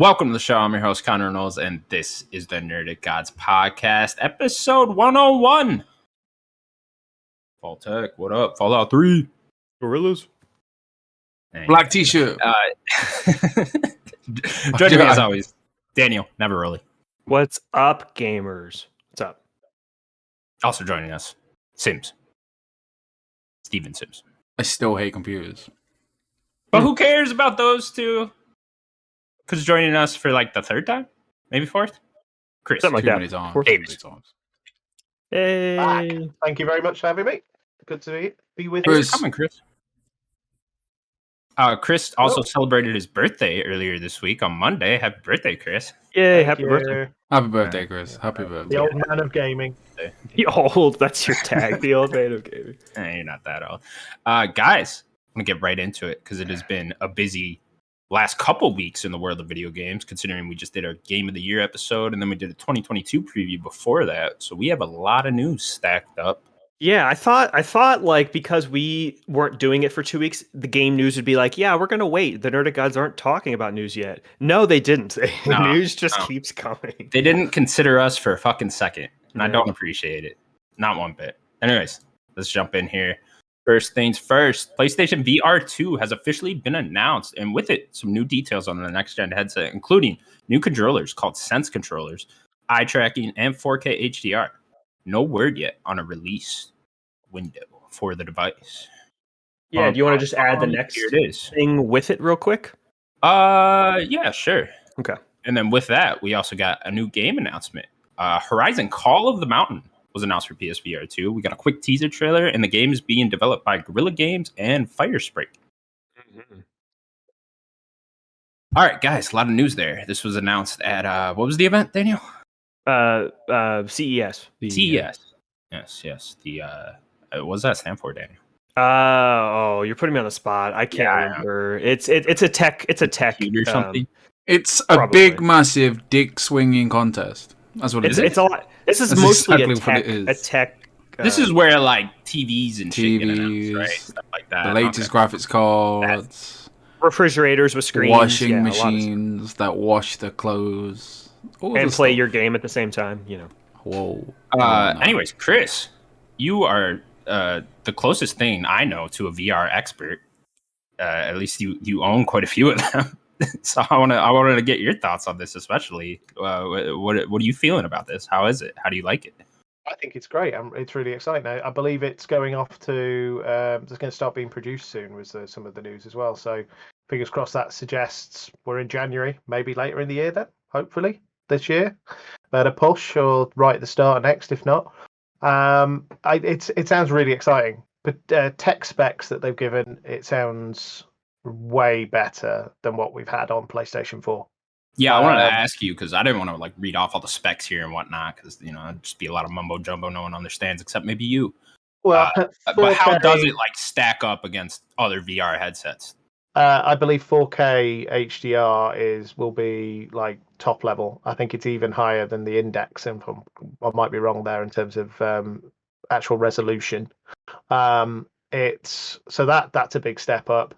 Welcome to the show. I'm your host, Connor Knowles, and this is the Nerdic Gods Podcast, episode 101. Fall Tech, what up? Fallout 3. Gorillas. Black t-shirt. Joining me as always, Daniel, never really. What's up, gamers? What's up? Also joining us, Sims. Steven Sims. I still hate computers. But who cares about those two? Because joining us for like the third time? Maybe fourth? Chris. Something like that. Davis. Hey. Back. Thank you very much for having me. Good to be with Thanks you. for coming, Chris. Chris also celebrated his birthday earlier this week on Monday. Happy birthday, Chris. Yay, Thank happy you. birthday. Happy birthday, Chris. Happy birthday. The old man of gaming. The old, that's your tag, the old man of gaming. You're not that old. Guys, I'm going to get right into it because it has been a busy last couple weeks in the world of video games, considering we just did our Game of the Year episode and then we did a 2022 preview before that. So we have a lot of news stacked up. Yeah, I thought like because we weren't doing it for 2 weeks, the game news would be like, yeah, we're gonna wait. The Nerdic Gods aren't talking about news yet. No, they didn't. The news just keeps coming. They didn't consider us for a fucking second, and No. I don't appreciate it. Not one bit. Anyways, let's jump in here. First things first, PlayStation VR 2 has officially been announced, and with it, some new details on the next-gen headset, including new controllers called Sense controllers, eye tracking, and 4K HDR. No word yet on a release window for the device. Yeah, do you want to just add the next Here it is. thing with it real quick? Yeah, sure. Okay. And then with that, we also got a new game announcement. Horizon Call of the Mountain was announced for PSVR 2. We got a quick teaser trailer, and the game is being developed by Guerrilla Games and Firespray. Mm-hmm. All right, guys, a lot of news there. This was announced at, what was the event, Daniel? CES. CES. Yes. What does that stand for, Daniel? You're putting me on the spot. I can't remember. It's a tech. It's a tech or something. It's a Probably. big, massive dick swinging contest. That's what it is. It's a lot. This is That's mostly exactly what it is. a tech. This is where like TVs and shit get announced, TVs, right? Stuff like that. the latest graphics cards, refrigerators with screens, washing a lot of machines that wash the clothes, all and this play stuff. your game at the same time. Whoa. Anyways, Chris, you are the closest thing I know to a VR expert. At least you own quite a few of them. So I wanted to get your thoughts on this, especially. What are you feeling about this? How is it? How do you like it? I think it's great. It's really exciting. I believe it's going off to. It's going to start being produced soon. Was some of the news as well. So fingers crossed. That suggests we're in January, maybe later in the year. Then hopefully this year, but a push or right at the start of next, if not. It sounds really exciting. But tech specs that they've given, it sounds way better than what we've had on PlayStation 4. Yeah, I wanted to ask you because I didn't want to like read off all the specs here and whatnot because it'd just be a lot of mumbo jumbo no one understands except maybe you. Well, but how does it like stack up against other VR headsets? I believe 4K HDR will be like top level. I think it's even higher than the Index. I might be wrong there in terms of actual resolution. That's a big step up.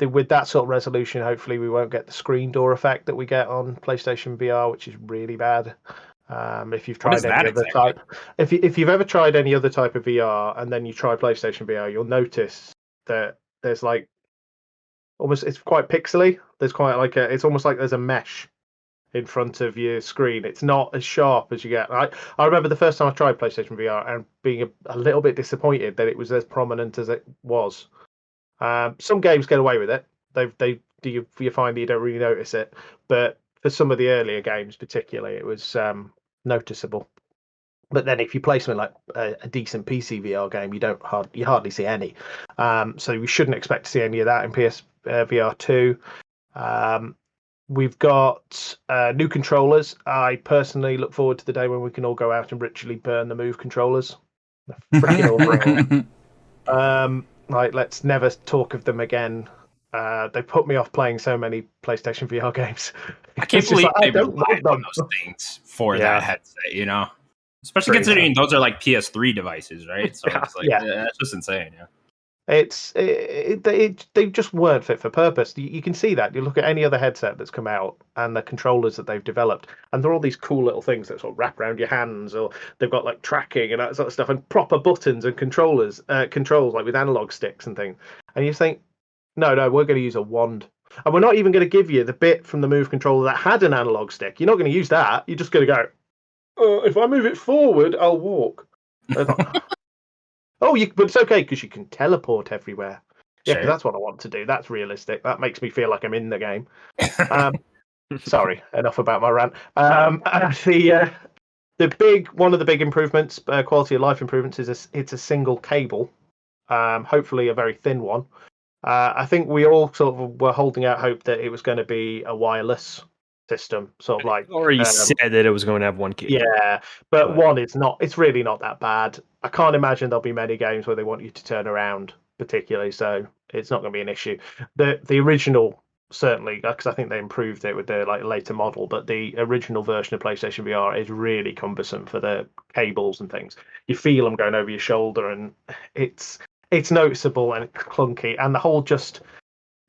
With that sort of resolution, hopefully we won't get the screen door effect that we get on PlayStation VR, which is really bad. If you've tried any other type, if you've ever tried any other type of VR and then you try PlayStation VR, you'll notice that there's like it's quite pixely. There's quite like it's almost like there's a mesh in front of your screen. It's not as sharp as you get. I remember the first time I tried PlayStation VR and being a little bit disappointed that it was as prominent as it was. Some games get away with it. You find that you don't really notice it, but for some of the earlier games, particularly, it was noticeable. But then, if you play something like a decent PC VR game, you hardly see any. So we shouldn't expect to see any of that in PSVR 2. We've got new controllers. I personally look forward to the day when we can all go out and ritually burn the Move controllers. They're freaking all like, let's never talk of them again. They put me off playing so many PlayStation VR games. I can't believe they don't relied want on those things for that headset, especially considering those are like PS3 devices, right? So it's like that's just insane. They just weren't fit for purpose. You can see that. You look at any other headset that's come out and the controllers that they've developed, and they're all these cool little things that sort of wrap around your hands, or they've got like tracking and that sort of stuff, and proper buttons and controls like with analog sticks and things. And you think, no, we're going to use a wand, and we're not even going to give you the bit from the Move controller that had an analog stick. You're not going to use that. You're just going to go, if I move it forward, I'll walk. Oh, but it's okay because you can teleport everywhere. Yeah, Sure. that's what I want to do. That's realistic. That makes me feel like I'm in the game. Sorry, enough about my rant. One of the big improvements, quality of life improvements, is it's a single cable. Hopefully a very thin one. I think we all sort of were holding out hope that it was going to be a wireless system, sort of like. Or you said that it was going to have one cable. Yeah, but one, it's not. It's really not that bad. I can't imagine there'll be many games where they want you to turn around, particularly. So it's not going to be an issue. The original, certainly, because I think they improved it with the later model, but the original version of PlayStation VR is really cumbersome for the cables and things. You feel them going over your shoulder, and it's noticeable and clunky. And the whole just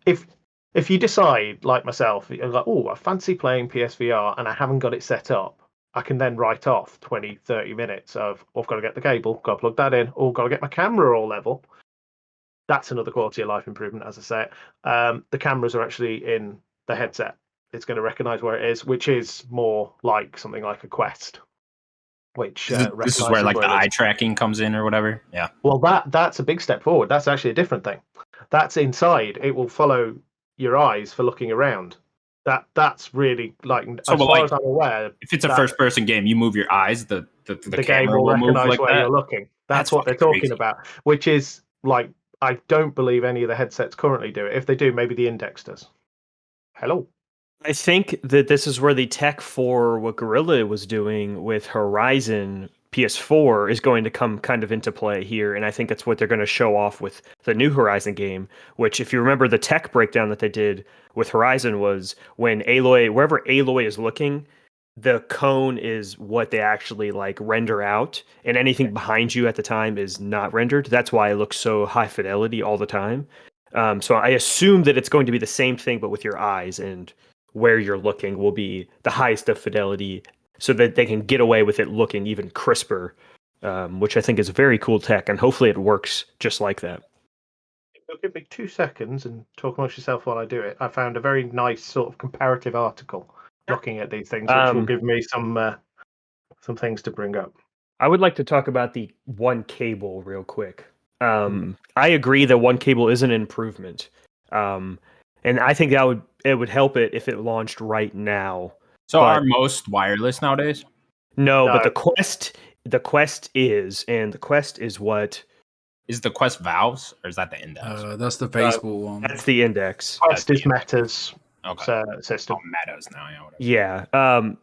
if you decide, like myself, you're like, oh, I fancy playing PSVR and I haven't got it set up, I can then write off 20, 30 minutes of, I've got to get the cable, got to plug that in, or got to get my camera all level. That's another quality of life improvement, as I say. The cameras are actually in the headset. It's going to recognize where it is, which is more like something like a Quest. Which this is where like the eye tracking comes in or whatever. Yeah. Well, that's a big step forward. That's actually a different thing. That's inside. It will follow your eyes for looking around. That's really like, so, as far as I'm aware, if it's a first-person game, you move your eyes, the game will recognize like where you're looking. That's what they're talking about, which is like, I don't believe any of the headsets currently do it. If they do, maybe the Index does. Hello. I think that this is where the tech for what Guerrilla was doing with Horizon PS4 is going to come kind of into play here, and I think that's what they're going to show off with the new Horizon game, which, if you remember the tech breakdown that they did with Horizon, was when wherever Aloy is looking, the cone is what they actually like render out, and anything behind you at the time is not rendered. That's why it looks so high fidelity all the time. So I assume that it's going to be the same thing, but with your eyes, and where you're looking will be the highest of fidelity, so that they can get away with it looking even crisper, which I think is very cool tech, and hopefully it works just like that. Give me 2 seconds and talk amongst yourself while I do it. I found a very nice sort of comparative article looking at these things, which will give me some things to bring up. I would like to talk about the one cable real quick. I agree that one cable is an improvement, and I think it would help it if it launched right now. So are most wireless nowadays? No, but the Quest is, and the Quest is what? Is the Quest Valves, or is that the Index? That's the baseball one. That's the Index. Quest is Meta's system. Oh, Meta's now, yeah. Whatever.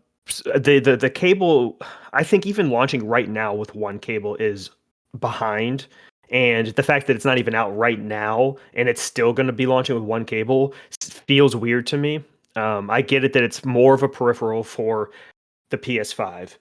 Yeah. The cable, I think even launching right now with one cable is behind. And the fact that it's not even out right now and it's still going to be launching with one cable feels weird to me. I get it that it's more of a peripheral for the PS5.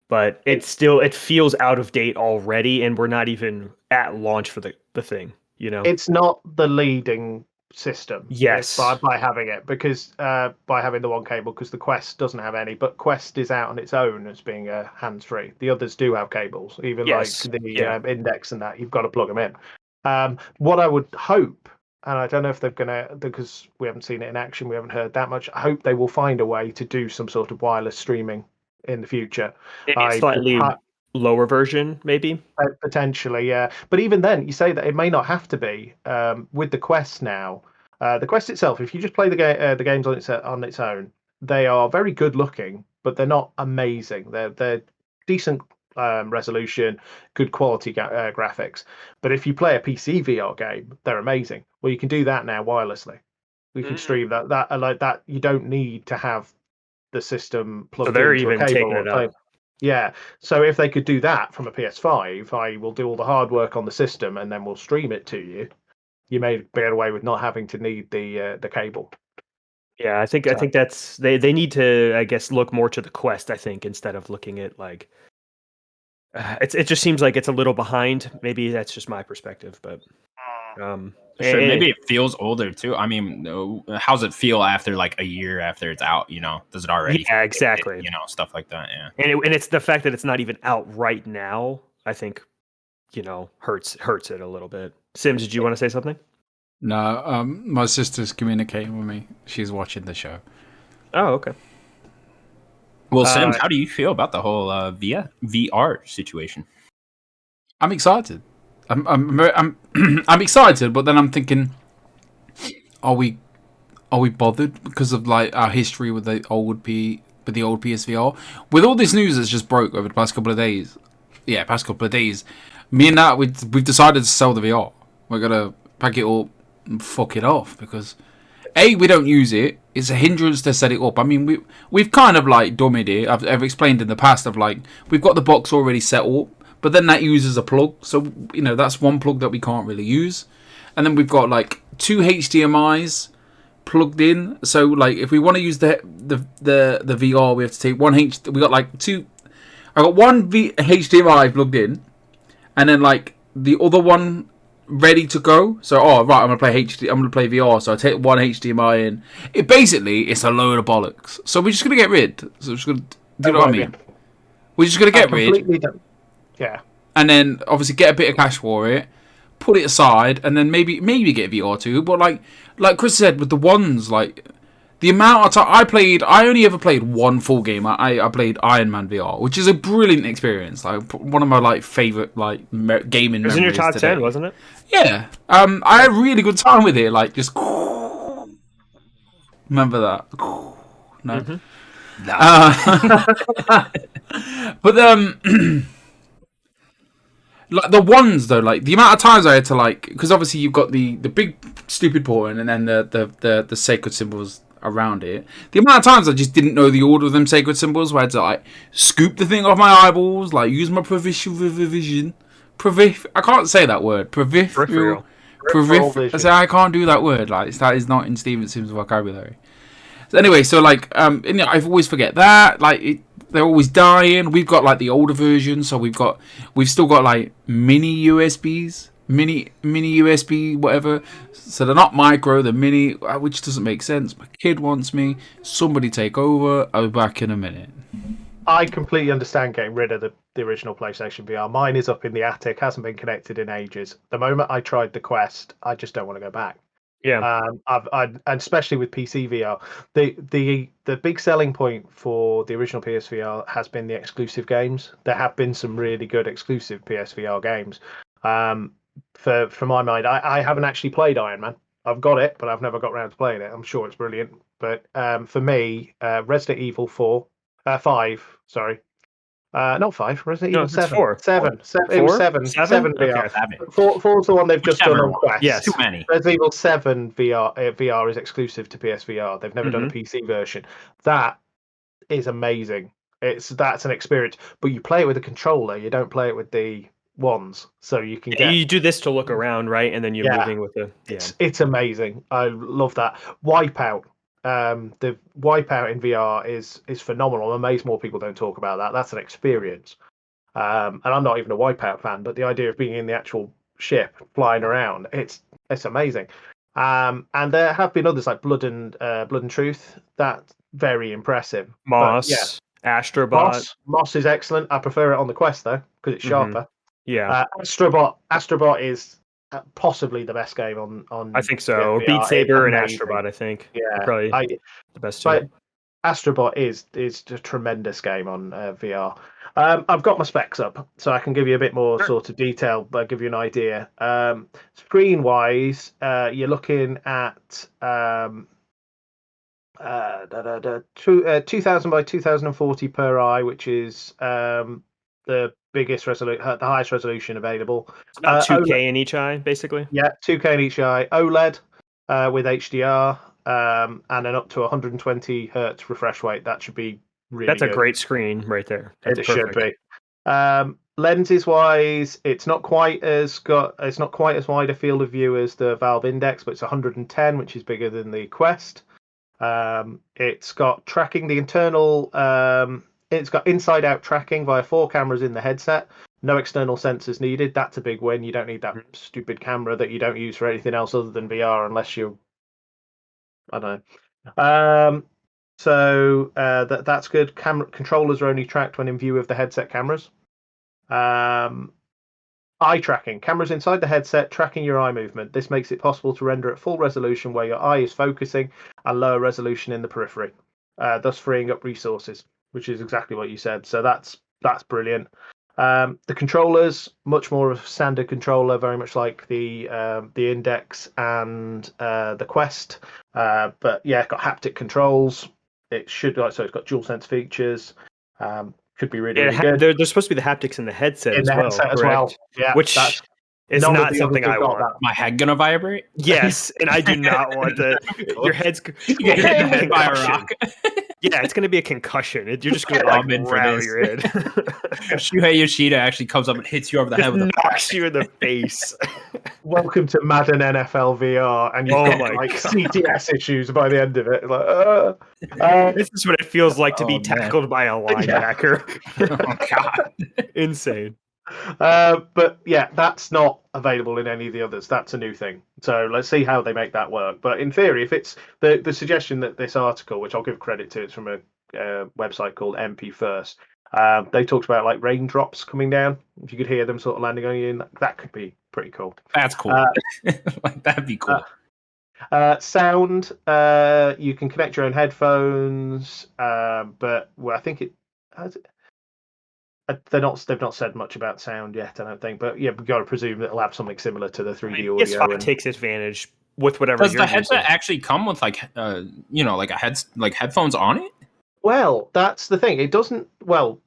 But it feels out of date already, and we're not even at launch for the thing, you know? It's not the leading system. Yes. By having it, because by having the one cable, because the Quest doesn't have any, but Quest is out on its own as being a hands-free. The others do have cables, even like the Index and that. You've got to plug them in. What I would hope, and I don't know if they're going to, because we haven't seen it in action, we haven't heard that much, I hope they will find a way to do some sort of wireless streaming in the future. Maybe a slightly lower version, maybe? Potentially, yeah. But even then, you say that it may not have to be. With the Quest now, the Quest itself, if you just play the games on its own, they are very good looking, but they're not amazing. They're decent resolution, good quality graphics. But if you play a PC VR game, they're amazing. Well, you can do that now wirelessly. We can stream that like that. You don't need to have the system plugged into a cable. So they're even taking it up. Yeah, so if they could do that from a PS5, I will do all the hard work on the system and then we'll stream it to you. You may get away with not having to need the cable. Yeah, I think that's they need to, I guess, look more to the Quest, I think, instead of looking at like it just seems like it's a little behind. Maybe that's just my perspective, but Sure, maybe it feels older too. I mean, how's it feel after like a year after it's out? Does it already? Yeah, exactly. Stuff like that. Yeah, and it's the fact that it's not even out right now. I think, hurts it a little bit. Sims, did you want to say something? No, my sister's communicating with me. She's watching the show. Oh, okay. Well, Sims, how do you feel about the whole VR situation? I'm excited. I'm excited, but then I'm thinking, are we bothered because of like our history with the old PSVR? With all this news that's just broke over the past couple of days, me and Nat we've decided to sell the VR. We're gonna pack it up and fuck it off because we don't use it. It's a hindrance to set it up. I mean, we've kind of like dummied it. I've explained in the past of like we've got the box already set up, but then that uses a plug. So that's one plug that we can't really use, and then we've got like 2 HDMI's plugged in. So like if we want to use the VR, we have to take we got like 2. I got one HDMI plugged in, and then like the other one ready to go. So I'm gonna play VR. So I take one HDMI in. It's a load of bollocks. So we're just gonna get rid. So we're just gonna do you know what I mean? We're just gonna get rid. Yeah. And then obviously get a bit of cash for it, put it aside, and then maybe get VR too. But like Chris said, with the ones, like the amount of time I only ever played one full game. I played Iron Man VR, which is a brilliant experience. Like one of my like favorite like gaming. It was in your top 10, wasn't it? Yeah. I had a really good time with it. Like just remember that. No. Mm-hmm. But like the ones though, like the amount of times I had to like, because obviously you've got the big stupid pawn and then the sacred symbols around it. The amount of times I just didn't know the order of them sacred symbols, where I had to like scoop the thing off my eyeballs, like use my peripheral vision. I can't say that word. Peripheral vision. I can't do that word. Like that is not in Steven Sims' vocabulary. So anyway, so like I always forget that. Like they're always dying. We've got like the older version, so we've still got like mini USBs, mini USB, whatever. So they're not micro, they're mini, which doesn't make sense. My kid wants me. Somebody take over. I'll be back in a minute. I completely understand getting rid of the original PlayStation VR. Mine is up in the attic, hasn't been connected in ages. The moment I tried the Quest, I just don't want to go back. Yeah. And especially with PC VR, the big selling point for the original PSVR has been the exclusive games. There have been some really good exclusive PSVR games. For my mind, I haven't actually played Iron Man. I've got it, but I've never got around to playing it. I'm sure it's brilliant. But for me, Resident Evil 5, sorry. Not 5. Resident Evil 7. 4. 7. It was 7. 7 VR. Okay. 4 is the one they've just done on Quest. Yes. Too many. Resident Evil 7 VR is exclusive to PSVR. They've never done a PC version. That is amazing. That's an experience. But you play it with a controller. You don't play it with the wands. So you can get. You do this to look around, right? And then you're moving with the. Yeah. It's amazing. I love that. Wipeout. The Wipeout in VR is phenomenal. I'm amazed more people don't talk about that. That's an experience. And I'm not even a Wipeout fan, but the idea of being in the actual ship flying around, it's amazing. And there have been others like Blood and Truth. That's very impressive. Moss, Astrobot. Moss is excellent. I prefer it on the Quest though because it's sharper. Yeah. Astrobot is possibly the best game on. I think so. Beat Saber and Astrobot, I think. Yeah, probably the best two. But Astrobot is a tremendous game on VR. I've got my specs up, so I can give you a bit more sort of detail, but give you an idea. Screen wise, you're looking at 2000 by 2040 per eye, which is the biggest resolution, the highest resolution available. It's about 2K in each eye, basically. Yeah, 2K in each eye. OLED with HDR, and then up to 120 hertz refresh rate. That should be really. That's a great screen right there. It should be. Lenses wise, it's not quite as wide a field of view as the Valve Index, but it's 110, which is bigger than the Quest. It's got tracking. The internal It's got inside-out tracking via 4 cameras in the headset. No external sensors needed. That's a big win. You don't need that stupid camera that you don't use for anything else other than VR, unless you, I don't know. That's good. Controllers are only tracked when in view of the headset cameras. Eye tracking. Cameras inside the headset tracking your eye movement. This makes it possible to render at full resolution where your eye is focusing and lower resolution in the periphery, thus freeing up resources, which is exactly what you said. So that's brilliant. The controllers, much more of a standard controller, very much like the Index and the Quest. But yeah, it's got haptic controls. It should it's got DualSense features. Could be really good. There's supposed to be the haptics in the headset as well. Yeah, which is not something I want. My head gonna vibrate? Yes, and I do not want that. Your head's you get hit in the head by a rock. Yeah, it's going to be a concussion. You're just going to rattle your head. Shuhei Yoshida actually comes up and hits you over the head with a knocks you in the face. Welcome to Madden NFL VR, and you've got like CTS issues by the end of it. Like, this is what it feels like to be tackled by a linebacker. Oh God, insane. But yeah, that's not available in any of the others. That's a new thing. So let's see how they make that work. But in theory, if it's the suggestion that this article, which I'll give credit to, it's from a website called MP First. They talked about like raindrops coming down. If you could hear them sort of landing on you, that could be pretty cool. That's cool. Like that'd be cool. Sound, you can connect your own headphones, but I think it has. They've not said much about sound yet, I don't think. But yeah, we've got to presume that it'll have something similar to the 3D audio. PS5 takes advantage with whatever. Does the headset actually come with like headphones on it? Well, that's the thing. It doesn't. Well,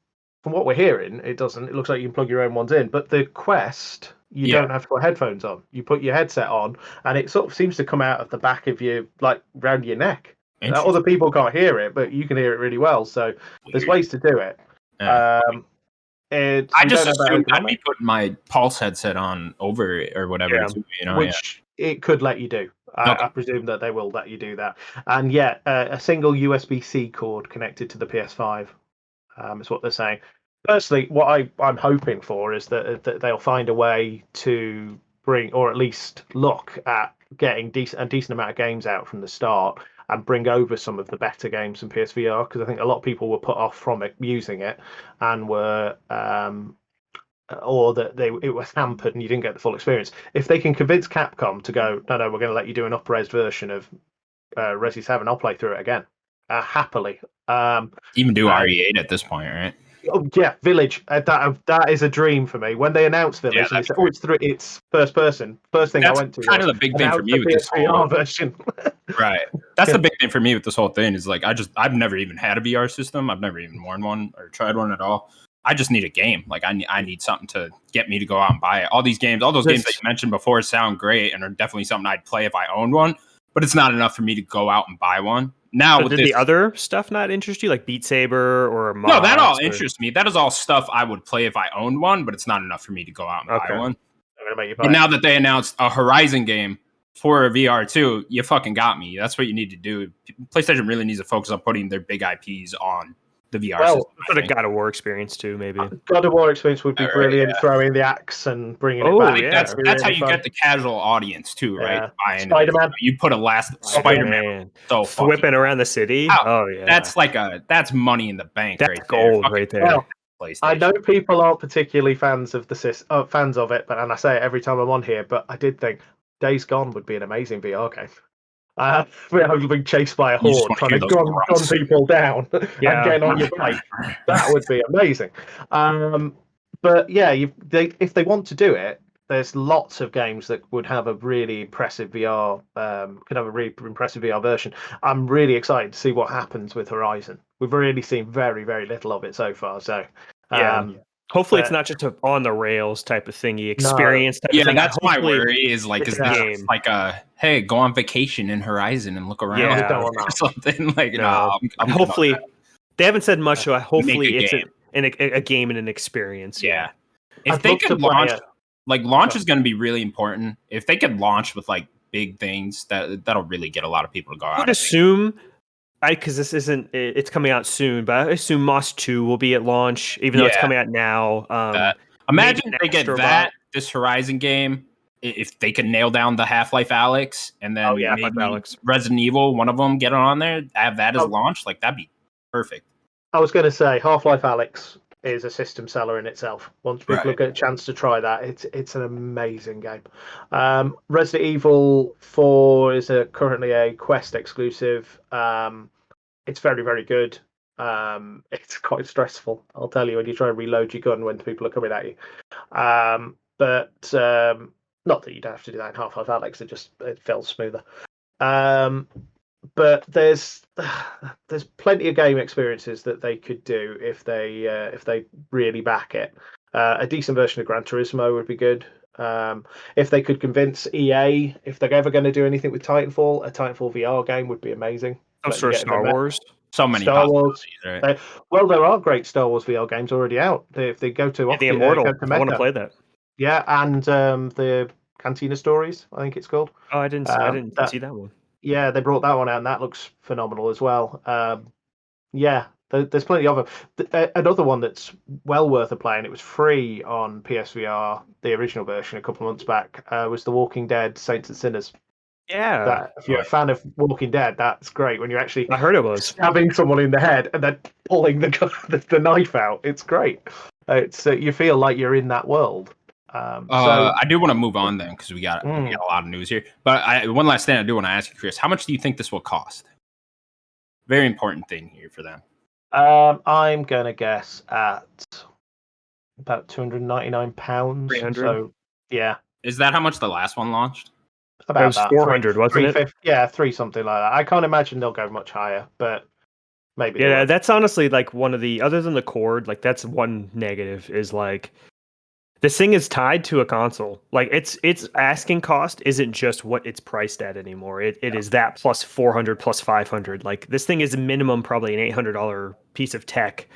from what we're hearing, it doesn't. It looks like you can plug your own ones in. But the Quest, you don't have to put headphones on. You put your headset on, and it sort of seems to come out of the back of your, like, round your neck. Other people can't hear it, but you can hear it really well. So there's ways to do it. I just assumed I'd be putting my Pulse headset on over it or whatever, which it could let you do. I presume that they will let you do that. And a single USB-C cord connected to the PS5 is what they're saying. Personally, what I'm hoping for is that they'll find a way to bring, or at least look at getting a decent amount of games out from the start and bring over some of the better games from PSVR, because I think a lot of people were put off from it using it and were or that it was hampered and you didn't get the full experience. If they can convince Capcom to go, no, we're going to let you do an up-res version of Resi 7, I'll play through it again happily. Even do RE8 at this point, right? Oh yeah, Village. That is a dream for me. When they announced Village, they said, it's first person. First thing I went to. Kind of the big thing for me with this whole version. Right. That's the big thing for me with this whole thing is like I've never even had a VR system. I've never even worn one or tried one at all. I just need a game. Like I need something to get me to go out and buy it. All those games that you mentioned before sound great and are definitely something I'd play if I owned one, but it's not enough for me to go out and buy one. Now, did the other stuff not interest you, like Beat Saber or Mods? No, that all interests me. That is all stuff I would play if I owned one, but it's not enough for me to go out and buy one. But now that they announced a Horizon game for a VR 2, you fucking got me. That's what you need to do. PlayStation really needs to focus on putting their big IPs on the VR system. Sort of God of War experience too, maybe. God of War experience would be brilliant. Yeah. Throwing the axe and bringing it back. That's how you get the casual audience too, right? Spider-Man. You put a last Spider-Man. So whipping around the city. Oh yeah. That's money in the bank. That's right gold right there. Well, I know people aren't particularly fans of fans of it, and I say it every time I'm on here. But I did think Days Gone would be an amazing VR game. Being chased by a horde, trying to gun people down and getting on your bike. That would be amazing. But yeah, if they want to do it, there's lots of games that would have a really impressive VR, could have a really impressive VR version. I'm really excited to see what happens with Horizon. We've really seen very, very little of it so far. So hopefully it's not just a on the rails type of thingy experience. Type of thing. That's my worry is like, is this like hey, go on vacation in Horizon and look around or something like. I'm hopefully they haven't said much. So hopefully it's a game and an experience. Yeah, if they could launch, launch is going to be really important. If they could launch with like big things, that'll really get a lot of people to go out. I would assume because this isn't, it's coming out soon, but I assume Moss 2 will be at launch, even though it's coming out now. Imagine they get Astrobot. this Horizon game, if they could nail down the Half-Life Alyx, and then maybe Alyx. Resident Evil, one of them, get on there, have that as launch, like that'd be perfect. I was going to say Half-Life Alyx is a system seller in itself. Once people get a chance to try that, it's an amazing game. Resident Evil 4 is currently a Quest exclusive. It's very, very good. It's quite stressful, I'll tell you, when you try and reload your gun when people are coming at you. But not that you don't have to do that in Half-Life Alyx, it feels smoother. But there's plenty of game experiences that they could do if they really back it. A decent version of Gran Turismo would be good. If they could convince EA, if they're ever going to do anything with Titanfall, a Titanfall VR game would be amazing. Some sort of Star Wars. So many Star Wars. Right? Well, there are great Star Wars VR games already out. If they go to The Immortal, I want to play that. Yeah, and the Cantina Stories, I think it's called. Oh, I didn't see that one. Yeah, they brought that one out, and that looks phenomenal as well. There's plenty of them. Another one that's well worth a play, and it was free on PSVR, the original version, a couple of months back, was The Walking Dead Saints and Sinners. Yeah. If you're a fan of Walking Dead, that's great. When you're actually I heard it was stabbing someone in the head and then pulling the knife out. It's great. It's you feel like you're in that world. I do want to move on then because we got a lot of news here. But one last thing I do want to ask you, Chris. How much do you think this will cost? Very important thing here for them. I'm going to guess at about £299. 300. So, yeah. Is that how much the last one launched? About it was 400, wasn't it? Yeah, 3 something like that. I can't imagine they'll go much higher, but maybe. Yeah, that's honestly like one of the, other than the cord, like that's one negative is like this thing is tied to a console. Like its asking cost isn't just what it's priced at anymore. It is that plus 400 plus 500. Like this thing is a minimum probably an $800 piece of tech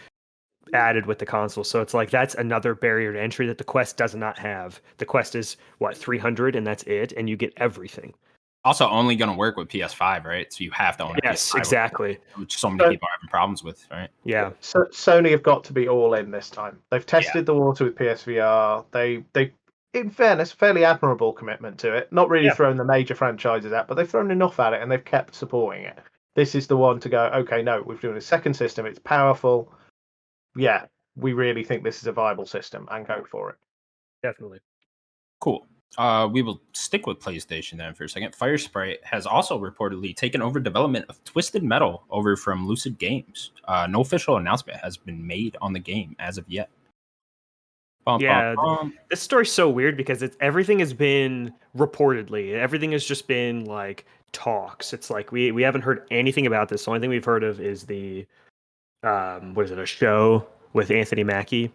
added with the console. So it's like that's another barrier to entry that the Quest does not have. The Quest is what, 300 and that's it, and you get everything. Also only going to work with PS5, right? So you have to own a yes, PS5, exactly. Which so many people are having problems with, right? Yeah. So Sony have got to be all in this time. They've tested the water with PSVR. They in fairness, fairly admirable commitment to it. Not really thrown the major franchises at, but they've thrown enough at it and they've kept supporting it. This is the one to go, okay, no, we're doing a second system. It's powerful. Yeah, we really think this is a viable system and go for it. Definitely. Cool. We will stick with PlayStation then for a second. Firesprite has also reportedly taken over development of Twisted Metal over from Lucid Games. No official announcement has been made on the game as of yet. This story's so weird because everything has been reportedly. Everything has just been like talks. It's like we haven't heard anything about this. The only thing we've heard of is the a show with Anthony Mackie.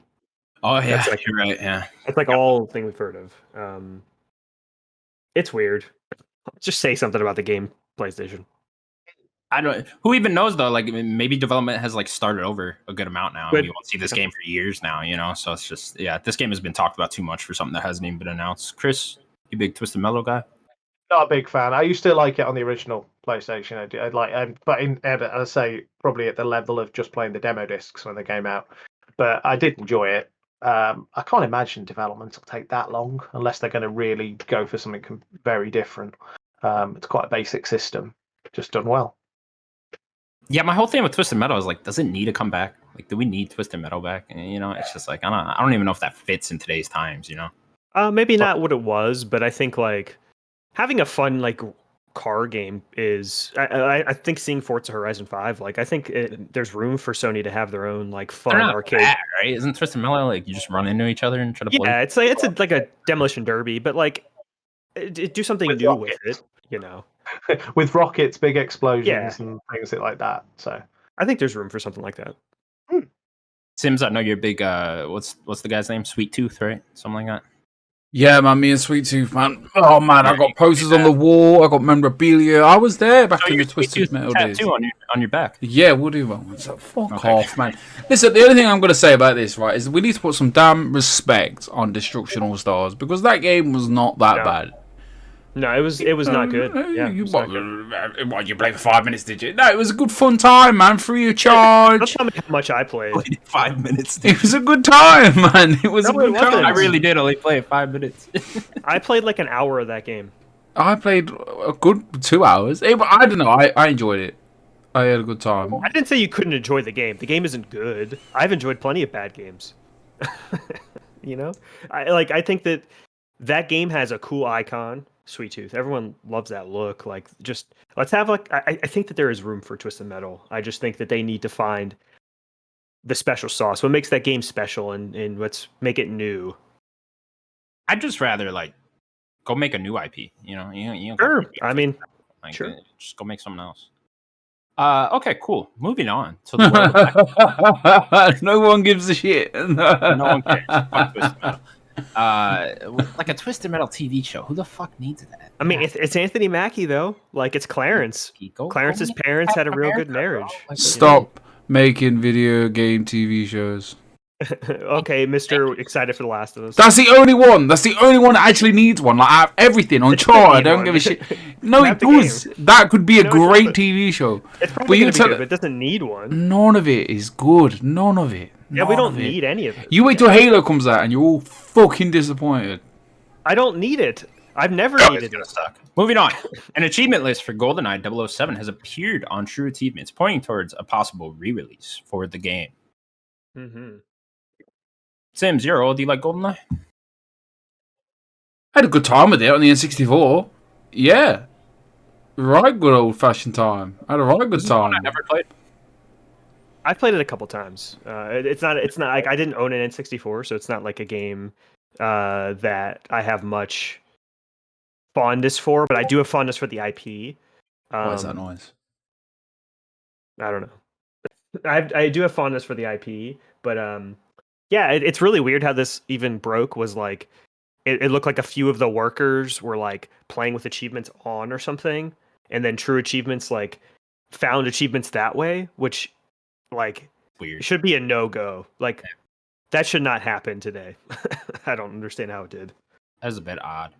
Oh yeah, you're right. Yeah, it's like all thing we've heard of. It's weird. Just say something about the game, PlayStation. I don't. Who even knows though? Like maybe development has like started over a good amount now, and we won't see this game for years now. You know, so it's just this game has been talked about too much for something that hasn't even been announced. Chris, you big Twisted Metal guy? Not a big fan. I used to like it on the original PlayStation. I'd like, but as I say, probably at the level of just playing the demo discs when they came out. But I did enjoy it. I can't imagine development will take that long unless they're going to really go for something very different. It's quite a basic system, just done well. Yeah, my whole thing with Twisted Metal is like, does it need to come back? Like, do we need Twisted Metal back? And, you know, it's just like I don't even know if that fits in today's times. You know, maybe not what it was, but I think like having a fun like car game is. I think seeing Forza Horizon 5, like I think there's room for Sony to have their own like fun arcade. Bad, right? Isn't Twisted Metal like you just run into each other and try to play? Yeah, it's like a demolition derby, but like do something with new rockets. With it. You know, with rockets, big explosions, and things like that. So I think there's room for something like that. Sims, I know you're big. What's the guy's name? Sweet Tooth, right? Something like that. Yeah, man, me and Sweet Tooth, man. Oh, man, I got posters on the wall. I got memorabilia. I was there back in the Twisted Metal days. Tattoo on your back. Yeah, we'll do one. So fuck off, man. Listen, the only thing I'm going to say about this, right, is we need to put some damn respect on Destruction All Stars because that game was not that bad. No, it was not good. Yeah, What, you played for 5 minutes, did you? No, it was a good fun time, man. Free of charge. Don't tell me how much I played. 5 minutes. It was a good time, man. It was a good time. I really did only play 5 minutes. I played like an hour of that game. I played a good 2 hours. I don't know. I enjoyed it. I had a good time. I didn't say you couldn't enjoy the game. The game isn't good. I've enjoyed plenty of bad games. You know, I think that game has a cool icon. Sweet Tooth. Everyone loves that look. Like, just let's have I think that there is room for Twisted Metal. I just think that they need to find the special sauce. What makes that game special, and let's make it new. I'd just rather go make a new IP. You know, Sure. I mean, sure. Just go make something else. Okay, cool. Moving on to the world. No one gives a shit. No one cares. Fuck Twisted Metal. Like a Twisted Metal TV show. Who the fuck needs that? I mean, it's Anthony Mackie though. Like, it's Clarence. Clarence's parents had a real good marriage. Stop making video game TV shows. Okay, Mr. Excited for The Last of Us. That's the only one. That's the only one that actually needs one. Like, I have everything on chart. I don't give a shit. No, it does. That could be a great TV show. It's probably going to be good, but it doesn't need one. None of it is good. None of it. Yeah, we don't need any of it. You wait till Halo comes out and you're all fucking disappointed. I don't need it. I've never needed it. Moving on. An achievement list for Goldeneye 007 has appeared on True Achievements, pointing towards a possible re-release for the game. Mm-hmm. Sam Zero, do you like Goldeneye? I had a good time with it on the N64. Yeah. Right good old-fashioned time. I had a right good time. I never played. I've played it a couple times. It's not like I didn't own an N64, so it's not like a game that I have much fondness for, but I do have fondness for the IP. What is that noise? I don't know. I do have fondness for the IP, but yeah, it's really weird how this even broke. Was like it looked like a few of the workers were like playing with achievements on or something, and then True Achievements like found achievements that way, which like weird. Should be a no-go. Like, that should not happen today. I don't understand how it did. That was a bit odd.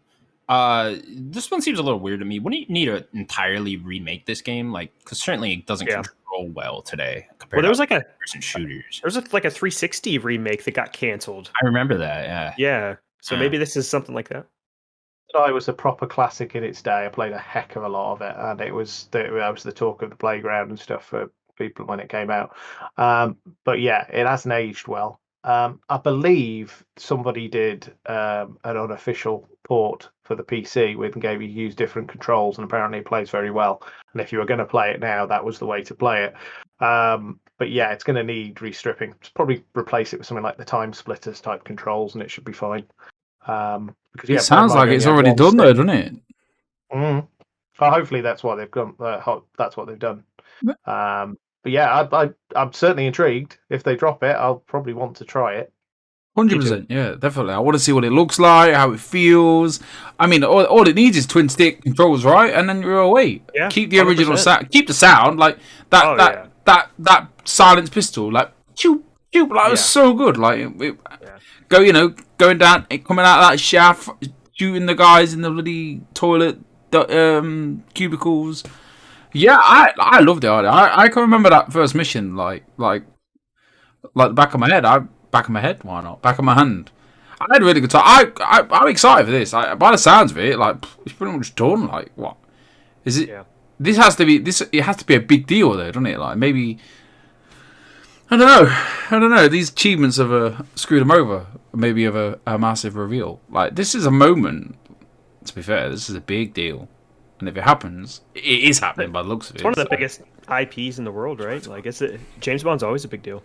This one seems a little weird to me. Wouldn't you need to entirely remake this game? Like, because certainly it doesn't control well today. Well, there was like person shooters. There was like a 360 remake that got canceled. I remember that. Yeah. Yeah. So maybe this is something like that. It was a proper classic in its day. I played a heck of a lot of it, and it was the talk of the playground and stuff for people when it came out. But yeah, it hasn't aged well. I believe somebody did an unofficial port for the PC with and gave you use different controls, and apparently it plays very well. And if you were going to play it now, that was the way to play it. But yeah, it's going to need restripping. Just probably replace it with something like the Time Splitters type controls, and it should be fine. Because it sounds like it's already done, though, doesn't it? Well, hopefully that's what they've done. That's what they've done. But yeah, I'm certainly intrigued. If they drop it, I'll probably want to try it. 100%, yeah, definitely. I want to see what it looks like, how it feels. I mean, all it needs is twin stick controls, right? And then you're away. Yeah, keep the original sound. Keep the sound, like that silenced pistol, like choo choo. Like, it was so good. Like going down, coming out of that shaft, shooting the guys in the bloody toilet cubicles. Yeah, I loved it. I can remember that first mission like the back of my head. Why not? Back of my hand. I had a really good time. I'm excited for this. By the sounds of it, like, it's pretty much done. Like, what is it? Yeah. This has to be It has to be a big deal, though, doesn't it? Like, maybe I don't know. These achievements have screwed them over. Maybe of a massive reveal. Like, this is a moment. To be fair, this is a big deal. And if it happens, it is happening by the looks of it. It's one of the biggest IPs in the world, right? Like, James Bond's always a big deal.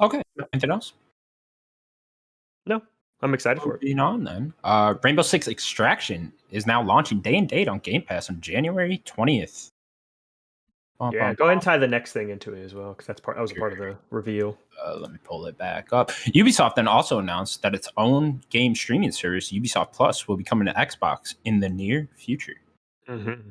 Okay. Anything else? No. I'm excited for it. Moving on then. Rainbow Six Extraction is now launching day and date on Game Pass on January 20th. Go ahead and tie the next thing into it as well, because that was a part of the reveal. Let me pull it back up. Ubisoft then also announced that its own game streaming service, Ubisoft Plus, will be coming to Xbox in the near future. Mm-hmm.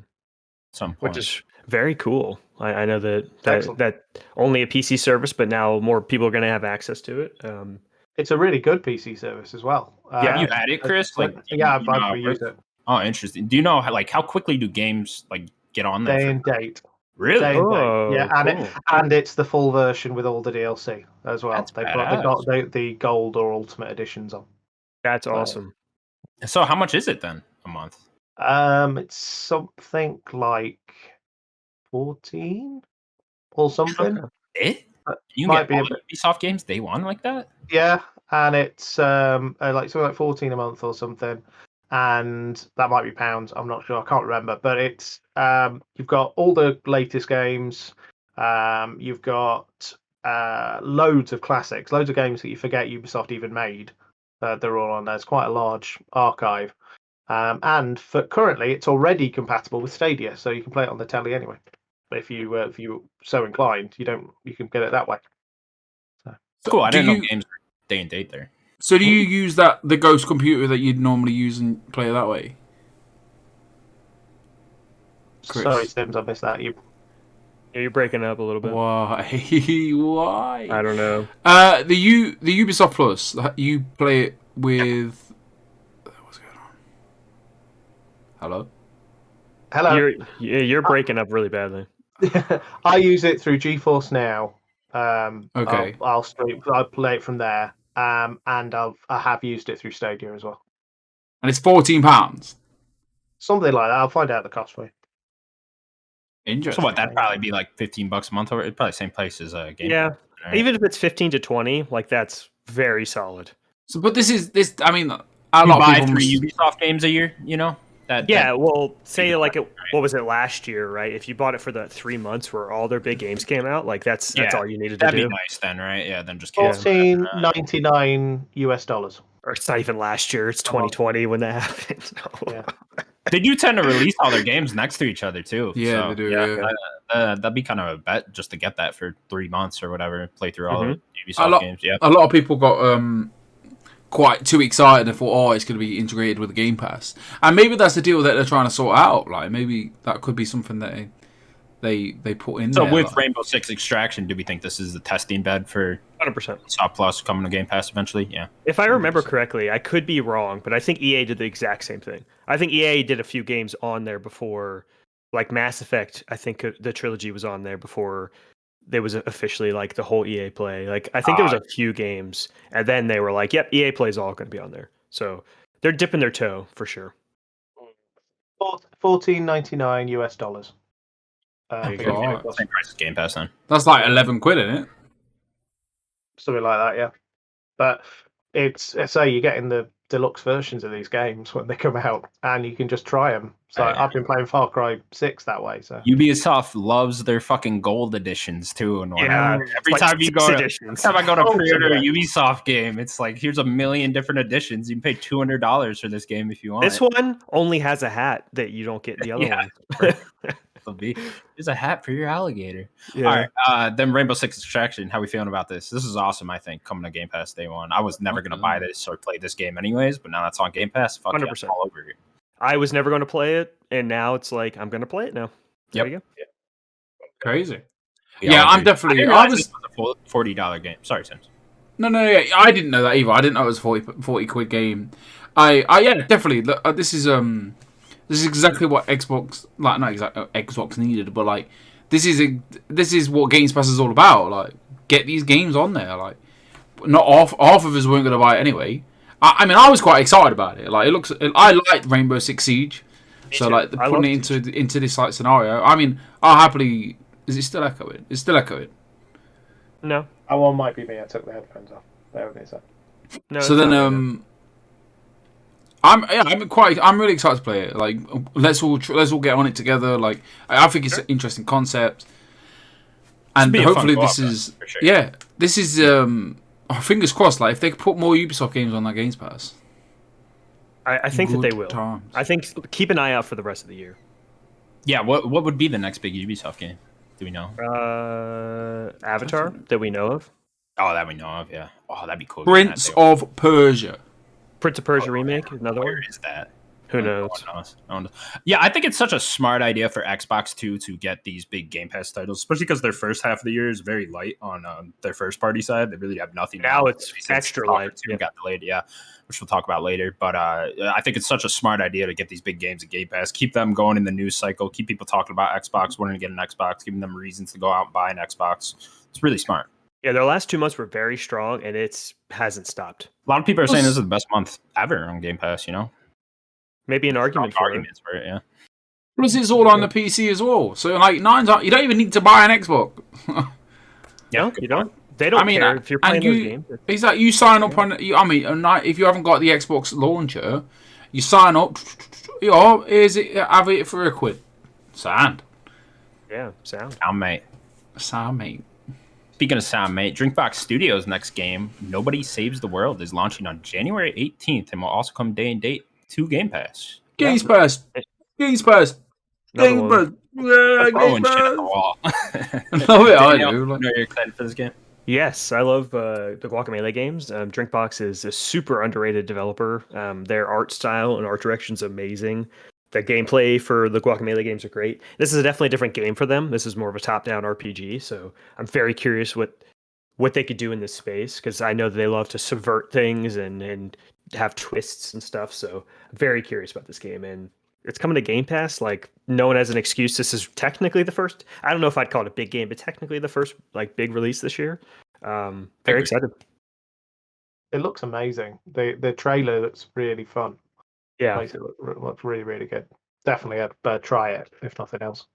Some point. Which is very cool. I know that only a PC service, but now more people are going to have access to it. It's a really good PC service as well. Have you had it, Chris? Like, yeah, you know how I've it used works? it Oh, interesting. Do you know how quickly do games like get on there? day and date. Really? Day and date. Yeah, cool. and it's the full version with all the DLC as well. That's They put the gold or ultimate editions on. That's awesome. So how much is it then a month? It's something like 14 or something. It? You Might can be get all Ubisoft games day one like that? Yeah, and it's like something like 14 a month or something, and that might be pounds. I'm not sure. I can't remember, but it's you've got all the latest games. You've got loads of classics, loads of games that you forget Ubisoft even made. They're all on there. It's quite a large archive, and for currently it's already compatible with Stadia, so you can play it on the telly anyway. But if you so inclined, you can get it that way. Cool. I didn't know games were day and date there. So do you use the ghost computer that you'd normally use and play it that way? Chris? Sorry, Sims, I missed that. Yeah, you're breaking up a little bit. Why? Why? I don't know. The Ubisoft Plus, you play it with. What's going on? Hello. Hello. You're breaking up really badly. I use it through GeForce Now. Okay. I'll play it from there. And I have used it through Stadia as well. And it's £14. Something like that. I'll find out the cost for you. Interesting. So what? That'd probably be like $15 a month, or it's probably the same place as a game. Yeah, right? even if it's 15 to 20, like that's very solid. So, but this. I mean, a You lot of buy people 3 Ubisoft games a year. You know that. Well, say like what was it last year, right? If you bought it for the 3 months where all their big games came out, like that's all you needed to do. That'd be nice then, right? Yeah, then just $14.99 US. Or it's not even last year; it's 2020 when that happened. Yeah. They do tend to release all their games next to each other too. Yeah, so, they do. Yeah. That'd be kind of a bet just to get that for 3 months or whatever. Play through all the Ubisoft games. Yeah, a lot of people got quite too excited and thought, oh, it's going to be integrated with the Game Pass, and maybe that's the deal that they're trying to sort out. Like maybe that could be something that they put in. So there, with like. Rainbow Six Extraction, do we think this is the testing bed for 100%. Ubisoft Plus coming to Game Pass eventually? Yeah. If I remember correctly, I could be wrong, but I think EA did the exact same thing. I think EA did a few games on there before, like Mass Effect. I think the trilogy was on there before there was officially like the whole EA Play. Like I think there was a few games, and then they were like, "Yep, EA Play is all going to be on there." So they're dipping their toe for sure. $14.99 US. God. Same price as Game Pass then. That's like £11, isn't it? Something like that, yeah. But it's you're getting the deluxe versions of these games when they come out, and you can just try them. So I've been playing Far Cry 6 that way. So Ubisoft loves their fucking gold editions too, and whatnot. Every like time I go to pre-order a yeah. Ubisoft game, it's like here's a million different editions. You can pay $200 for this game if you want. This one only has a hat that you don't get in the other one. There's a hat for your alligator. Yeah. All right, then Rainbow Six Extraction. How we feeling about this? This is awesome. I think coming to Game Pass day one. I was never gonna buy this or play this game anyways, but now that's on Game Pass. Fuck 100%. All over here. I was never going to play it, and now it's like I'm going to play it now. There you go. Yeah. Crazy. Yeah, I'm definitely. I was a $40 game. Sorry, Sims. No, I didn't know that either. I didn't know it was a 40 quid game. Yeah, definitely. This is exactly what Xbox, like not exactly Xbox needed, but like this is what Games Pass is all about. Like, get these games on there. Like, not half of us weren't going to buy it anyway. I mean, I was quite excited about it. Like, I liked Rainbow Six Siege, so like putting it into this like scenario. I mean, I'll happily. Is it still echoing? It's still echoing. No. That one might be me. I took the headphones off. There with me a sec. No. So then, I'm really excited to play it. Like, let's all get on it together. Like, I think it's an interesting concept, and hopefully this is fingers crossed. Like, if they could put more Ubisoft games on that Games Pass, I think that they will. Times. I think keep an eye out for the rest of the year. Yeah, what would be the next big Ubisoft game? Do we know? Avatar that we know of. Oh, that we know of. Yeah. Oh, that'd be cool. Prince of Persia. Prince of Persia remake, another one. Where is that? Who knows? No one knows. Yeah, I think it's such a smart idea for Xbox too to get these big Game Pass titles, especially because their first half of the year is very light on their first party side. They really have nothing. Now it's extra light. Yeah. Got delayed, yeah, which we'll talk about later. But I think it's such a smart idea to get these big games at Game Pass, keep them going in the news cycle, keep people talking about Xbox, wanting to get an Xbox, giving them reasons to go out and buy an Xbox. It's really smart. Yeah, their last 2 months were very strong, and it hasn't stopped. A lot of people are saying this is the best month ever on Game Pass. Maybe an argument for it. Yeah. Plus, it's all on the PC as well. So, like, you don't even need to buy an Xbox. Yeah, you don't. They don't care if you're playing those games. It's like you sign up on. If you haven't got the Xbox launcher, you sign up. Here's it. Have it for £1. Sound. Yeah, sound. Sound, mate. Speaking of sound, mate, Drinkbox Studios' next game, Nobody Saves the World, is launching on January 18th and will also come day and date to Game Pass. Games Pass. Games Pass. Games Pass. Yeah, throwing shit at the wall. Love it, I do. You're excited for this game? Yes, I love the Guacamelee games. Drinkbox is a super underrated developer. Their art style and art direction is amazing. The gameplay for the Guacamelee games are great. This is definitely a different game for them. This is more of a top-down RPG, so I'm very curious what they could do in this space, because I know that they love to subvert things and have twists and stuff, so I'm very curious about this game. And it's coming to Game Pass. Like, no one has an excuse. This is technically the first, I don't know if I'd call it a big game, but technically the first like big release this year. Very excited. It looks amazing. The trailer looks really fun. Yeah, Makes it look really, really good. Definitely try it, if nothing else.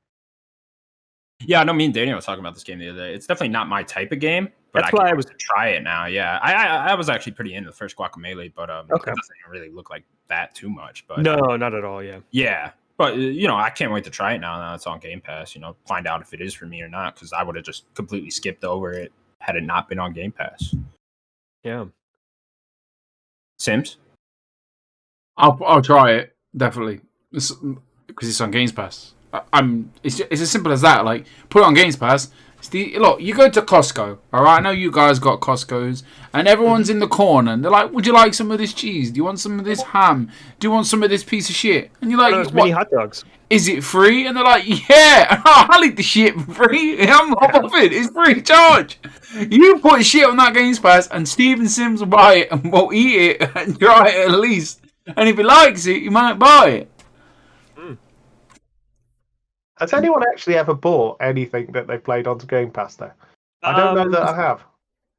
Yeah, I know me and Daniel was talking about this game the other day. It's definitely not my type of game, but that's why I was try it now. Yeah, I was actually pretty into the first Guacamelee, but it doesn't really look like that too much. But no, not at all. Yeah, but I can't wait to try it now that it's on Game Pass. Find out if it is for me or not, because I would have just completely skipped over it had it not been on Game Pass. Yeah. Sims? I'll try it, definitely, because it's on Games Pass. It's as simple as that. Like, put it on Games Pass. Look, you go to Costco, all right? I know you guys got Costco's, and everyone's in the corner, and they're like, "Would you like some of this cheese? Do you want some of this ham? Do you want some of this piece of shit?" And you're like, "What? Mini hot dogs? Is it free?" And they're like, "Yeah, I'll eat the shit for free. I'm not bothered. It's free of charge. You put shit on that Games Pass, and Steven Sims will buy it and will eat it and try it at least. And if he likes it, he might buy it." Has anyone actually ever bought anything that they played onto Game Pass though? I don't know that I have.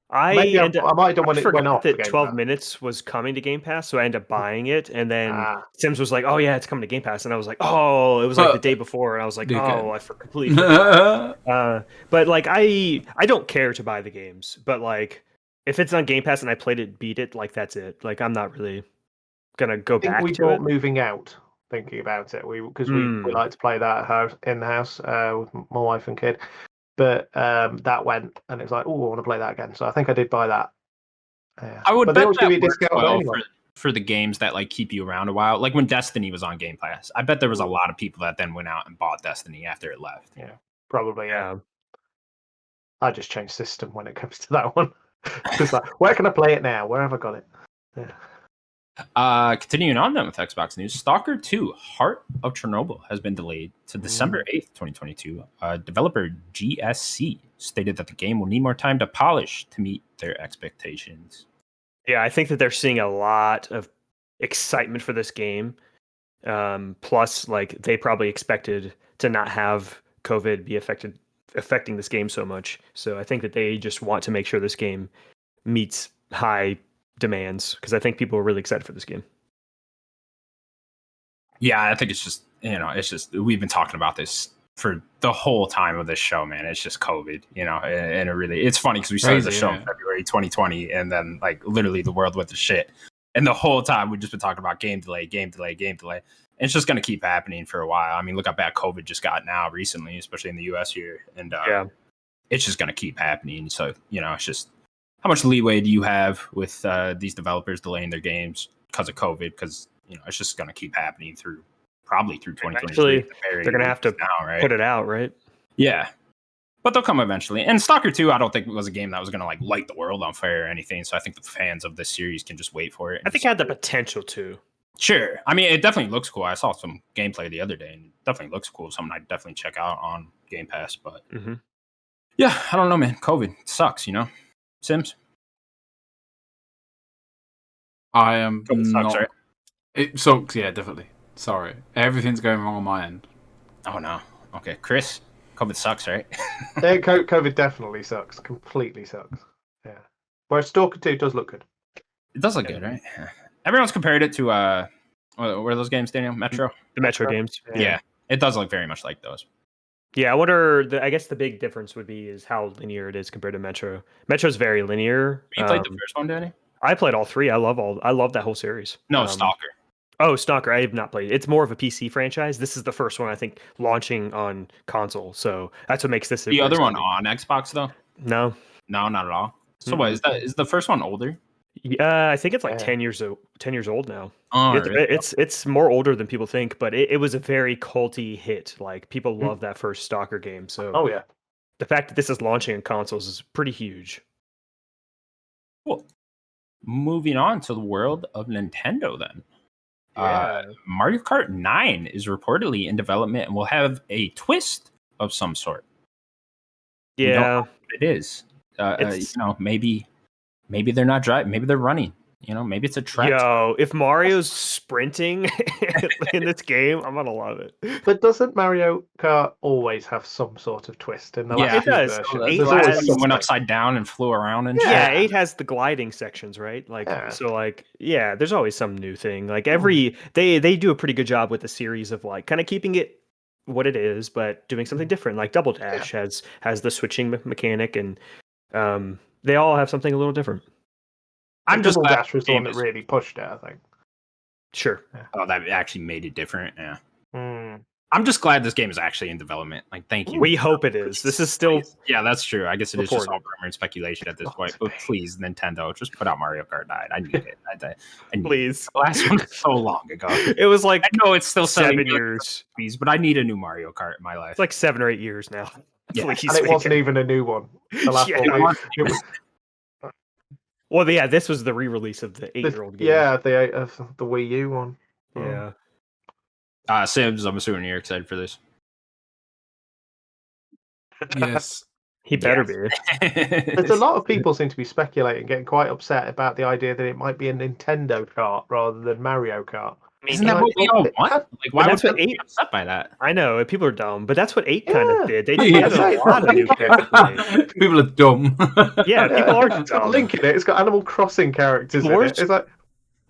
I might have done when it went off. That 12 minutes was coming to Game Pass, so I ended up buying it. And then Sims was like, "Oh yeah, it's coming to Game Pass," and I was like, "Oh," it was like the day before, and I was like, "Oh, I completely." But like, I don't care to buy the games, but like, if it's on Game Pass and I played it, beat it, like that's it. Like, I'm not really gonna go back to it. We bought Moving Out. Thinking about it, we like to play that in the house with my wife and kid, but that went and it was like, oh, I want to play that again. So I think I did buy that. I would bet that give discount well for the games that like keep you around a while. Like when Destiny was on Game Pass, I bet there was a lot of people that then went out and bought Destiny after it left. Yeah, probably. Yeah, I just changed system when it comes to that one. Just like, where can I play it now? Where have I got it? Yeah. Continuing on then with Xbox news, Stalker 2 Heart of Chernobyl has been delayed to December 8th, 2022. Developer GSC stated that the game will need more time to polish to meet their expectations. Yeah, I think that they're seeing a lot of excitement for this game. Plus, like, they probably expected to not have COVID be affecting this game so much. So I think that they just want to make sure this game meets high demands, because I think people are really excited for this game. Yeah, I think it's just we've been talking about this for the whole time of this show, man. It's just COVID, and it's funny because we started the show in February 2020, and then like literally the world went to shit, and the whole time we've just been talking about game delay. And it's just going to keep happening for a while. I mean, look how bad COVID just got now recently, especially in the US here, and it's just going to keep happening. So it's just, how much leeway do you have with these developers delaying their games because of COVID? Because it's just going to keep happening probably through 2023. Actually, they're going to have to put it out, right? Yeah, but they'll come eventually. And Stalker 2, I don't think it was a game that was going to like light the world on fire or anything. So I think the fans of this series can just wait for it. I think it had the potential to. Sure. I mean, it definitely looks cool. I saw some gameplay the other day, and it definitely looks cool. Something I'd definitely check out on Game Pass. But yeah, I don't know, man. COVID sucks, Sims. I am COVID not. sucks, right? It sucks, yeah, definitely. Sorry, everything's going wrong on my end. Oh no. Okay, Chris. COVID sucks, right? Yeah, COVID definitely sucks. Completely sucks. Yeah. Whereas Stalker 2 does look good. It does look good, right? Yeah. Everyone's compared it to what are those games, Daniel? Metro? The Metro games. Yeah. It does look very much like those. Yeah, I guess the big difference would be is how linear it is compared to Metro. Metro's very linear. You played the first one, Danny? I played all three. I love that whole series. No, Stalker. Oh, Stalker, I have not played. It's more of a PC franchise. This is the first one, I think, launching on console. So that's what makes this the other one on Xbox, though? No, not at all. So what, is the first one older? Yeah, I think it's like 10 years old now. Oh, it's more older than people think, but it was a very culty hit. Like people love that first Stalker game. So the fact that this is launching on consoles is pretty huge. Cool. Moving on to the world of Nintendo, then. Yeah. Mario Kart 9 is reportedly in development and will have a twist of some sort. Yeah, we don't know what it is. Maybe they're not driving. Maybe they're running. Maybe it's a track. If Mario's sprinting in this game, I'm gonna love it. But doesn't Mario Kart always have some sort of twist in the last it does. version? Went upside down and flew around and 8 has the gliding sections, right? There's always some new thing. Like they do a pretty good job with the series of like kind of keeping it what it is, but doing something different. Like Double Dash has the switching mechanic, and they all have something a little different. I'm just glad Dash was the one that really pushed it, I think. Sure. Yeah. Oh, that actually made it different. Yeah. I'm just glad this game is actually in development. Like, thank you. We hope it is. This is still. Yeah, that's true. I guess it is just all rumor and speculation at this point. But please, Nintendo, just put out Mario Kart 9. I need it. I need please. It. The last one was so long ago. It was like I know it's still 7 years, but I need a new Mario Kart in my life. It's like 7 or 8 years now. Yeah. And it wasn't even a new one. The last one. Well, yeah, this was the re-release of the 8-year-old game. Yeah, the Wii U one. Yeah. Sims, I'm assuming you're excited for this. Yes. He better be. There's a lot of people seem to be speculating, getting quite upset about the idea that it might be a Nintendo Kart rather than Mario Kart. Isn't that what we all want? Like, why would people be upset by that? I know, people are dumb, but that's what 8 kind of did. They did a lot of new characters. People are dumb. Yeah, people are dumb. Linking it, it's got Animal Crossing characters in it. It's like,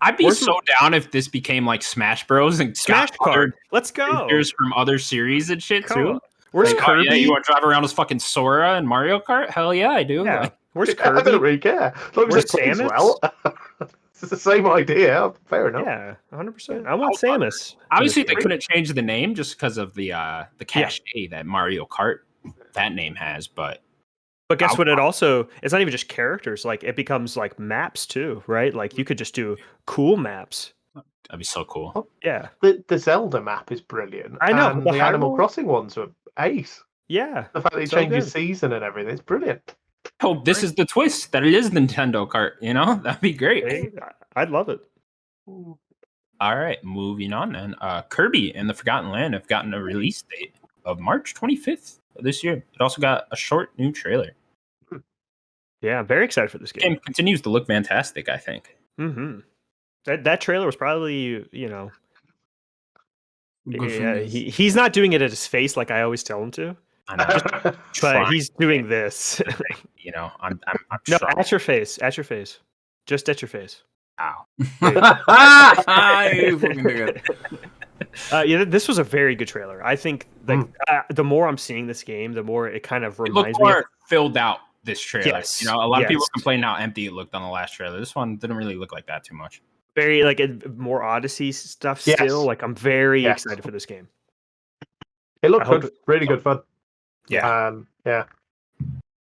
I'd be so down if this became like Smash Bros. And Smash Kart. Let's go. Characters from other series and shit too. Where's Kirby? Yeah, you want to drive around as fucking Sora and Mario Kart? Hell yeah, I do. Yeah. Where's Kirby? I don't really care. As long as it plays well. It's the same idea. Fair enough. Yeah, 100%. I want Samus. Obviously, they couldn't change the name just because of the cachet that Mario Kart that name has. But guess what? It's not even just characters. Like it becomes like maps too, right? Like you could just do cool maps. That'd be so cool. Yeah. The Zelda map is brilliant. I know. And the Animal Crossing ones are ace. Yeah. The fact that it changes season and everything is brilliant. Hope this is the twist that it is Nintendo Kart, that'd be great. Hey, I'd love it. All right, moving on then. Kirby and the Forgotten Land have gotten a release date of March 25th of this year. It also got a short new trailer. Yeah, I'm very excited for this game. Game continues to look fantastic, I think. Mm-hmm. That trailer was probably, he's not doing it at his face like I always tell him to. I know. But he's doing this. I'm no, at your face. At your face. Just at your face. Ow. This was a very good trailer. I think the more I'm seeing this game, the more it kind of reminds me. Filled out this trailer. Yes. A lot of people complain how empty it looked on the last trailer. This one didn't really look like that too much. Very more Odyssey stuff still. Like I'm very excited for this game. It looked good. Really good fun. Yeah.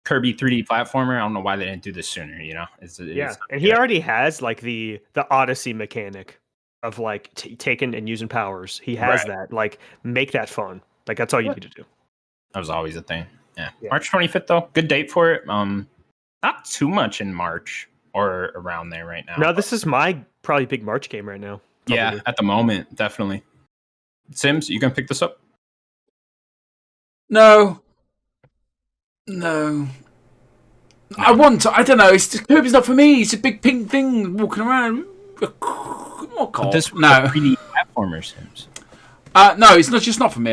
Kirby 3D platformer. I don't know why they didn't do this sooner. And he already has like the Odyssey mechanic of like taking and using powers. He has that. Like make that fun. Like that's all you need to do. That was always a thing. Yeah. March 25th though. Good date for it. Not too much in March or around there right now. No, this is my probably big March game right now. Yeah, at the moment, definitely. Sims, you gonna pick this up? No. I want to. I don't know. It's just, Kirby's not for me. It's a big pink thing walking around. This was a 3D platformer, Sims. No, it's just not for me.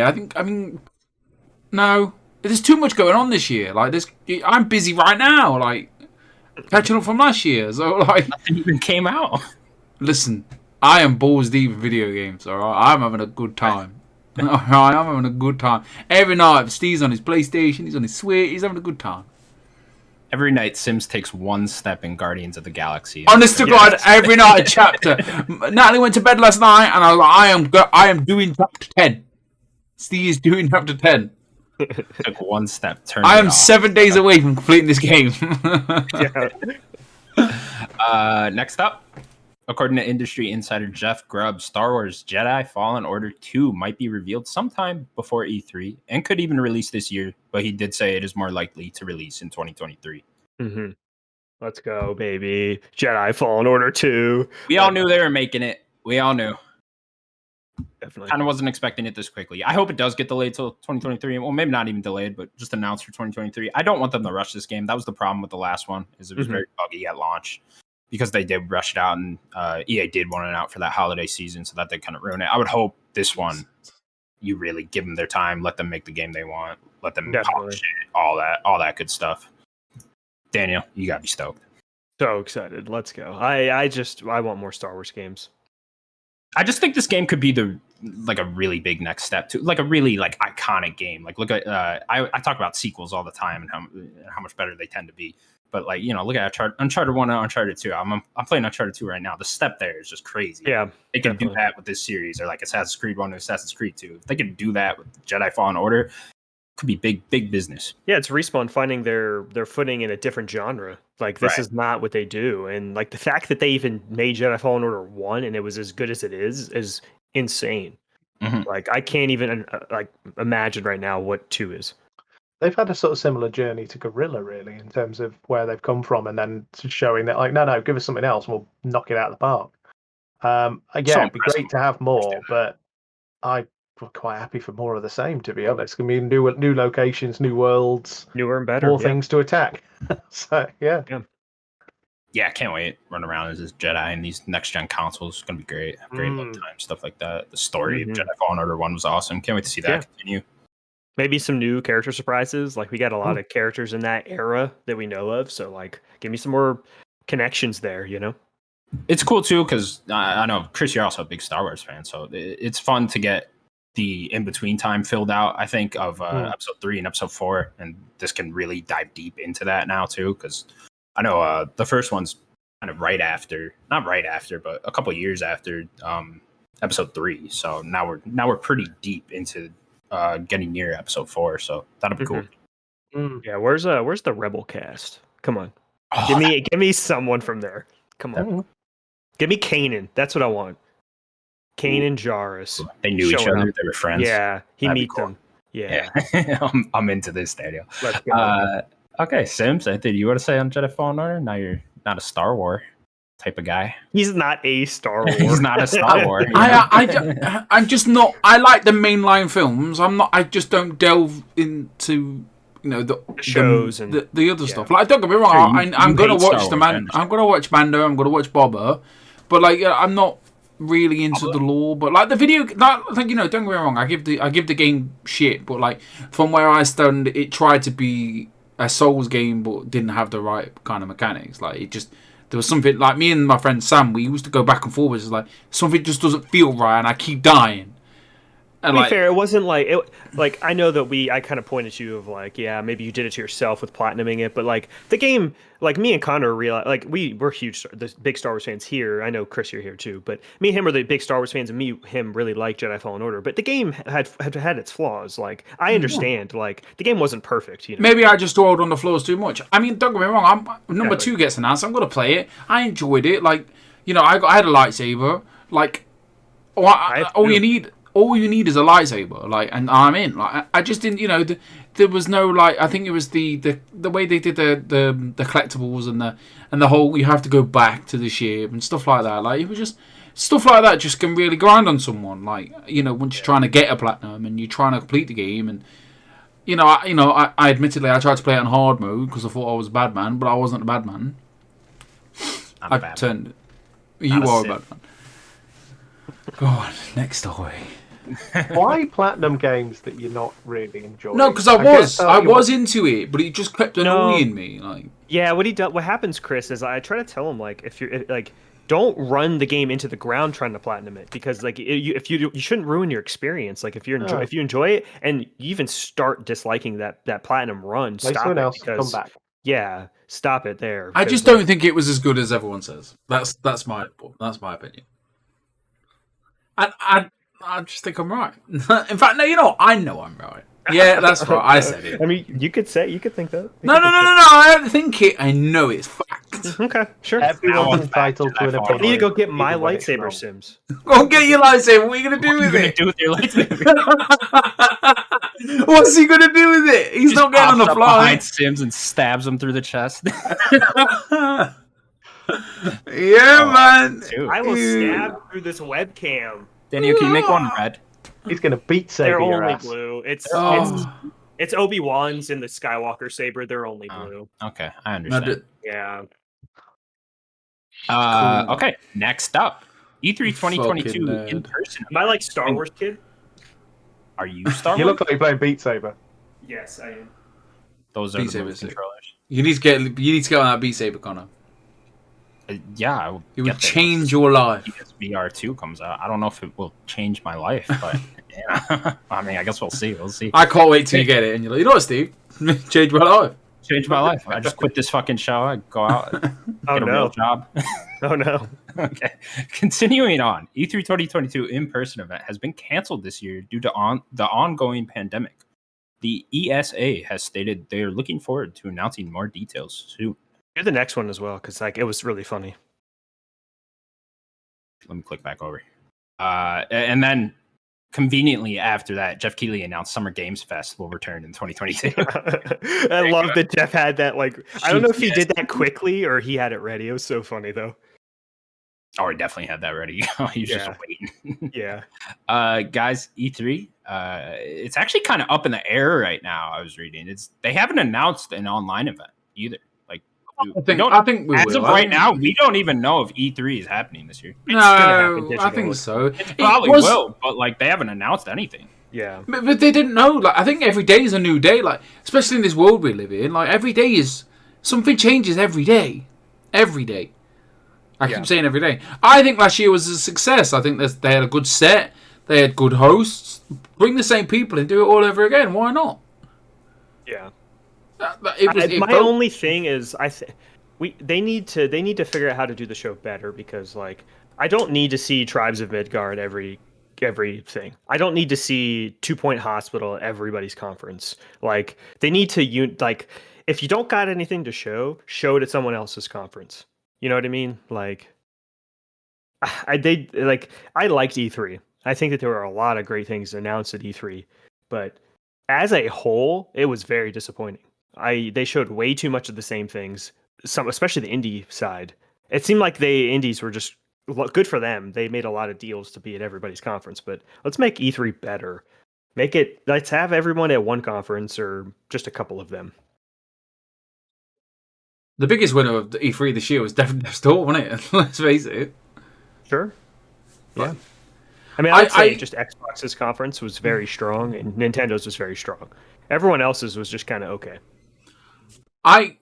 No. There's too much going on this year. Like, I'm busy right now. Like, catching up from last year. So, like, nothing even came out. Listen, I am balls deep in video games. All right, I'm having a good time. All right, I'm having a good time. Every night, Steve's on his PlayStation. He's on his Switch. He's having a good time. Every night, Sims takes one step in Guardians of the Galaxy. Honest to God, every night a chapter. Natalie went to bed last night, and I was like, I am doing chapter 10. Steve is doing chapter 10. Took one step. I am 7 days away from completing this game. Next up, according to industry insider Jeff Grubb, Star Wars Jedi Fallen Order 2 might be revealed sometime before E3 and could even release this year, but he did say it is more likely to release in 2023. Mm-hmm. Let's go, baby. Jedi Fallen Order 2. We all knew they were making it. We all knew. Definitely. Kind of wasn't expecting it this quickly. I hope it does get delayed till 2023. Well, maybe not even delayed, but just announced for 2023. I don't want them to rush this game. That was the problem with the last one, is it was very buggy at launch because they did rush it out, and EA did want it out for that holiday season, so that they kind of ruin it. I would hope this one, you really give them their time, let them make the game they want, let them polish it, all that good stuff. Daniel, you gotta be stoked. So excited. Let's go. I want more Star Wars games. I just think this game could be a really big next step to like a really iconic game. Like look at I talk about sequels all the time and how much better they tend to be. But look at Uncharted 1 and Uncharted 2. I'm playing Uncharted 2 right now. The step there is just crazy. Yeah, they can do that with this series, or like Assassin's Creed 1 and Assassin's Creed 2. If they can do that with Jedi Fallen Order, it could be big business. Yeah, it's Respawn finding their footing in a different genre. Like this is not what they do, and like the fact that they even made Jedi Fallen Order 1 and it was as good as it is insane. Mm-hmm. Like I can't even imagine right now what 2 is. They've had a sort of similar journey to Guerrilla, really, in terms of where they've come from, and then showing that, no, give us something else, and we'll knock it out of the park. It'd be great to have more, but I'm quite happy for more of the same, to be honest. I mean, new locations, new worlds, newer and better, more things to attack. So, yeah, I can't wait. Run around as this Jedi and these next gen consoles. It's gonna be great. Great load time, stuff like that. The story of Jedi Fallen Order 1 was awesome. Can't wait to see that continue. Maybe some new character surprises. Like we got a lot of characters in that era that we know of. So give me some more connections there, It's cool too, because I know, Chris, you're also a big Star Wars fan. So it's fun to get the in-between time filled out, I think, of episode 3 and episode 4. And this can really dive deep into that now too. Because I know the first one's kind of not right after, but a couple years after episode 3. So now we're pretty deep into getting near episode 4, so that'll be cool. Yeah, where's the Rebel cast? Come on, give me someone from there. Come on, give me Kanan. That's what I want. Kanan Jarrus. They knew each other. They were friends. Yeah, meets them. Yeah. I'm into this, Daniel. Let's go. Okay, Sims, anything you want to say on Jedi Fallen Order? Now you're not a Star Wars type of guy. He's not a Star Wars. He's not a Star Wars. I'm just not. I like the mainline films. I'm not. I just don't delve into the shows and the other stuff. Like, don't get me wrong. I'm gonna watch I'm gonna watch Mando. I'm gonna watch Boba, but I'm not really into the lore. But the video, don't get me wrong. I give the game shit, but from where I stand, it tried to be a Souls game, but didn't have the right kind of mechanics. There was something me and my friend Sam, we used to go back and forwards. It's something just doesn't feel right, and I keep dying. And to be fair, it wasn't I know that I kind of pointed to you of maybe you did it to yourself with platinuming it, but the game, me and Connor realized we're huge, the big Star Wars fans here. I know Chris, you're here too, but me and him are the big Star Wars fans, and him really like Jedi Fallen Order. But the game had its flaws. I understand, the game wasn't perfect. Maybe I just dwelled on the flaws too much. I mean, don't get me wrong. Number 2 gets announced. I'm gonna play it. I enjoyed it. I had a lightsaber. All you need is a lightsaber, and I'm in. I just didn't, there was no I think it was the way they did the collectibles and the whole you have to go back to the ship and stuff like that. It was just stuff like that just can really grind on someone. Like, you know, once you're trying to get a platinum and you're trying to complete the game, and I admittedly I tried to play it on hard mode because I thought I was a bad man, but I wasn't a bad man. I'm a bad man. You are a bad man. Go on, next story. Why platinum games that you're not really enjoying? No, because I was into it, but it just kept annoying me. Like, yeah, what happens, Chris, is I try to tell him, like, if you're like, don't run the game into the ground trying to platinum it, because like you shouldn't ruin your experience. Like if you enjoy it and you even start disliking that platinum run, stop it. Else come back. Yeah, stop it there. I just don't think it was as good as everyone says. That's my opinion. I just think I'm right. In fact, no, I know I'm right. Yeah, that's right. I said it. I mean, you could think that. No. I don't think it. I know it's fact. Okay, sure. Everyone's entitled to an opinion. I need to go get my lightsaber sims. Go get your lightsaber. What are you gonna do with it? Do with your lightsaber? What's he gonna do with it? He's not getting on the fly. Behind Sims and stabs him through the chest. Yeah, man. Dude. I will stab through this webcam. Daniel, can you make one red? He's gonna beat Saber They're your only ass. blue. It's Obi-Wan's and the Skywalker saber. They're only blue. Okay, I understand. Yeah. Cool. Okay, next up, E3 2022 in person. Am I like Star Wars kid? Are you Star Wars? You look like you're playing Beat Saber. Yes, I am. Those are Beat the move Saber's controllers. You need to get on that Beat Saber, Connor. Yeah, it would change your life. PSVR 2 comes out. I don't know if it will change my life, but yeah. I mean, I guess we'll see. I can't wait till you get it, and you're like, you know what, Steve? Change my life. Change my life. I just quit this fucking show. I go out, get a real job. Oh no. Okay. Continuing on, E3 2022 in-person event has been canceled this year due to the ongoing pandemic. The ESA has stated they are looking forward to announcing more details soon. Do the next one as well, because like it was really funny. Let me click back over. And then conveniently after that, Jeff Keighley announced Summer Games Fest will return in 2022. I love that Jeff had that. Like, I don't know if he did that quickly or he had it ready. It was so funny though. Oh, he definitely had that ready. He was just waiting. Yeah. Guys, E3, it's actually kind of up in the air right now. I was reading. They haven't announced an online event either. I think we as will. of right now, we don't even know if E3 is happening this year. No, I think so. It probably will, but like they haven't announced anything. Yeah, but they didn't know. Like, I think every day is a new day. Like, especially in this world we live in, like every day is something changes every day. Every day. I keep saying every day. I think last year was a success. I think they had a good set. They had good hosts. Bring the same people and do it all over again. Why not? Yeah. My only thing is, they need to figure out how to do the show better, because like I don't need to see Tribes of Midgard everything. I don't need to see 2 Point Hospital at everybody's conference. Like they need to like if you don't got anything to show it at someone else's conference. You know what I mean? Like I liked E3. I think that there were a lot of great things announced at E3, but as a whole, it was very disappointing. They showed way too much of the same things, especially the indie side. It seemed like the indies were just good for them. They made a lot of deals to be at everybody's conference, but let's make E3 better. Let's have everyone at one conference or just a couple of them. The biggest winner of the E3 this year was definitely Death's Door, wasn't it? Let's face it. Sure. Yeah. I mean, I'd say just Xbox's conference was very strong and Nintendo's was very strong. Everyone else's was just kind of okay. I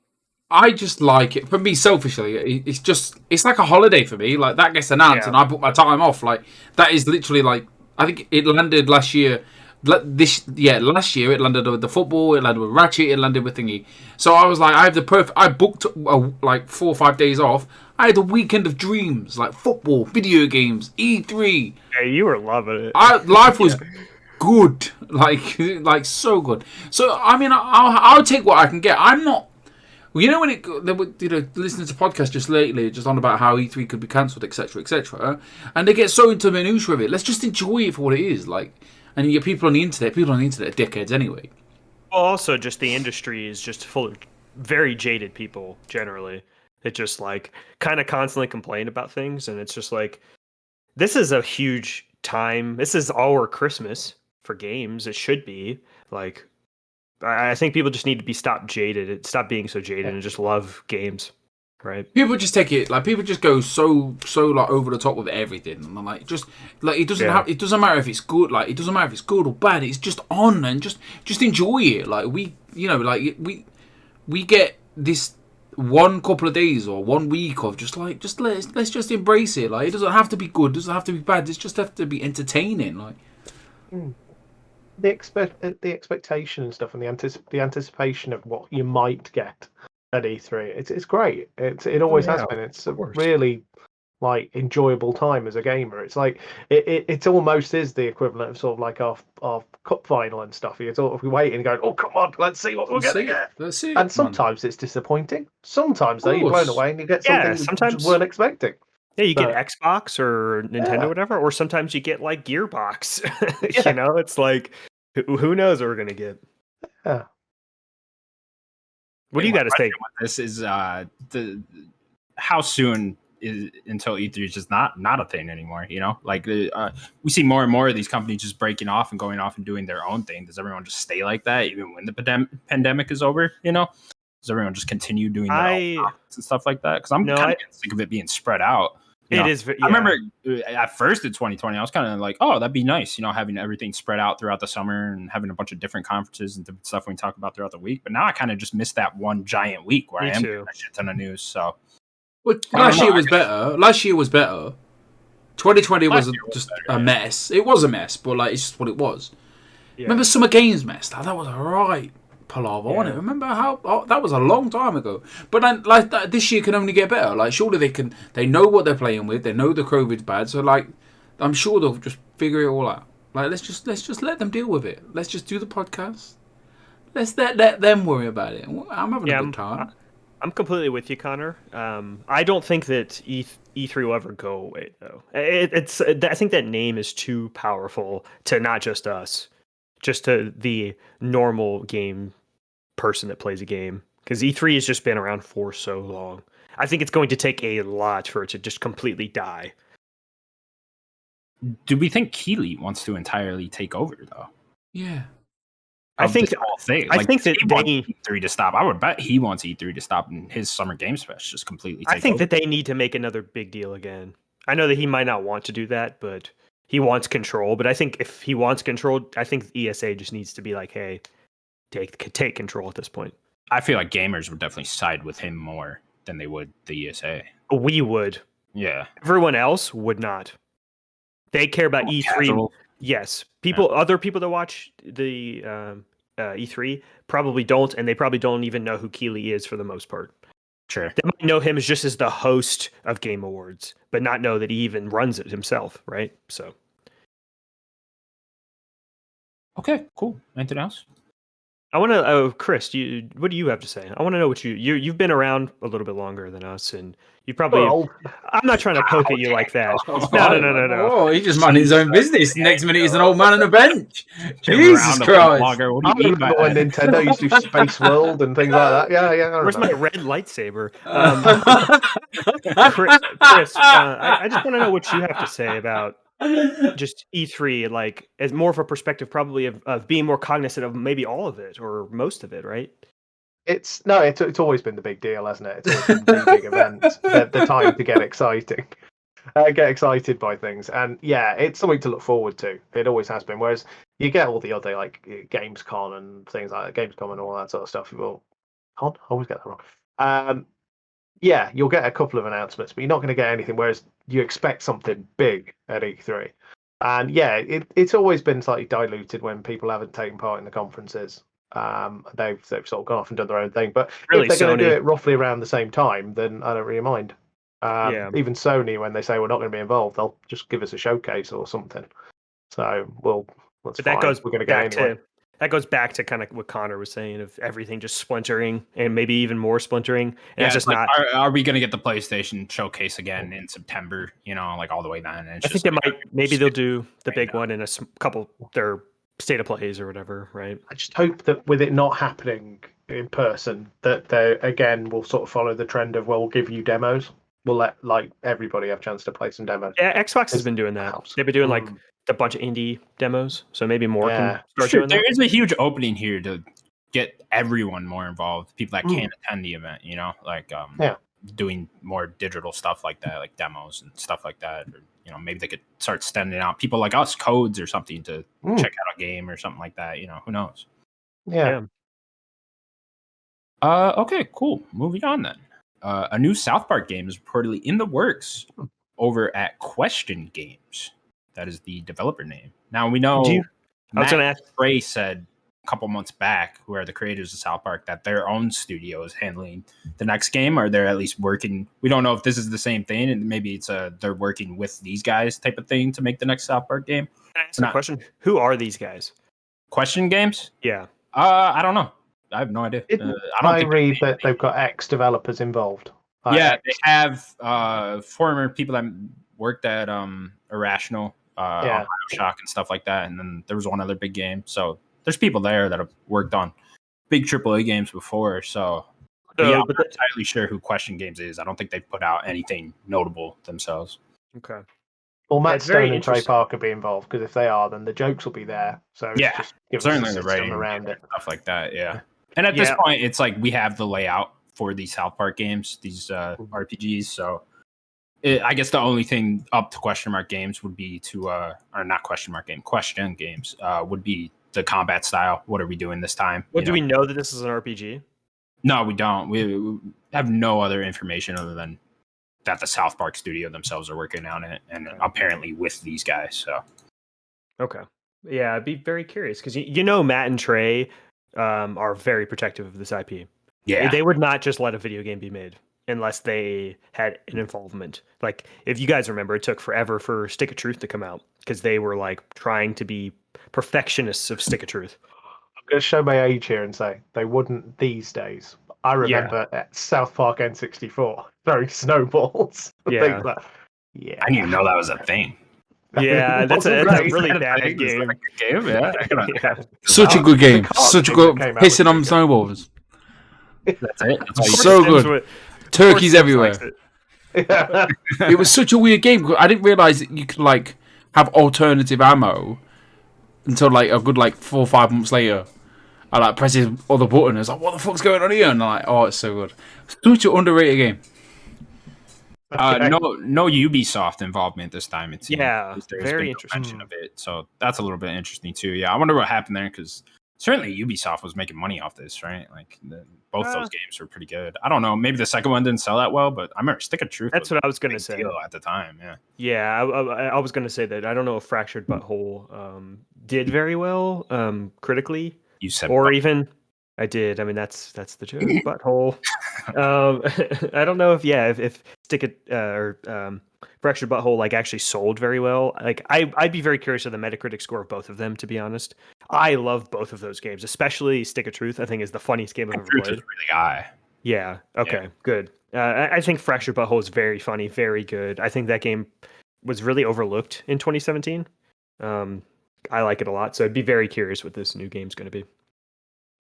just like it. For me, selfishly, it's like a holiday for me. Like, that gets announced and I book my time off. Like, that is literally like, I think it landed last year. Last year it landed with the football, it landed with Ratchet, it landed with thingy. So I was like, I booked like 4 or 5 days off. I had a weekend of dreams, like football, video games, E3. Yeah, you were loving it. Life was good, like so good. So I mean, I'll take what I can get. I'm not. You know, listening to podcasts just lately, just on about how E3 could be cancelled, etc., etc., and they get so into the minutiae of it. Let's just enjoy it for what it is, like. And you get people on the internet. People on the internet are dickheads anyway. Well, also, just the industry is just full of very jaded people, generally. That just, like, kind of constantly complain about things. And it's just like, this is a huge time. This is our Christmas for games. It should be like. I think people just need to stop being so jaded, and just love games, right? People just take it like people just go so like over the top with everything, and like just like it doesn't matter if it's good, like it doesn't matter if it's good or bad. It's just on, and just enjoy it. Like we get this one couple of days or 1 week of let's just embrace it. Like it doesn't have to be good, doesn't have to be bad. It just have to be entertaining. Like. The expectation and stuff, and the anticipation of what you might get at E3, it's great. It always has been. It's a really like enjoyable time as a gamer. It's like it almost is the equivalent of sort of like our cup final and stuff. You're sort of waiting and going, oh come on, let's see what we're going to get. Let's see. And sometimes it's disappointing. Sometimes though you're blown away and you get something you weren't expecting. Yeah, you get Xbox or Nintendo or whatever, or sometimes you get like Gearbox. You know, it's like, who knows what we're going to get. Yeah. What do you got to say? This is how soon is until E3 is just not a thing anymore, you know? Like we see more and more of these companies just breaking off and going off and doing their own thing. Does everyone just stay like that even when the pandemic is over, you know? Does everyone just continue doing their own and stuff like that? Because I'm kind of sick of it being spread out. I remember at first in 2020, I was kind of like, oh, that'd be nice, you know, having everything spread out throughout the summer and having a bunch of different conferences and different stuff we can talk about throughout the week. But now I kind of just miss that one giant week where I am getting a shit ton of news. So last year was better. 2020 was just a mess. It was a mess, but like it's just what it was. Yeah. Remember Summer Games mess? That was alright. Palaver, wasn't it? Remember how that was a long time ago. But then, like this year can only get better. Like surely they know what they're playing with. They know the COVID's bad. So like, I'm sure they'll just figure it all out. Like let's just let them deal with it. Let's just do the podcast. Let's let them worry about it. I'm having a good time. I'm completely with you, Connor. I don't think that E3 will ever go away though. I think that name is too powerful to not just us, just to the normal game person that plays a game, because E3 has just been around for so long. I think it's going to take a lot for it to just completely die. Do we think Keighley wants to entirely take over though? Yeah, I think that he wants E3 to stop. I would bet he wants E3 to stop and his Summer Games Fest just completely take over. I think that they need to make another big deal again. I know that he might not want to do that, but he wants control. But I think if he wants control, I think ESA just needs to be like, hey, take control at this point. I feel like gamers would definitely side with him more than they would the ESA. We would. Yeah. Everyone else would not. They care about E3. Casual. Yes. Other people that watch the E3 probably don't, and they probably don't even know who Keighley is for the most part. Sure. They might know him as just as the host of Game Awards, but not know that he even runs it himself, right? So. Okay, cool. Anything else? I want to, Chris, what do you have to say? I want to know what you've been around a little bit longer than us, and you probably. I'm not trying to poke at you like that. No. Oh, he just minding his own business. Next minute, he's an old man on a bench. Jesus Christ! I remember when Nintendo used to do Space World and things like that. Yeah. Where's my red lightsaber? Chris, I just want to know what you have to say about just E3, like as more of a perspective probably of being more cognizant of maybe all of it or most of it, right? It's always been the big deal, hasn't it? It's always been the big event, the time to get excited by things, and yeah, it's something to look forward to. It always has been. Whereas you get all the other like Gamescom and things like that, Gamescom and all that sort of stuff. I always get that wrong. Yeah, you'll get a couple of announcements, but you're not going to get anything. Whereas you expect something big at E3, and yeah, it's always been slightly diluted when people haven't taken part in the conferences. They've sort of gone off and done their own thing. But really, if they're going to do it roughly around the same time, then I don't really mind. Even Sony, when they say we're not going to be involved, they'll just give us a showcase or something. So that's fine. We're going to get anyway. That goes back to kind of what Connor was saying of everything just splintering and maybe even more splintering. And it's just like, not. Are we going to get the PlayStation showcase again in September? You know, like all the way down. I think they might. Maybe they'll do the big one in a couple their state of plays or whatever, right? I just hope that with it not happening in person, that they again will sort of follow the trend of we'll give you demos. we'll let like everybody have a chance to play some demos. Yeah, Xbox has been doing that. They've been doing like a bunch of indie demos, so maybe more can start doing that. There is a huge opening here to get everyone more involved. People that can't attend the event, like doing more digital stuff like that, like demos and stuff like that. Or, maybe they could start sending out people like us codes or something to check out a game or something like that. Who knows? Yeah. Okay, cool. Moving on then. A new South Park game is reportedly in the works over at Question Games. That is the developer name. Now we know Matt Frey said a couple months back, who are the creators of South Park, that their own studio is handling the next game, or they're at least working. We don't know if this is the same thing, and maybe it's they're working with these guys type of thing to make the next South Park game. Can I ask a question? Who are these guys? Question Games? Yeah. I don't know. I have no idea. I read that they've got ex-developers involved. They have former people that worked at Irrational, Bioshock and stuff like that. And then there was one other big game. So there's people there that have worked on big AAA games before. So I'm not entirely sure who Question Games is. I don't think they've put out anything notable themselves. Okay. Well, Matt Stone and Trey Parker be involved, because if they are, then the jokes will be there. So just certainly the writing around it, stuff like that. Yeah. And at this point, it's like we have the layout for these South Park games, these RPGs. So I guess the only thing up to Question Games would be to, or not Question Games would be the combat style. What are we doing this time? Well, do we know that this is an RPG? No, we don't. We have no other information other than that the South Park studio themselves are working on it, and apparently with these guys. So, okay, yeah, I'd be very curious because Matt and Trey are very protective of this IP. Yeah, they would not just let a video game be made unless they had an involvement. Like, if you guys remember, it took forever for Stick of Truth to come out because they were like trying to be perfectionists of Stick of Truth. I'm going to show my age here and say they wouldn't these days. I remember at South Park N64 throwing snowballs. Yeah. I didn't even know that was a thing. Yeah, that's a really bad game. Such a good game. Such a good pissing on snowballs. That's it. So good. Turkeys everywhere. It was such a weird game. I didn't realize that you could like have alternative ammo until like a good 4 or 5 months later. I like pressing other button. I was like, what the fuck's going on here? And I'm like, oh, it's so good. Such an underrated game. No Ubisoft involvement this time. It seems. Yeah, there's very been interesting. No mention of it, so that's a little bit interesting too. Yeah, I wonder what happened there, because certainly Ubisoft was making money off this, right? Like both those games were pretty good. I don't know, maybe the second one didn't sell that well, but I remember Stick of Truth. That's what I was going to say at the time. Yeah. Yeah, I was going to say that. I don't know if Fractured Butthole did very well critically. You said, or even I did. I mean, that's the joke. Butthole. I don't know if Fractured Butthole like actually sold very well. Like I'd be very curious of the Metacritic score of both of them, to be honest. I love both of those games, especially Stick of Truth. I think is the funniest game I've ever played. Is really high. Yeah. Okay. Good. I think Fractured Butthole is very funny, very good. I think that game was really overlooked in 2017. I like it a lot, so I'd be very curious what this new game's going to be.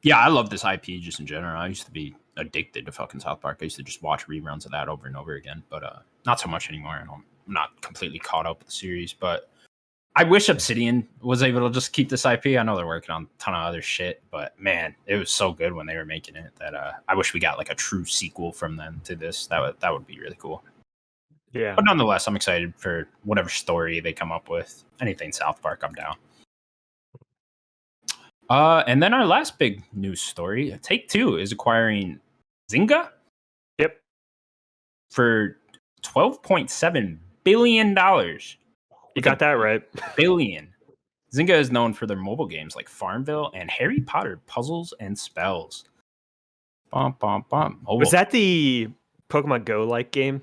Yeah, I love this IP just in general. I used to be addicted to fucking South Park. I used to just watch reruns of that over and over again, but not so much anymore. I'm not completely caught up with the series, but I wish Obsidian was able to just keep this IP. I know they're working on a ton of other shit, but man, it was so good when they were making it that I wish we got like a true sequel from them to this. That would be really cool. Yeah. But nonetheless, I'm excited for whatever story they come up with. Anything South Park, I'm down. And then our last big news story, Take-Two is acquiring Zynga. Yep. For $12.7 billion. You got that right. Billion. Zynga is known for their mobile games like Farmville and Harry Potter Puzzles and Spells. Bum, bum, bum. Was that the Pokemon Go-like game?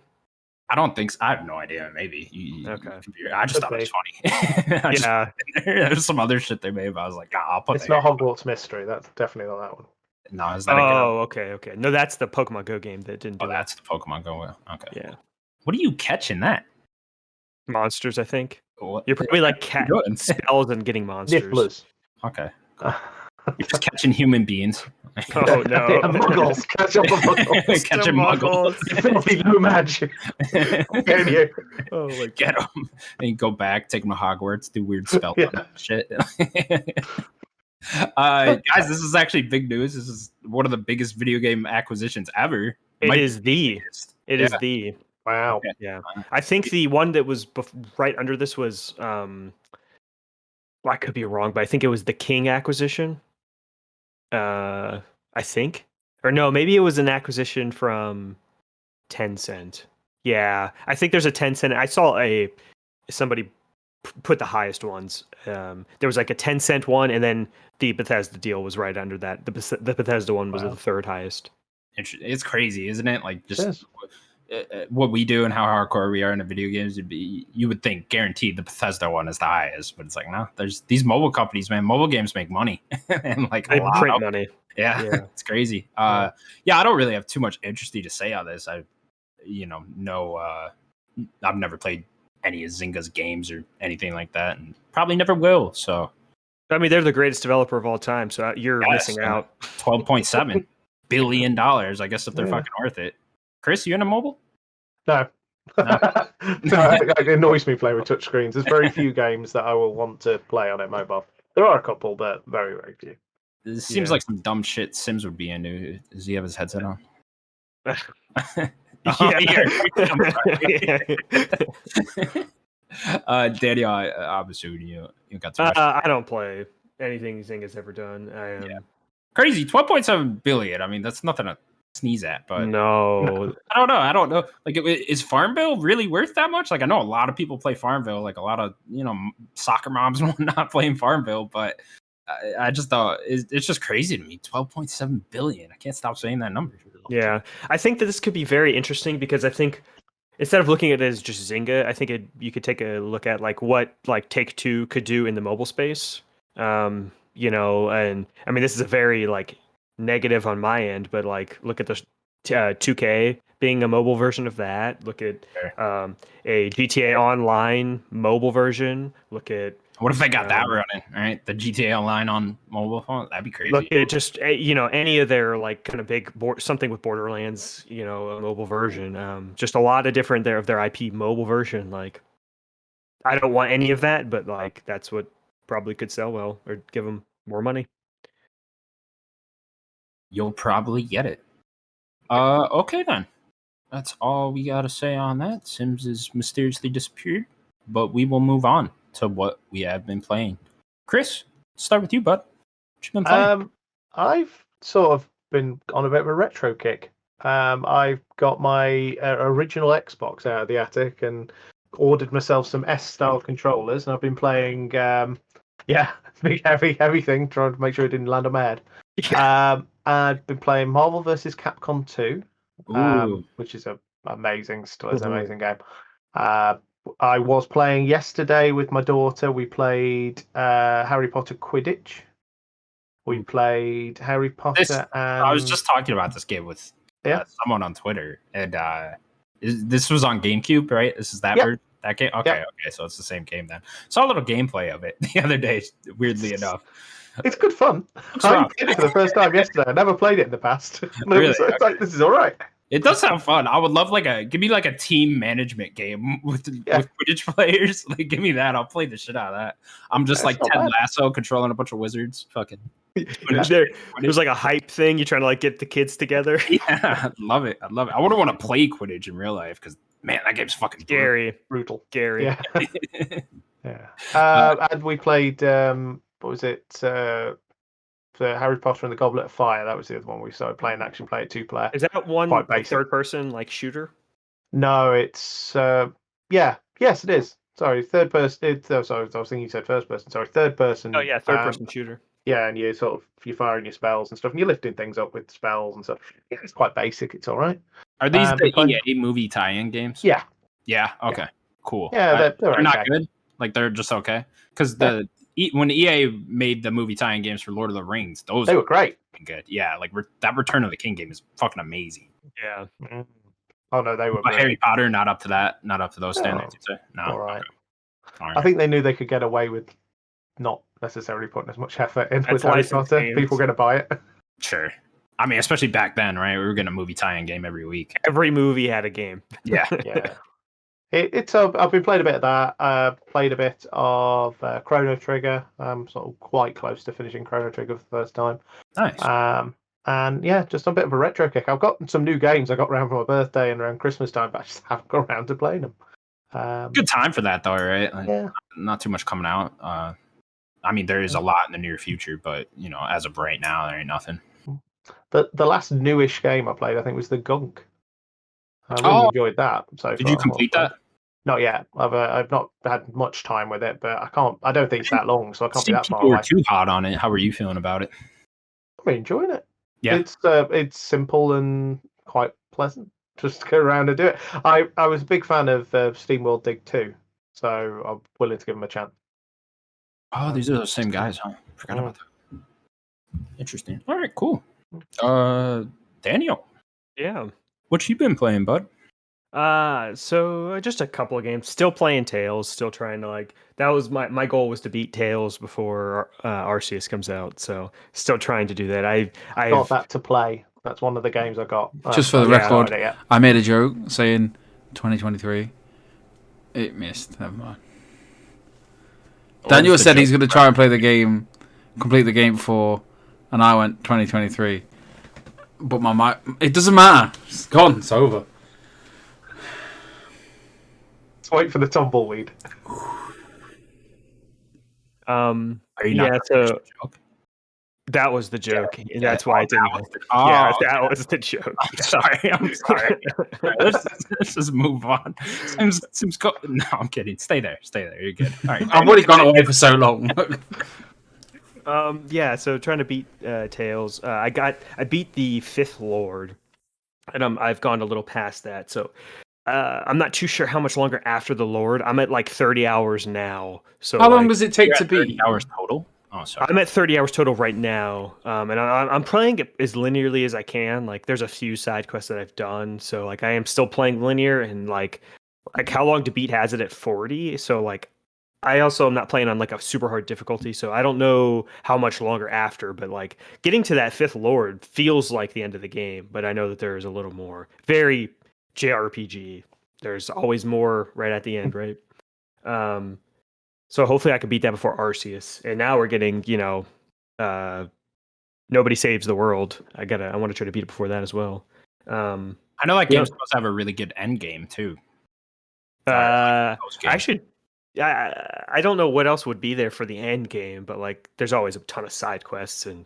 I don't think so. I have no idea. Maybe. Okay. I just thought it was funny. Yeah. There's some other shit they made, but I was like, I'll put it. It's not Hogwarts Mystery. That's definitely not that one. No, is that okay. No, that's the Pokemon Go game that didn't do that's the Pokemon Go. Okay. Yeah. What do you catch in that? Monsters, I think. What? You're probably like spells and getting monsters. Nifflers. Okay. You're just catching human beings. Oh no! Muggles, catch up the muggles. Catching muggles. Filthy nomad. Getting you. Oh my god! Get them. And you go back, take them to Hogwarts, do weird spell shit. Guys, this is actually big news. This is one of the biggest video game acquisitions ever. It is the. Wow. Okay. Yeah. I think the one that was right under this was well, I could be wrong, but I think it was the King acquisition. I think. Or no, maybe it was an acquisition from Tencent. Yeah. I think there's a Tencent. I saw somebody put the highest ones. There was like a 10-cent one, and then the Bethesda deal was right under that. The Bethesda one was the third highest. It's crazy, isn't it? Like just what we do and how hardcore we are into video games. You would think guaranteed the Bethesda one is the highest, but it's like no. There's these mobile companies, man. Mobile games make money, and like they print money. Yeah, it's crazy. I don't really have too much interesting to say on this. I've never played any of Zynga's games or anything like that, and probably never will. So, I mean, they're the greatest developer of all time, so you're missing out. $12.7 billion. I guess if they're fucking worth it. Chris, you into mobile? No. No, it annoys me playing with touchscreens. There's very few games that I will want to play on it mobile. There are a couple, but very, very few. It seems like some dumb shit Sims would be into. Does he have his headset on? Daniel, I'm assuming you got to I don't play anything Zynga's ever done. Crazy. 12.7 billion. I mean, that's nothing to sneeze at, but no. I don't know. Like, is Farmville really worth that much? Like, I know a lot of people play Farmville, like a lot of, soccer moms and whatnot playing Farmville, but I just thought it's just crazy to me. 12.7 billion. I can't stop saying that number. Yeah. I think that this could be very interesting because I think instead of looking at it as just Zynga, I think you could take a look at like what like Take-Two could do in the mobile space. And I mean, this is a very like negative on my end, but like look at the 2K being a mobile version of that. Look at a GTA Online mobile version. Look at what if they got that running? Right, the GTA Online on mobile phone, that'd be crazy. Look at just any of their like kind of big something with Borderlands, a mobile version. Just a lot of different of their IP mobile version. Like, I don't want any of that, but like that's what probably could sell well or give them more money. You'll probably get it. Okay then. That's all we gotta say on that. Sims is mysteriously disappeared, but we will move on to what we have been playing. Chris, start with you, bud. What you been playing? I've sort of been on a bit of a retro kick. I've got my original Xbox out of the attic and ordered myself some S-style controllers, and I've been playing, big heavy thing, trying to make sure it didn't land on my head. I've been playing Marvel vs. Capcom 2, which is amazing game. I was playing yesterday with my daughter. We played Harry Potter Quidditch. We played Harry Potter and... I was just talking about this game with someone on Twitter, and this was on GameCube, right? This is that game? Okay, so it's the same game then. Saw a little gameplay of it the other day, weirdly enough. It's good fun. I played it for the first time yesterday. I never played it in the past. Really? It's like, this is all right. It does sound fun. I would love give me a team management game with Quidditch players. Like, give me that. I'll play the shit out of that. I'm just like Ted Lasso controlling a bunch of wizards. Fucking. There's like a hype thing. You're trying to like get the kids together. Yeah, I love it. I wouldn't want to play Quidditch in real life because man, that game's fucking brutal. Scary. Yeah. And we played. What was it? The Harry Potter and the Goblet of Fire. That was the other one we started playing. Action player 2-player. Is that one third person like shooter? No, it's yes, it is. Sorry, third person. Sorry, I was thinking you said first person. Sorry, third person. Oh yeah, third person shooter. Yeah, and you're firing your spells and stuff, and you're lifting things up with spells and stuff. Yeah, it's quite basic. It's all right. Are these the EA movie tie-in games? Yeah. Yeah. Okay. Cool. Yeah, they're not good. Like they're just okay. Because when EA made the movie tie-in games for Lord of the Rings, they were great. Good. Yeah, like that Return of the King game is fucking amazing. Yeah. Mm-hmm. Oh no, they were. But Harry Potter, not up to that. Not up to those standards. No. All right. Okay. I think they knew they could get away with not necessarily putting as much effort in That's with Harry licensed Potter. games. People are going to buy it. Sure. I mean, especially back then, right? We were getting a movie tie-in game every week. Every movie had a game. Yeah. Yeah. I've been playing a bit of that. Played a bit of Chrono Trigger. I'm sort of quite close to finishing Chrono Trigger for the first time. Nice. And yeah, just a bit of a retro kick. I've got some new games I got around for my birthday and around Christmas time, but I just haven't got around to playing them. Good time for that, though, right? Like, Yeah. Not too much coming out. I mean, there is a lot in the near future, but as of right now, there ain't nothing. The last newish game I played, I think, was the Gunk. I really enjoyed that. So did you complete that? Not yet. I've not had much time with it, but I don't think it's that long, so I can't be that far people away. were too hot on it. How were you feeling about it? I'm enjoying it. Yeah. It's simple and quite pleasant. Just to go around and do it. I was a big fan of SteamWorld Dig 2, so I'm willing to give them a chance. Oh, these are the same guys, huh? Forgot about that. Interesting. All right, cool. Daniel. Yeah. What you been playing, bud? So just a couple of games. Still playing Tales. Still trying to that was my goal was to beat Tales before Arceus comes out. So still trying to do that. I got that to play. That's one of the games I got. Just for the record, I made a joke saying 2023. It missed. Never mind. Daniel said he's going to try and play the game, complete the game before, and I went 2023. But my mic, it doesn't matter. It's gone. It's over. Let's wait for the tumbleweed. Are you not? So that was the joke. Yeah. That's why I didn't. That was the joke. I'm sorry. Let's just move on. Seems cool. No, I'm kidding. Stay there. You're good. All right. I've already gone away for so long. So trying to beat Tales. I beat the 5th Lord, and I've gone a little past that. So I'm not too sure how much longer after the Lord. I'm at 30 hours now. So how long does it take to beat? 30 hours total. Oh, sorry. I'm at 30 hours total right now, and I'm playing it as linearly as I can. There's a few side quests that I've done, so I am still playing linear, and how long to beat has it at 40. So I also am not playing on a super hard difficulty, so I don't know how much longer after. But getting to that 5th Lord feels like the end of the game, but I know that there is a little more. Very JRPG. There's always more right at the end, right? So hopefully I can beat that before Arceus. And now we're getting, Nobody Saves the World. I want to try to beat it before that as well. I know game's supposed to have a really good end game too. I don't know what else would be there for the end game, but there's always a ton of side quests and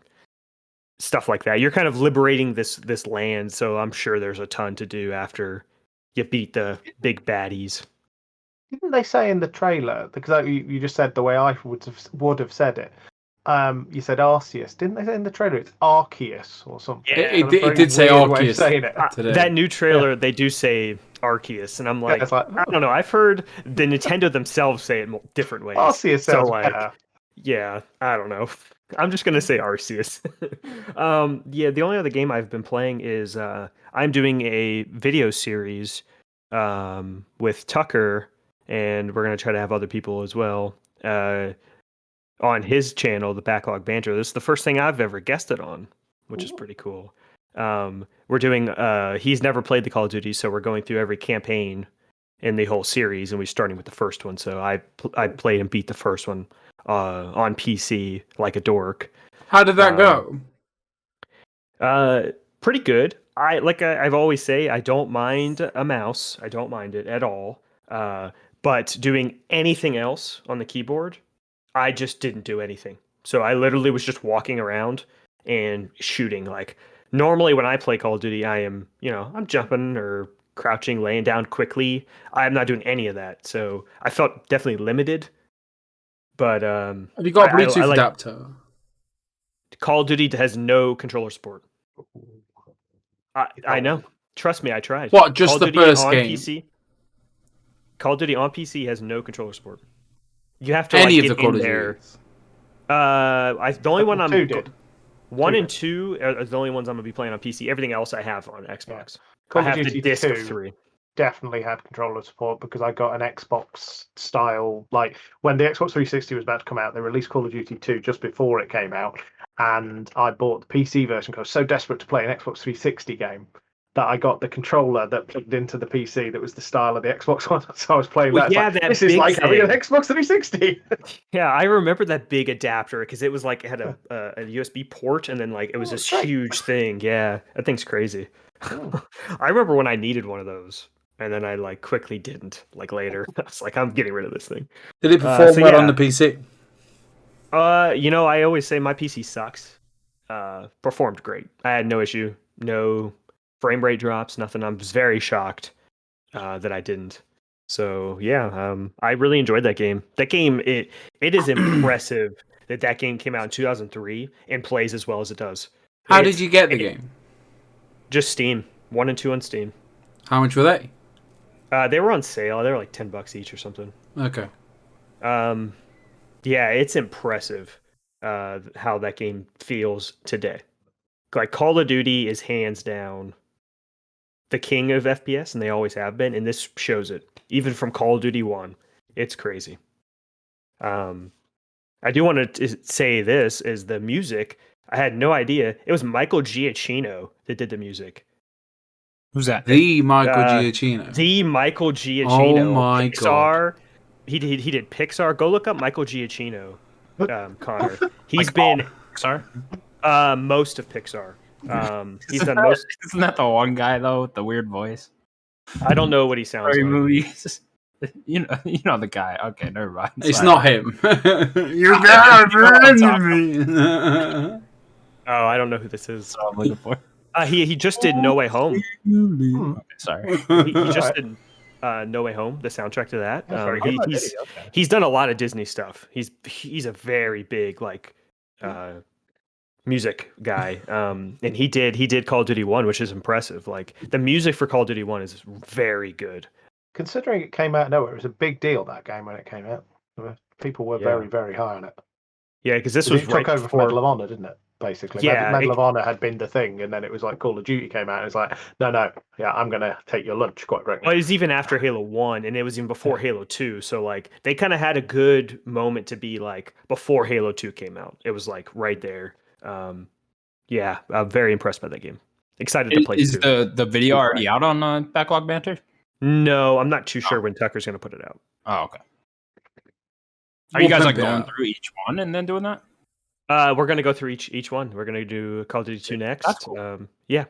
stuff like that. You're kind of liberating this land, so I'm sure there's a ton to do after you beat the big baddies. Didn't they say in the trailer, because you just said the way I would have said it, you said Arceus. Didn't they say in the trailer it's Arceus or something? Yeah, it did say Arceus. That new trailer, they do say Arceus, and I'm I don't know. I've heard the Nintendo themselves say it different ways. Arceus sounds better. Yeah, I don't know. I'm just gonna say Arceus. The only other game I've been playing is I'm doing a video series with Tucker, and we're gonna try to have other people as well on his channel, the Backlog Banter. This is the first thing I've ever guested on, which is pretty cool. We're doing he's never played the Call of Duty, so we're going through every campaign in the whole series, and we're starting with the first one. So I played and beat the first one on PC like a dork. How did that go? Pretty good. I've always say, I don't mind a mouse. I don't mind it at all. But doing anything else on the keyboard, I just didn't do anything. So I literally was just walking around and shooting. Normally when I play Call of Duty, I am, I'm jumping or crouching, laying down quickly. I'm not doing any of that. So I felt definitely limited. But have you got a Bluetooth adapter? Call of Duty has no controller support. I know. Trust me, I tried. What? Just the first game? PC, Call of Duty on PC has no controller support. You have to any get of the Call in of there. The only one I'm did. 1 and 2 are the only ones I'm gonna be playing on PC. Everything else I have on Xbox. Call I have of the Duty disc 2 of 3. definitely had controller support because I got an Xbox style. Like when the Xbox 360 was about to come out, they released Call of Duty 2 just before it came out, and I bought the PC version because I was so desperate to play an Xbox 360 game that I got the controller that plugged into the PC that was the style of the Xbox One. So I was playing that. Yeah, like, this is like having an Xbox 360. Yeah, I remember that big adapter because it was like it had a USB port and then like it was this huge thing. Yeah, that thing's crazy. I remember when I needed one of those and then I like quickly didn't. Like later, I was like, I'm getting rid of this thing. Did it perform well on the PC? I always say my PC sucks. Performed great. I had no issue, no frame rate drops, nothing. I was very shocked that I didn't. So yeah, I really enjoyed that game. That game, it is impressive that game came out in 2003 and plays as well as it does. How did you get the game? Just Steam, 1 and 2 on Steam. How much were they? They were on sale. They were like $10 each or something. Okay. Yeah, it's impressive how that game feels today. Like Call of Duty is hands down the king of FPS, and they always have been, and this shows it. Even from Call of Duty 1, it's crazy. I do want to say this is the music. I had no idea. It was Michael Giacchino that did the music. Who's that? The Michael Giacchino. The Michael Giacchino. Oh my Pixar. God. He did Pixar. Go look up Michael Giacchino, Connor. He's like been Pixar. Most of Pixar. He's done most. Isn't that the one guy though with the weird voice? I don't know what he sounds like. Movies. You know the guy. Okay, never mind. It's not him. You're bad me. Oh, I don't know who this is. That's what I'm looking for. He just did No Way Home. Okay, sorry. He just did No Way Home, the soundtrack to that. He's done a lot of Disney stuff. He's a very big like music guy. And he did Call of Duty 1, which is impressive. Like the music for Call of Duty 1 is very good. Considering it came out of nowhere, it was a big deal that game when it came out. People were very, very high on it. Yeah, because this was it took over for Medal of Honor, didn't it? Basically, Medal of Honor had been the thing, and then it was like Call of Duty came out, and it's like, no, yeah, I'm gonna take your lunch, quite frankly. Well, it was even after Halo 1, and it was even before Halo 2, so like they kind of had a good moment to be like before Halo 2 came out. It was like right there. Yeah, I'm very impressed by that game. Excited to play. Is the video already out on Backlog Banter? No, I'm not too sure when Tucker's gonna put it out. Oh, okay. Are you guys like going through each one and then doing that? We're gonna go through each one. We're gonna do Call of Duty 2 next. That's cool. Yeah,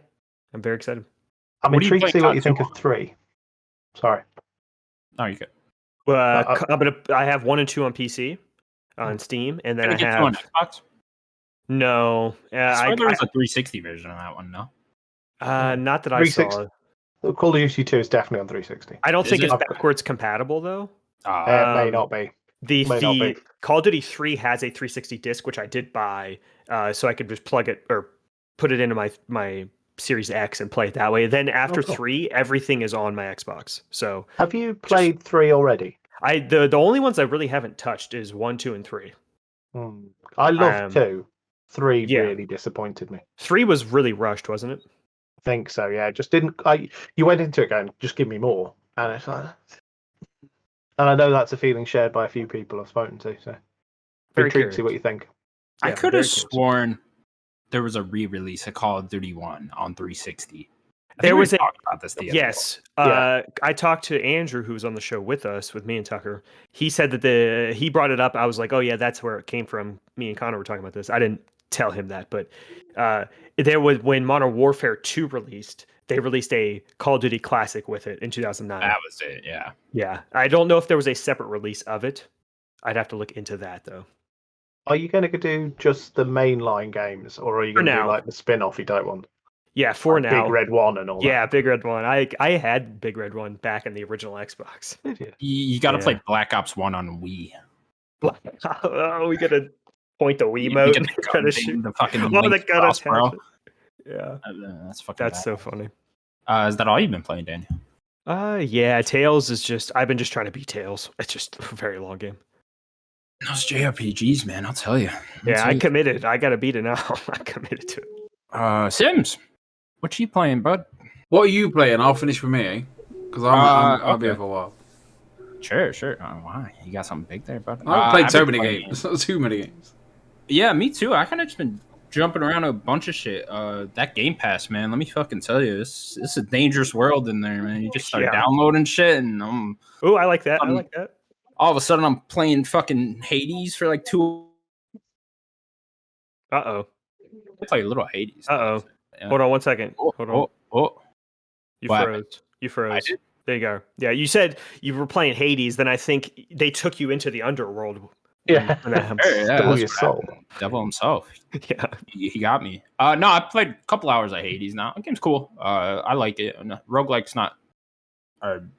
I'm very excited. I'm intrigued to see what you think of 3. Sorry. No, you good. I have 1 and 2 on PC, on Steam, and then I have on Xbox. No, I there was a 360 version of that one. No, not that I saw. Call of Duty 2 is definitely on 360. I don't think it's backwards compatible though. It may not be. The Call of Duty 3 has a 360 disc, which I did buy, so I could just plug it or put it into my Series X and play it that way. Then after 3, everything is on my Xbox. So have you played 3 already? The only ones I really haven't touched is 1, 2, and 3. I love 2. 3 really disappointed me. 3 was really rushed, wasn't it? I think so. Yeah, just didn't. You went into it going, just give me more, and it's like. And I know that's a feeling shared by a few people I've spoken to. So, very intrigued to see what you think. I could have sworn there was a re-release of Call of Duty 1 on 360. There was about this yes. I talked to Andrew, who was on the show with us, with me and Tucker. He said that he brought it up. I was like, oh yeah, that's where it came from. Me and Connor were talking about this. I didn't tell him that, but there was when Modern Warfare 2 released. They released a Call of Duty Classic with it in 2009. That was it, yeah. Yeah. I don't know if there was a separate release of it. I'd have to look into that, though. Are you going to do just the mainline games, or are you going to do like the spin-offy type one? Yeah, for now. Big Red 1 and all that. Yeah, Big Red 1. I had Big Red 1 back in the original Xbox. You got to play Black Ops 1 on Wii. Oh, we got to point the Wiimote and try to shoot. The fucking the gun cross, bro. Yeah, that's fucking. That's bad. So funny. Is that all you've been playing, Daniel? Yeah. Tales is just. I've been just trying to beat Tales. It's just a very long game. Those JRPGs, man. I'll tell you. I committed. I got to beat it now. I committed to it. Sims. What you playing, bud? What are you playing? I'll finish with me. Because I'll be here for a while. Sure. Why? You got something big there, bud? I've played so many games. Not too many games. Yeah, me too. I kind of just been jumping around a bunch of shit. That Game Pass, man. Let me fucking tell you, this is a dangerous world in there, man. You just start downloading shit, and oh, I like that. I like that. All of a sudden, I'm playing fucking Hades for like 2. I play a little Hades. Yeah. Hold on 1 second. Hold on. You froze. You froze. There you go. Yeah, you said you were playing Hades. Then I think they took you into the underworld. Yeah. Stole your soul. Devil himself. Yeah. He got me. No, I played a couple hours of Hades now. The game's cool. I like it. Roguelikes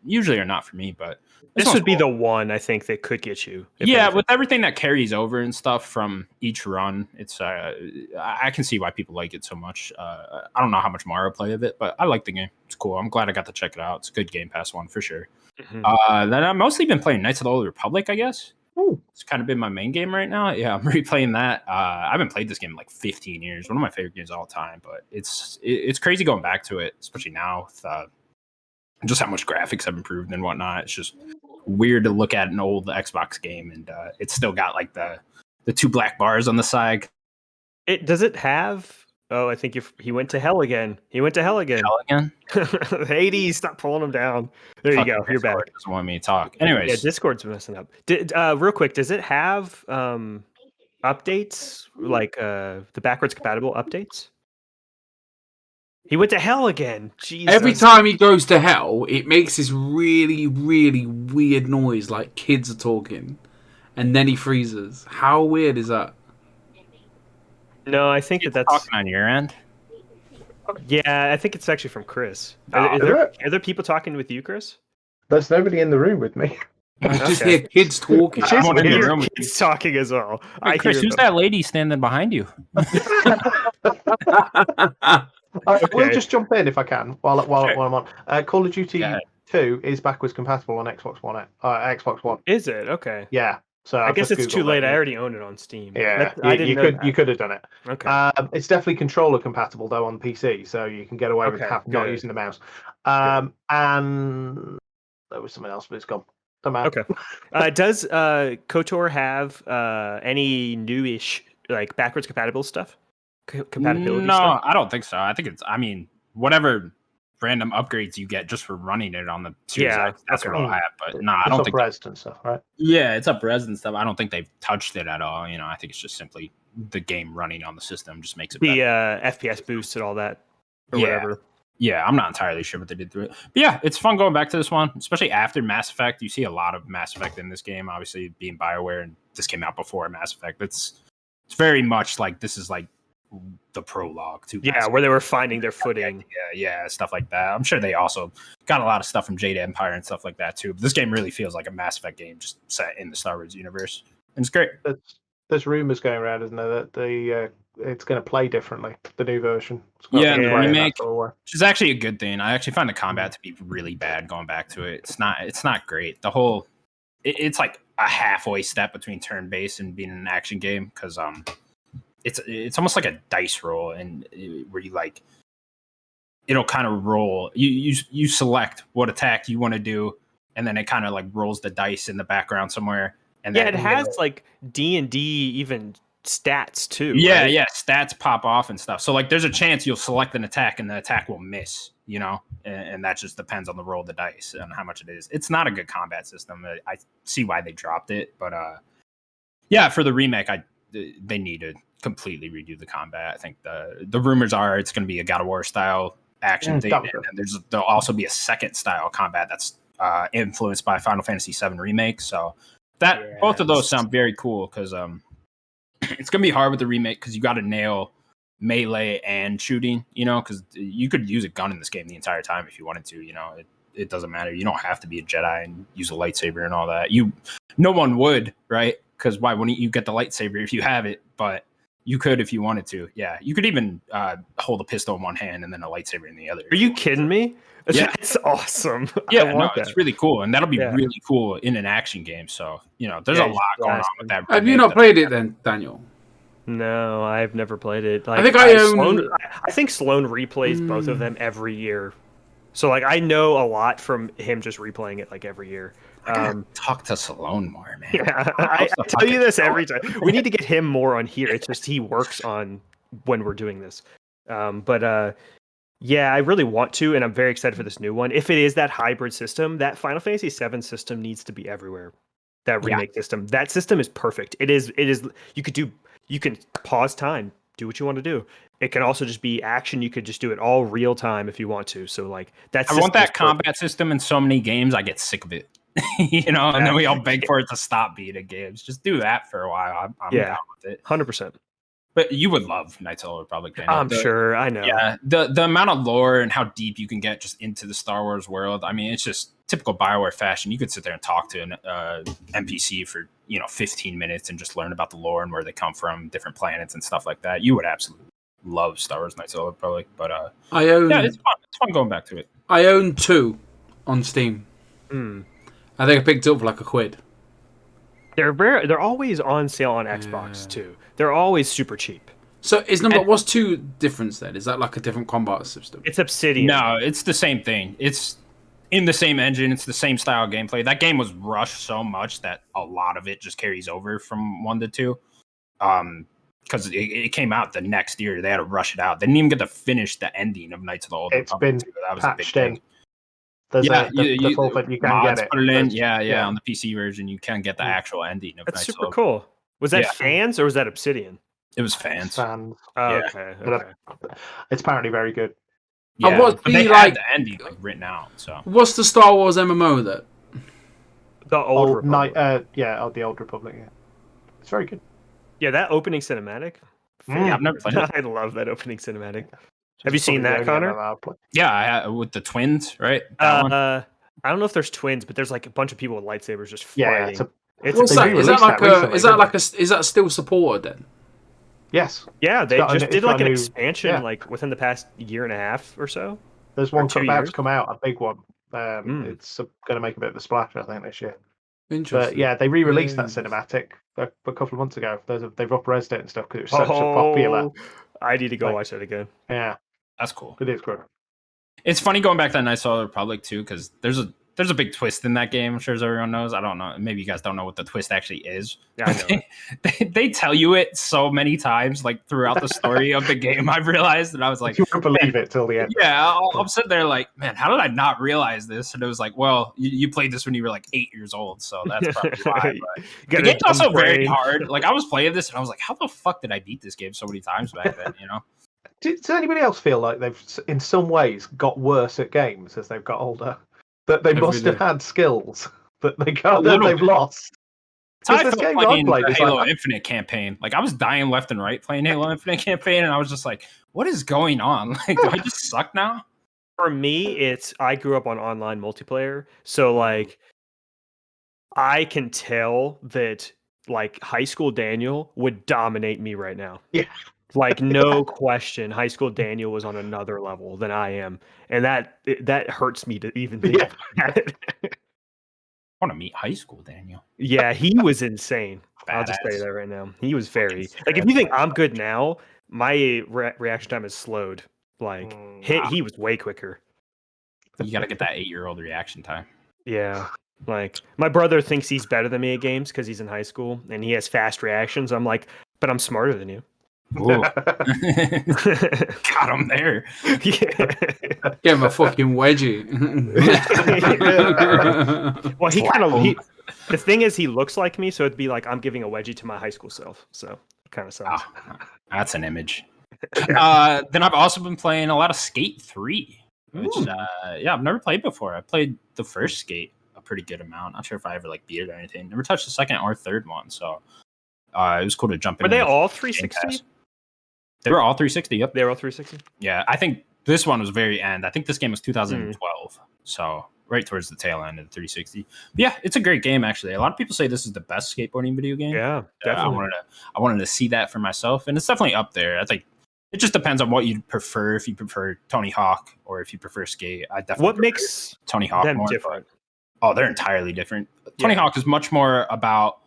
usually are not for me, but this would be the one I think that could get you. Yeah, with everything that carries over and stuff from each run, it's I can see why people like it so much. I don't know how much Mario play of it, but I like the game. It's cool. I'm glad I got to check it out. It's a good Game Pass one for sure. Mm-hmm. Then I've mostly been playing Knights of the Old Republic, I guess. Ooh. It's kind of been my main game right now. Yeah, I'm replaying that. I haven't played this game in like 15 years. One of my favorite games of all time, but it's crazy going back to it, especially now with just how much graphics have improved and whatnot. It's just weird to look at an old Xbox game, and it's still got like the 2 black bars on the side. Does it have? Oh, I think he went to hell again. He went to hell again. Hades, stop pulling him down. There you go. You're back. Doesn't want me to talk. Anyways, yeah, Discord's messing up. Real quick, does it have updates like the backwards compatible updates? He went to hell again. Jesus. Every time he goes to hell, it makes this really, really weird noise, like kids are talking, and then he freezes. How weird is that? No, I think that's talking on your end. Yeah, I think it's actually from Chris. Are there people talking with you, Chris? There's nobody in the room with me. I just hear kids talking. I want to hear kids talking as well. Hey, Chris, who's that lady standing behind you? We'll just jump in if I can while I'm on. Call of Duty 2 is backwards compatible on Xbox One. Xbox One. Is it? Okay. Yeah. So I guess it's too late. I already own it on Steam. Yeah, you could have done it. Okay. It's definitely controller compatible though on PC, so you can get away with not using the mouse. And there was something else, but it's gone. Okay. Does KOTOR have any newish like backwards compatible stuff? Compatibility stuff? I don't think so. I think it's. I mean, whatever random upgrades you get just for running it on the Series X, that's what I'll have. But I don't think it's and stuff, right? Yeah, it's up res and stuff. I don't think they've touched it at all. I think it's just simply the game running on the system just makes it better. FPS boost and all that, or whatever. Yeah, I'm not entirely sure what they did through it. But yeah, it's fun going back to this one, especially after Mass Effect. You see a lot of Mass Effect in this game, obviously being BioWare, and this came out before Mass Effect. It's very much like this is like the prologue to Mass Effect. Where they were finding their footing. Yeah, stuff like that. I'm sure they also got a lot of stuff from Jade Empire and stuff like that too. But this game really feels like a Mass Effect game just set in the Star Wars universe. And it's great. There's rumors going around, isn't there, that it's going to play differently, the new version. The remake, which is actually a good thing. I actually find the combat to be really bad going back to it. It's not great. The whole it's like a halfway step between turn-based and being an action game because it's almost like a dice roll, and where you like it'll kind of roll. You select what attack you want to do, and then it kind of like rolls the dice in the background somewhere. And it has like D&D even stats too. Yeah, right? Stats pop off and stuff. So like, there's a chance you'll select an attack and the attack will miss. And that just depends on the roll of the dice and how much it is. It's not a good combat system. I see why they dropped it, but for the remake, they need to completely redo the combat. I think the rumors are it's going to be a God of War style action thing, and there'll also be a second style combat that's influenced by Final Fantasy VII Remake. So both of those sound very cool because it's going to be hard with the remake because you got to nail melee and shooting, because you could use a gun in this game the entire time if you wanted to. It doesn't matter. You don't have to be a Jedi and use a lightsaber and all that. No one would, right? Because why wouldn't you get the lightsaber if you have it? But you could if you wanted to. Yeah, you could even hold a pistol in one hand and then a lightsaber in the other. Are you kidding me? Yeah. That's awesome. Yeah, it's really cool, and that'll be really cool in an action game. So there's a lot going on with that. Have you not played it then, Daniel? No, I've never played it. I think I own. I think Sloan replays both of them every year. So like I know a lot from him just replaying it like every year. I gotta talk to Salone more, man. Yeah, I tell you this every time. We need to get him more on here. It's just he works on when we're doing this. Yeah, I really want to, and I'm very excited for this new one. If it is that hybrid system, that Final Fantasy VII system needs to be everywhere. That remake system. That system is perfect. It is. You can pause time, do what you want to do. It can also just be action. You could just do it all real time if you want to. So like that's. I want that combat system in so many games. I get sick of it. And then we all beg for it to stop beating games. Just do that for a while. I'm down with it. 100%. But you would love Knights of the Old Republic, Daniel. I'm sure. I know. Yeah, the amount of lore and how deep you can get just into the Star Wars world. I mean, it's just typical BioWare fashion. You could sit there and talk to an NPC for 15 minutes and just learn about the lore and where they come from, different planets and stuff like that. You would absolutely love Star Wars Knights of the Old Republic. But it's fun. It's fun going back to it. I own 2 on Steam. I think I picked it up for like £1. They're always on sale on Xbox too. They're always super cheap. So what's 2 difference then? Is that like a different combat system? It's Obsidian. No, it's the same thing. It's in the same engine. It's the same style of gameplay. That game was rushed so much that a lot of it just carries over from 1 to 2. Because it came out the next year. They had to rush it out. They didn't even get to finish the ending of Knights of the Old Republic. It's been patched in. There's the full thing, you can get it. Put it in. Yeah, on the PC version, you can get the actual ending of That's Knights super of cool. Was that fans or was that Obsidian? It was fans. Oh, Yeah. okay. It's apparently very good. Yeah, And what's but they the, had the ending written out. So what's the Star Wars MMO that? The Old Republic. The Old Republic. Yeah, it's very good. Yeah, that opening cinematic. yeah, I've never played it. I love that opening cinematic. Have you seen that, Connor? Yeah, with the twins, right? That one? I don't know if there's twins, but there's like a bunch of people with lightsabers just fighting. What's that? Is that still supported then? Yes. Yeah, they just did like an expansion like within the past year and a half or so. There's one about to come out, a big one. It's going to make a bit of a splash, I think, this year. Interesting. But yeah, they re-released that cinematic a couple of months ago. They've up-resed it and stuff because it was such a popular. I need to go watch that again. Yeah, that's cool. It is good. It's funny going back to Knights of the Republic too, because there's a big twist in that game. I'm sure as everyone knows. I don't know. Maybe you guys don't know what the twist actually is. Yeah, I know. they tell you it so many times, like throughout the story of the game. I've realized, and I was like, you won't believe it till the end. Yeah, I'm sitting there like, man, how did I not realize this? And it was like, well, you played this when you were like 8 years old, so that's probably why. But the game's also very hard. Like I was playing this, and I was like, how the fuck did I beat this game so many times back then? Does anybody else feel like they've, in some ways, got worse at games as they've got older? That they must have had skills, but they've lost. I felt playing the Halo Infinite campaign. Like I was dying left and right playing Halo Infinite campaign, and I was just like, "What is going on? Like, do I just suck now?" For me, I grew up on online multiplayer, so like I can tell that like high school Daniel would dominate me right now. Yeah. Like no question, high school Daniel was on another level than I am, and that hurts me to even think about it. I want to meet high school Daniel. Yeah, he was insane. I'll just say that right now. He was very like. If you think I'm good now, my reaction time is slowed. Like he was way quicker. You got to get that 8-year-old reaction time. Yeah. Like my brother thinks he's better than me at games because he's in high school and he has fast reactions. I'm like, but I'm smarter than you. Got him there. Yeah. Give him a fucking wedgie. Well, the thing is, he looks like me, so it'd be like I'm giving a wedgie to my high school self. So it kind of sounds. Oh, that's an image. Then I've also been playing a lot of Skate 3, which I've never played before. I played the first Skate a pretty good amount. Not sure if I ever like beat it or anything. Never touched the second or third one, so it was cool to jump in. Were they all 360? They were all 360. Yep, they were all 360. Yeah, I think this one was very end. I think this game was 2012, so right towards the tail end of the 360. But yeah, it's a great game actually. A lot of people say this is the best skateboarding video game. Yeah, definitely. I wanted to see that for myself, and it's definitely up there. I think it just depends on what you prefer. If you prefer Tony Hawk or if you prefer Skate, I definitely. What makes Tony Hawk them more different? Oh, they're entirely different. Tony Hawk is much more about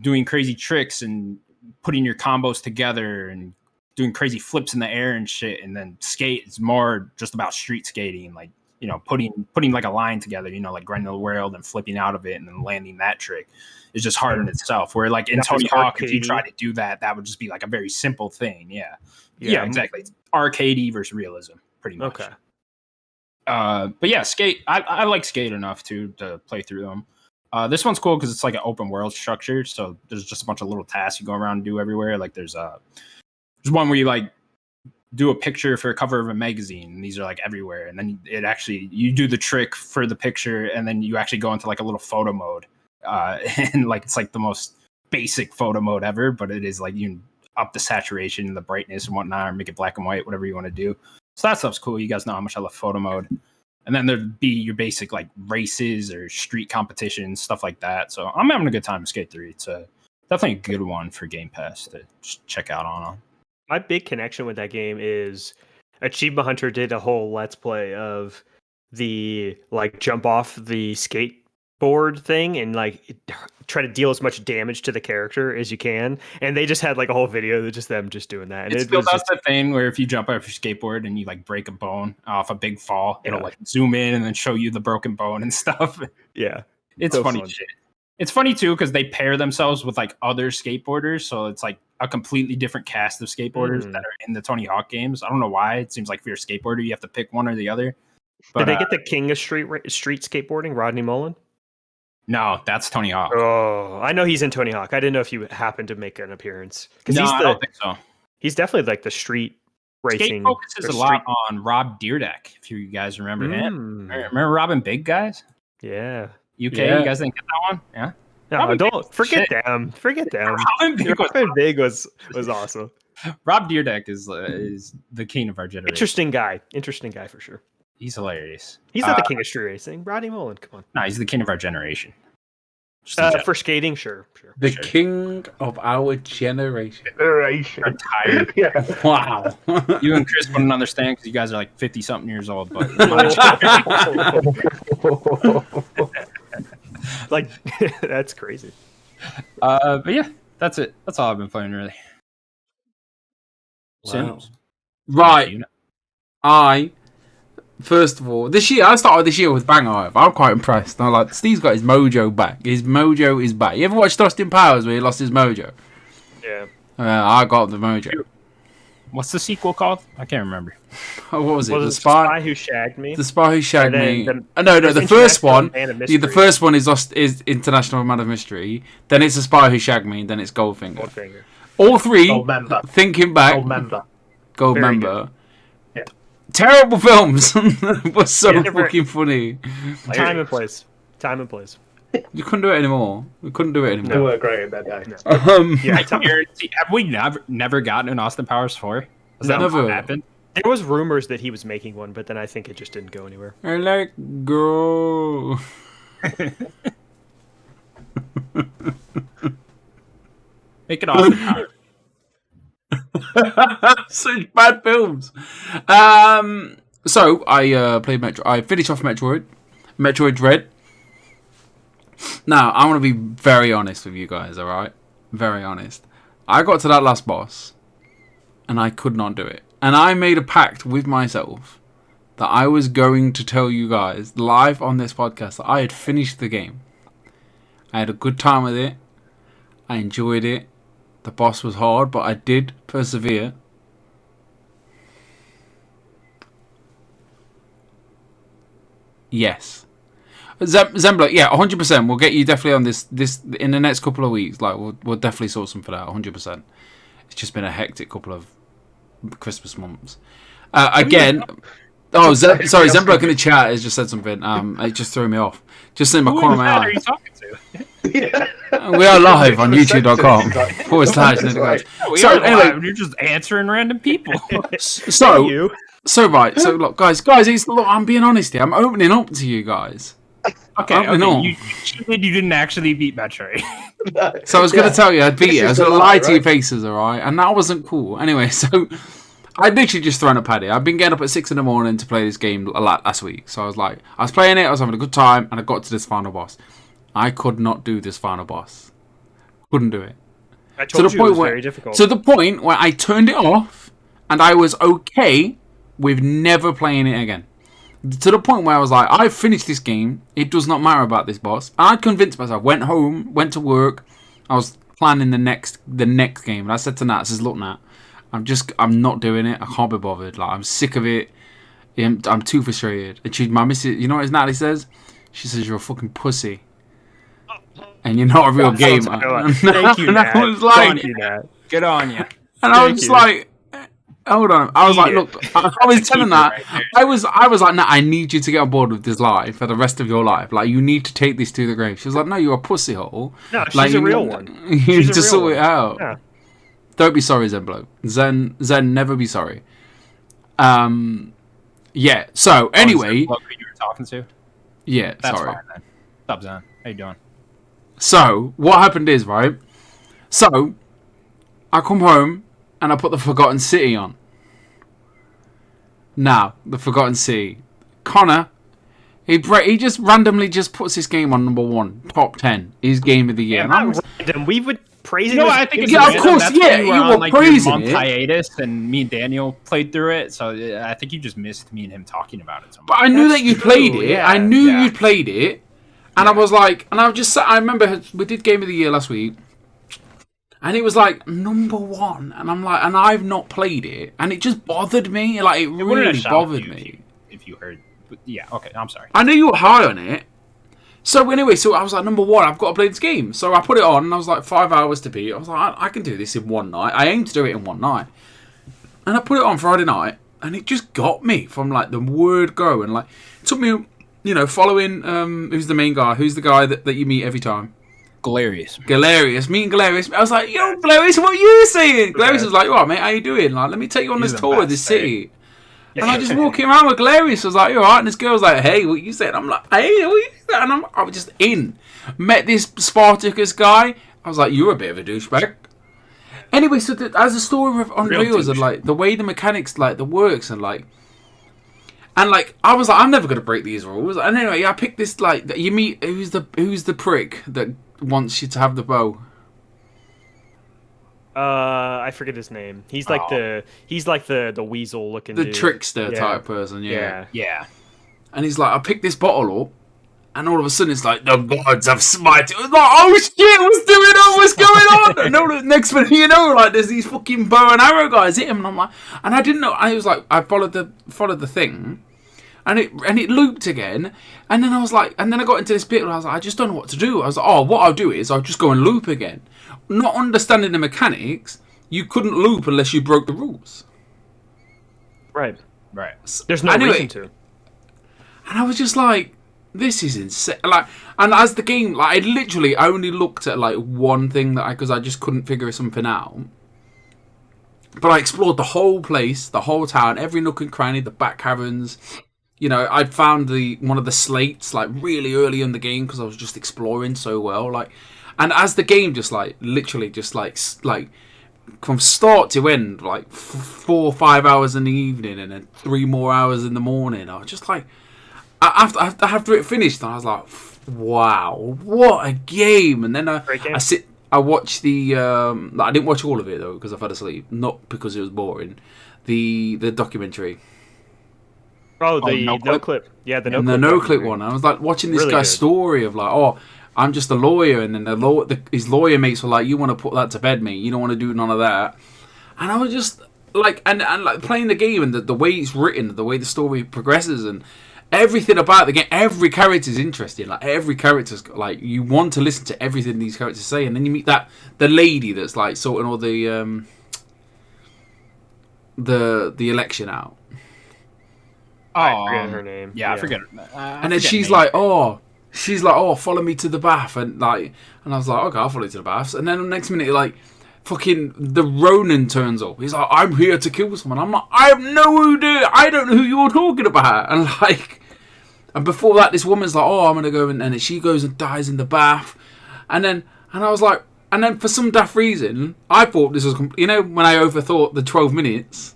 doing crazy tricks and putting your combos together and doing crazy flips in the air and shit. And then Skate is more just about street skating, like putting like a line together, like Grenville World and flipping out of it and then landing that trick is just hard in itself. Where like in Tony Hawk, if you try to do that, that would just be like a very simple thing. Yeah, exactly. It's arcadey versus realism, pretty much. Okay. But yeah, Skate. I like Skate enough to play through them. This one's cool because it's like an open world structure, so there's just a bunch of little tasks you go around and do everywhere. Like there's one where you like do a picture for a cover of a magazine, and these are like everywhere. And then you do the trick for the picture, and then you actually go into like a little photo mode. And like it's like the most basic photo mode ever, but it is like you can up the saturation and the brightness and whatnot, or make it black and white, whatever you want to do. So that stuff's cool. You guys know how much I love photo mode. And then there'd be your basic like races or street competitions, stuff like that. So I'm having a good time with Skate 3. It's definitely a good one for Game Pass to just check out on. My big connection with that game is Achievement Hunter did a whole Let's Play of the like jump off the skateboard thing and like try to deal as much damage to the character as you can. And they just had like a whole video of just them just doing that. And it still does the thing where if you jump off your skateboard and you like break a bone off a big fall, it'll like zoom in and then show you the broken bone and stuff. Yeah. It's so funny shit. It's funny too because they pair themselves with like other skateboarders, so it's like a completely different cast of skateboarders that are in the Tony Hawk games. I don't know why. It seems like if you're a skateboarder, you have to pick one or the other. But, did they get the king of street skateboarding, Rodney Mullen? No, that's Tony Hawk. Oh, I know he's in Tony Hawk. I didn't know if he happened to make an appearance. No, I don't think so. He's definitely like the street racing. Skate focuses a lot on Rob Deerdeck, if you guys remember him. Remember Robin Big, guys? Yeah. UK, you guys didn't get that one? Yeah. No, don't forget them. Forget them. Robin Big was awesome. Rob Deerdeck is the king of our generation. Interesting guy for sure. He's hilarious. He's not the king of street racing. Rodney Mullen, come on. No, he's the king of our generation. For skating, sure. The king of our generation. I'm tired. Yeah. Wow. You and Chris wouldn't understand because you guys are like 50-something years old. But like, that's crazy. But yeah, that's it. That's all I've been playing, really. Wow. Right. First of all, I started this year with Bang On. I'm quite impressed. I'm like, Steve's got his mojo back. His mojo is back. You ever watched Austin Powers where he lost his mojo? Yeah. I got the mojo. What's the sequel called? I can't remember. What was it? The Spy Who Shagged Me? The Spy Who Shagged Me. The first one. The first one is International Man of Mystery. Then it's The Spy Who Shagged Me. Then it's Goldfinger. All three. Goldmember. Thinking back. Goldmember. Yeah. Terrible films. Was so fucking funny. Time and place. You couldn't do it anymore. We couldn't do it anymore. They were great in that day. Have we never gotten an Austin Powers 4? Has that never happened? There was rumors that he was making one, but then I think it just didn't go anywhere. I like go. Make it Austin Powers. Such bad films. So I played Metro. I finished off Metroid Dread. Now I want to be very honest with you guys. All right, very honest. I got to that last boss, and I could not do it. And I made a pact with myself that I was going to tell you guys live on this podcast that I had finished the game. I had a good time with it. I enjoyed it. The boss was hard, but I did persevere. Yes. Zembla, yeah, 100%. We'll get you definitely on this in the next couple of weeks. Like, we'll definitely sort something for that, 100%. It's just been a hectic couple of Christmas months. Again, sorry, Zembla in the chat has just said something. It just threw me off. Just in my corner of my eye. Who are you talking to? We are live on youtube.com/Nerdic. So anyway, you're just answering random people. So look, guys, look, I'm being honest here. I'm opening up to you guys. Okay. You didn't actually beat Metroid. So I was going to tell you I'd beat it. I was going to lie to your faces, all right? And that wasn't cool. Anyway, so I'd literally just thrown a paddy. I've been getting up at 6 in the morning to play this game a lot last week. So I was playing it, I was having a good time, and I got to this final boss. I could not do this final boss. Couldn't do it. I told you it was very difficult. To the point where I turned it off, and I was okay with never playing it again. to the point where I was like, I've finished this game. It does not matter about this boss. And I convinced myself. Went home, went to work. I was planning the next game, and I said to Nat, I says, look, Nat, I'm not doing it. I can't be bothered. Like, I'm sick of it. I'm too frustrated. And my missus, you know what Natalie says? She says, you're a fucking pussy. And you're not a real gamer. Thank you, Nat. I was like, Good on you. And I was like, hold on. I was like, look, I was telling that. I was like, Nat, I need you to get on board with this life for the rest of your life. Like, you need to take this to the grave. She was like, no, you're a pussy hole. No, she's like, a real one. You need to sort it out. Yeah. Don't be sorry, Zen Bloke. Zen, never be sorry. Yeah. So anyway, who you were talking to? Yeah. That's sorry. fine, then. What's up, Zen? How you doing? So what happened is, right. So I come home and I put the Forgotten City on. Now the Forgotten City, Connor, he just randomly just puts this game on number 1, top 10, his game of the year. Yeah, random. We would praise it. I think it's of course, you were praising it. Hiatus, and me and Daniel played through it, so I think you just missed me and him talking about it so much. But I knew that you played it. Yeah, I knew you'd played it, and I was like, and I remember we did Game of the Year last week, and it was like number 1, and I'm like, and I've not played it, and it just bothered me. Like it really bothered me. If you heard, yeah, okay, I'm sorry. I knew you were high on it. So anyway, I was like, number 1, I've got to play this game. So I put it on, and I was like, 5 hours to beat. I was like, I can do this in one night. I aim to do it in one night. And I put it on Friday night, and it just got me from like the word go. And like, it took me, following, who's the main guy? Who's the guy that you meet every time? Galerius. Meeting Galerius. I was like, yo, Galerius, what are you saying? Galerius was like, alright, mate, how you doing? Like, let me take you on this tour of this city. And I just walking around with Galerius. I was like, you alright? And this girl was like, hey, what you said? I'm like, hey, what you said? And I was just in. Met this Spartacus guy. I was like, you're a bit of a douchebag. Anyway, so as the story of Unreal and like the way the mechanics like the works and like I was like, I'm never gonna break these rules. And anyway, I picked this like you meet who's the prick that wants you to have the bow. I forget his name. He's like the weasel looking dude. Trickster type person, Yeah. And he's like, I picked this bottle up, and all of a sudden it's like, the gods have smited. It was like, oh shit, what's going on? And all the next thing you know, like there's these fucking bow and arrow guys hit him, and I'm like, and I didn't know. I was like, I followed the thing, and it looped again, and then I was like, and then I got into this bit where I was like, I just don't know what to do. I was like, oh, what I'll do is I'll just go and loop again. Not understanding the mechanics, you couldn't loop unless you broke the rules. Right. There's no reason to. And I was just like, this is insane. Like, and as the game, like, I literally only looked at like one thing because I just couldn't figure something out. But I explored the whole place, the whole town, every nook and cranny, the back caverns. I'd found one of the slates like really early in the game because I was just exploring so well, like. And as the game just like literally just like from start to end, like 4 or 5 hours in the evening and then 3 more hours in the morning, I was just like, after it finished, I was like, wow, what a game! And then I watched the I didn't watch all of it though because I fell asleep, not because it was boring. The documentary. Oh, the no clip. Yeah, the no clip one. I was like watching this guy's story of like, oh, I'm just a lawyer, and then his lawyer mates were like, you want to put that to bed, mate? You don't want to do none of that. And I was just like, and like playing the game and the way it's written, the way the story progresses, and everything about the game. Every character is interesting. Like every character's like you want to listen to everything these characters say, and then you meet the lady that's like sorting all the election out. I forget her name. Yeah, I forget. And then she's like, oh, follow me to the bath, and I was like, okay, I'll follow you to the baths. And then the next minute, like, fucking the Ronin turns up. He's like, I'm here to kill someone. I'm like, I have no idea. I don't know who you're talking about. And like, and before that, this woman's like, oh, I'm gonna go, and she goes and dies in the bath. And I was like, and then for some daft reason, I thought this was, when I overthought the 12 minutes.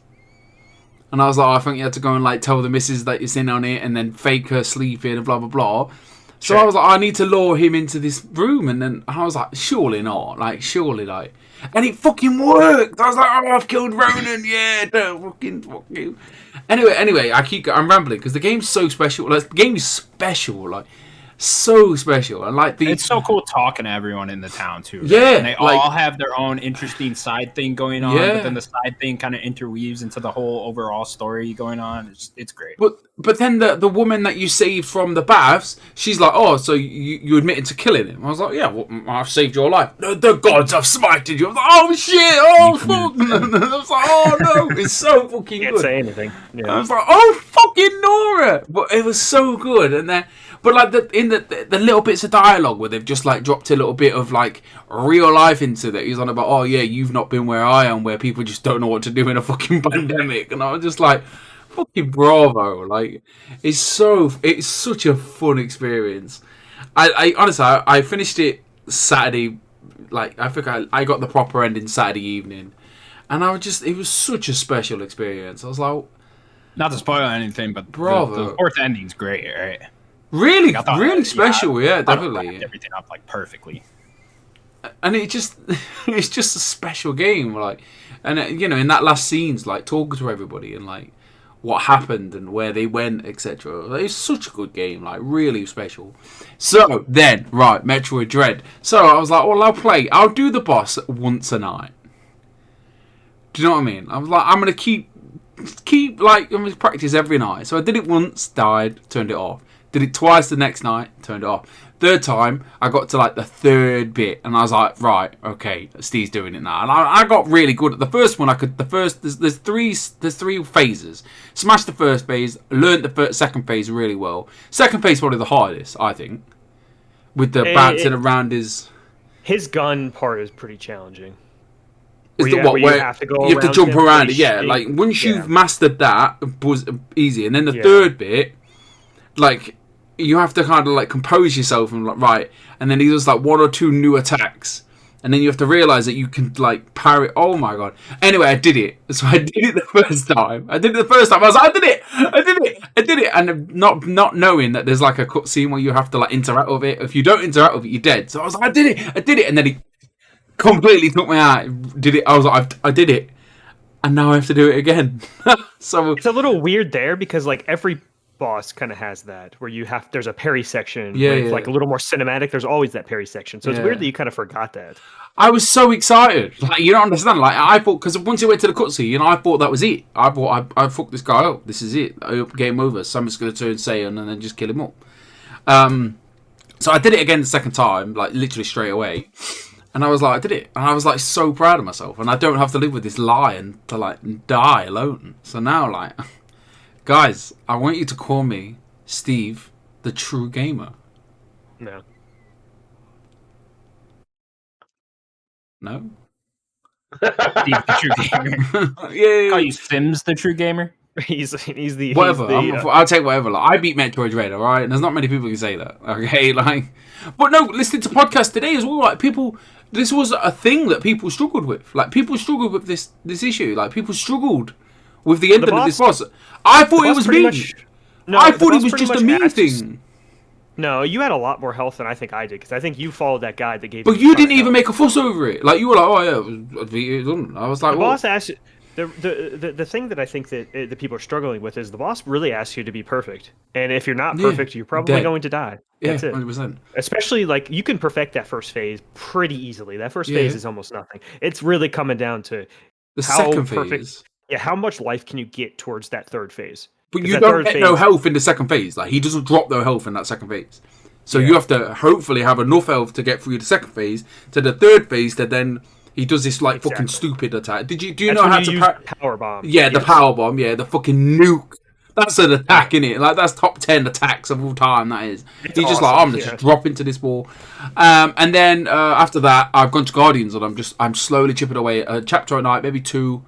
And I was like, I think you had to go and like tell the missus that you're sitting on it and then fake her sleeping and blah, blah, blah. So I was like, I need to lure him into this room, and then I was like, surely not, like, surely, like, and it fucking worked. I was like, oh, I've killed Ronan, yeah, don't fuck you. Anyway, I'm rambling because the game's so special. Like, the game is special, like, so special, and like it's so cool talking to everyone in the town too. Right? Yeah, and they all have their own interesting side thing going on, but then the side thing kind of interweaves into the whole overall story going on. It's great. But then the woman that you saved from the baths, she's like, oh, so you admitted to killing him? I was like, yeah, well, I've saved your life. The gods have smited you. I was like, oh shit, oh fuck. I was like, oh no, it's so fucking Can't good. say anything. Yeah. I was like, oh fucking Nora, but it was so good, and then. But like in the little bits of dialogue where they've just like dropped a little bit of like real life into that, he's on about, oh yeah, you've not been where I am, where people just don't know what to do in a fucking pandemic, and I was just like, fucking bravo! Like it's such a fun experience. I honestly I finished it Saturday, like I think I got the proper ending Saturday evening, and it was such a special experience. I was like, not to spoil anything, but bravo. The fourth ending's great, right? Really, really special, yeah, definitely. Everything up like perfectly, and it's just a special game, like, and you know, in that last scenes, like talking to everybody and like what happened and where they went, etc. It's such a good game, like really special. So then, right, Metroid Dread. So I was like, well, I'll do the boss once a night. Do you know what I mean? I was like, I'm gonna keep like I'm gonna practice every night. So I did it once, died, turned it off. Did it twice the next night, turned it off. Third time, I got to like the third bit, and I was like, right, okay, Steve's doing it now. And I got really good at the first one. There's three phases. Smashed the first phase, learned the second phase really well. Second phase probably the hardest, I think, with the bouncing around his gun part is pretty challenging. Where you have to jump around it, yeah. Like once you've mastered that, it was easy, and then the third bit, like. You have to kind of like compose yourself and like right, and then he does like one or two new attacks, and then you have to realize that you can like parry. Oh my god! Anyway, I did it. So I did it the first time. I was like, I did it, and not knowing that there's like a cutscene where you have to like interact with it. If you don't interact with it, you're dead. So I was like, I did it, and then he completely took me out. Did it? I was like, I did it, and now I have to do it again. So it's a little weird there because like every boss kind of has that wwhere there's a parry section with like a little more cinematic. There's always that parry section, so it's weird that you kind of forgot that. I was so excited, like you don't understand. Like I thought, because once it went to the cutscene, I thought that was it. I thought I fucked this guy up. This is it. Game over. Someone's gonna turn Saiyan and then just kill him up. So I did it again the second time, like literally straight away, and I was like, I did it, and I was like so proud of myself, and I don't have to live with this lie and to like die alone. So now like. Guys, I want you to call me Steve, the true gamer. No. No? Steve, the true gamer. Yeah. Call you Sims, the true gamer. He's the whatever. He's the, I'll take whatever. Like, I beat Metroid Dread, all right. And there's not many people who can say that. Okay, like, but no, listening to podcasts today as well. Like people, this was a thing that people struggled with. Like people struggled with this issue. Like people struggled with the ending of this boss. I thought it was me. I thought it was just a me thing. No, you had a lot more health than I think I did, because I think you followed that guide that gave. But you didn't even make a fuss over it. Like you were like, "Oh yeah, it was done." I was like, "The boss asked." The thing that I think that the people are struggling with is the boss really asks you to be perfect, and if you're not perfect, you're probably going to die. That's it. 100%. Especially like you can perfect that first phase pretty easily. That first phase is almost nothing. It's really coming down to the how second perfect. Phase. Yeah, how much life can you get towards that third phase? But you don't get no health in the second phase. Like he doesn't drop no health in that second phase. So you have to hopefully have enough health to get through the second phase to the third phase. That then he does this like fucking stupid attack. Do you know how to power bomb? Yeah, the power bomb. Yeah, the fucking nuke. That's an attack, innit? Like that's top 10 attacks of all time. That is. He's just awesome. Like, I'm gonna just drop into this wall. And then after that, I've gone to Guardians, and I'm slowly chipping away a chapter a night, maybe 2.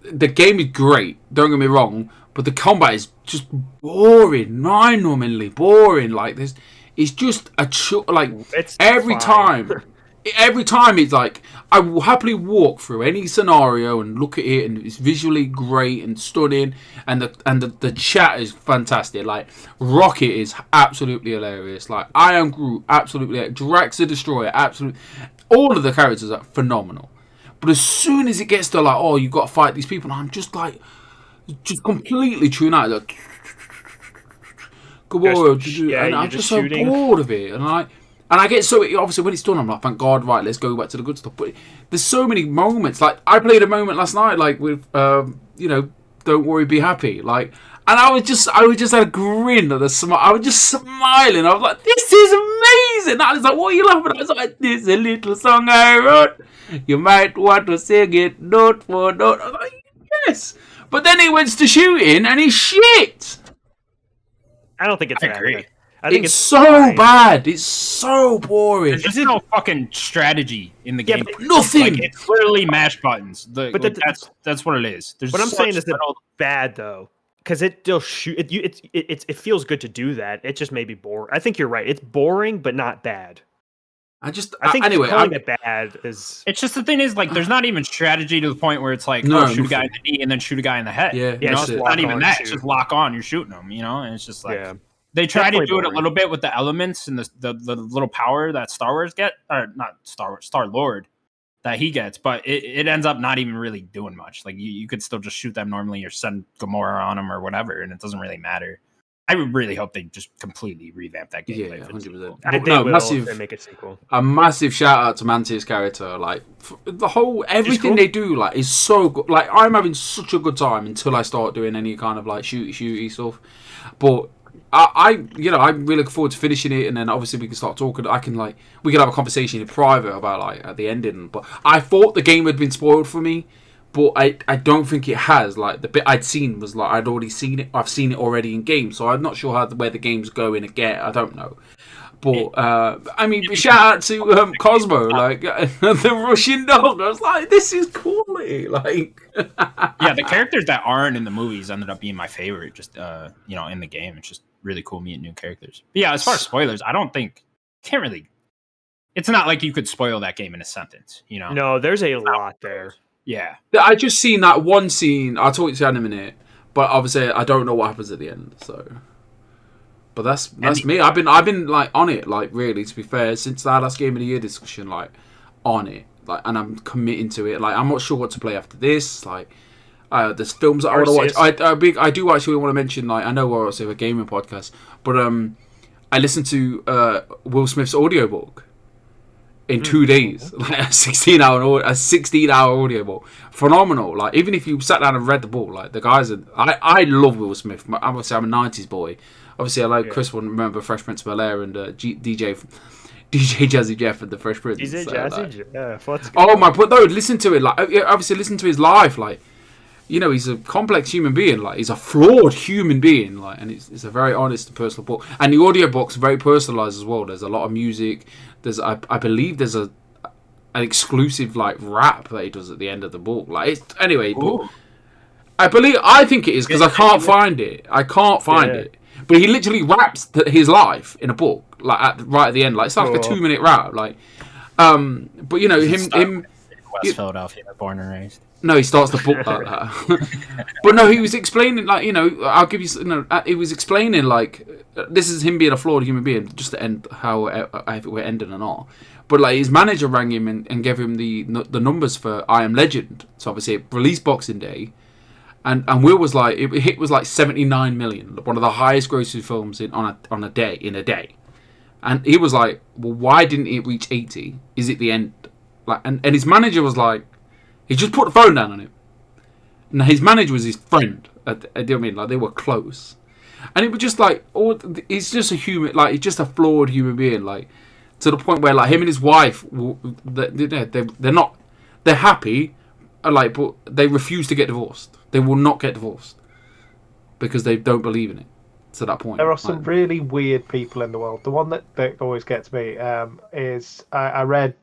The game is great, don't get me wrong, but the combat is just boring, mind-numbingly boring. Like it's just like it's every fine. time. every time it's like I will happily walk through any scenario and look at it, and it's visually great and stunning, and the chat is fantastic. Like Rocket is absolutely hilarious. Like I Am Groot, absolutely. Drax the Destroyer, absolutely. All of the characters are phenomenal. But as soon as it gets to like, oh, you got to fight these people, I'm just like, just completely tune out. Like, and I'm just so bored of it, and I get so obviously when it's done, I'm like, thank God, right, let's go back to the good stuff. But there's so many moments. Like I played a moment last night, like with Don't Worry, Be Happy, like, and I was just had a grin at the smile. I was just smiling. I was like, this is amazing. I was like, what are you laughing at? I was like, this is a little song I wrote. You might want to sing it note for note. I was like, yes. But then he went to shooting and he's shit. I don't think it's that agree. good. I think it's so bad. It's so boring. There's just no fucking strategy in the game. Nothing. Like, it's literally mash buttons. That's what it is. What I'm saying is that bad though, because it still it feels good to do that. It just may be boring. I think you're right. It's boring, but not bad. I think anyway, calling it bad is. It's just the thing is like there's not even strategy to the point where it's like shoot a guy in the knee and then shoot a guy in the head. Yeah, it's not even that. It's just lock on. You're shooting them. And it's just like they try to do it a little bit with the elements and the little power that Star Wars get, or not Star Wars, Star Lord that he gets, but it ends up not even really doing much. Like you could still just shoot them normally or send Gamora on them or whatever, and it doesn't really matter. I would really hope they just completely revamp that game. Yeah, 100%. They make a sequel. A massive shout out to Mantis' character. Like the whole everything they do, like is so good. Like I'm having such a good time until I start doing any kind of like shooty stuff. But I'm really looking forward to finishing it, and then obviously we can start talking. We can have a conversation in private about like at the ending. But I thought the game had been spoiled for me. But I don't think it has. Like the bit I'd seen was like I'd already seen it. I've seen it already in game, so I'm not sure where the game's going again. I don't know. But I mean, shout out to Cosmo, like the Russian dog. I was like, this is quality. Like, the characters that aren't in the movies ended up being my favorite. Just in the game, it's just really cool meeting new characters. But yeah, as far as spoilers, I don't think can't really. It's not like you could spoil that game in a sentence. No, there's a lot there. Yeah, I just seen that one scene. I'll talk to you in a minute, but obviously I don't know what happens at the end. So, but that's me. I've been like on it, like really. To be fair, since that last Game of the Year discussion, like on it, like, and I'm committing to it. Like I'm not sure what to play after this. Like, there's films that I want to watch. I do actually want to mention. Like I know we're also a gaming podcast, but I listened to Will Smith's audiobook. In 2 days, like a 16-hour audiobook, phenomenal. Like even if you sat down and read the book, like the guys are. I love Will Smith. Obviously, I'm a '90s boy. Obviously, I like Chris wouldn't remember Fresh Prince of Bel-Air and DJ Jazzy Jeff and the Fresh Prince. DJ Jazzy Jeff. But no, listen to it. Like obviously, listen to his life. Like he's a complex human being. Like he's a flawed human being. Like and it's a very honest and personal book. And the audiobook's very personalized as well. There's a lot of music. I believe there's an exclusive like rap that he does at the end of the book. Like anyway, but I think it is because I can't find it. I can't find it. But he literally raps his life in a book, like right at the end. Like it's like a 2-minute rap. Like, but him. West Philadelphia, born and raised. No, he starts the book like that. But no, he was explaining like I'll give you. He was explaining like this is him being a flawed human being, just to end how we're ending or not. But like his manager rang him and gave him the numbers for I Am Legend. So obviously it released Boxing Day, and Will was like it was like 79 million, one of the highest grossing films in a day. And he was like, well, why didn't it reach 80? Is it the end? Like and his manager was like. He just put the phone down on him. Now his manager was his friend. Do you know what I mean? Like they were close, and it was just like, he's just a human. Like he's just a flawed human being. Like to the point where like him and his wife, they're not. They're happy, like, but they refuse to get divorced. They will not get divorced because they don't believe in it. To that point, there are some really weird people in the world. The one that always gets me is I read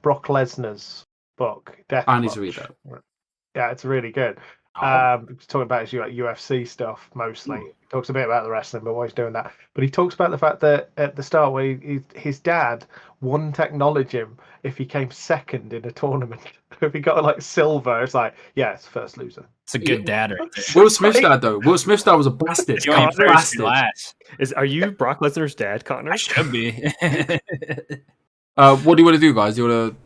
Brock Lesnar's book. I need to read that. Yeah, it's really good. Talking about his UFC stuff mostly. He talks a bit about the wrestling, but why he's doing that. But he talks about the fact that at the start, where his dad wouldn't acknowledge him if he came second in a tournament. If he got like silver, it's like, yeah, it's first loser. It's a good dad right there. Will Smith's dad, though. Will Smith's dad was a bastard. Are you Brock Lesnar's dad, Connor? I should be. What do you want to do, guys? Do you want to?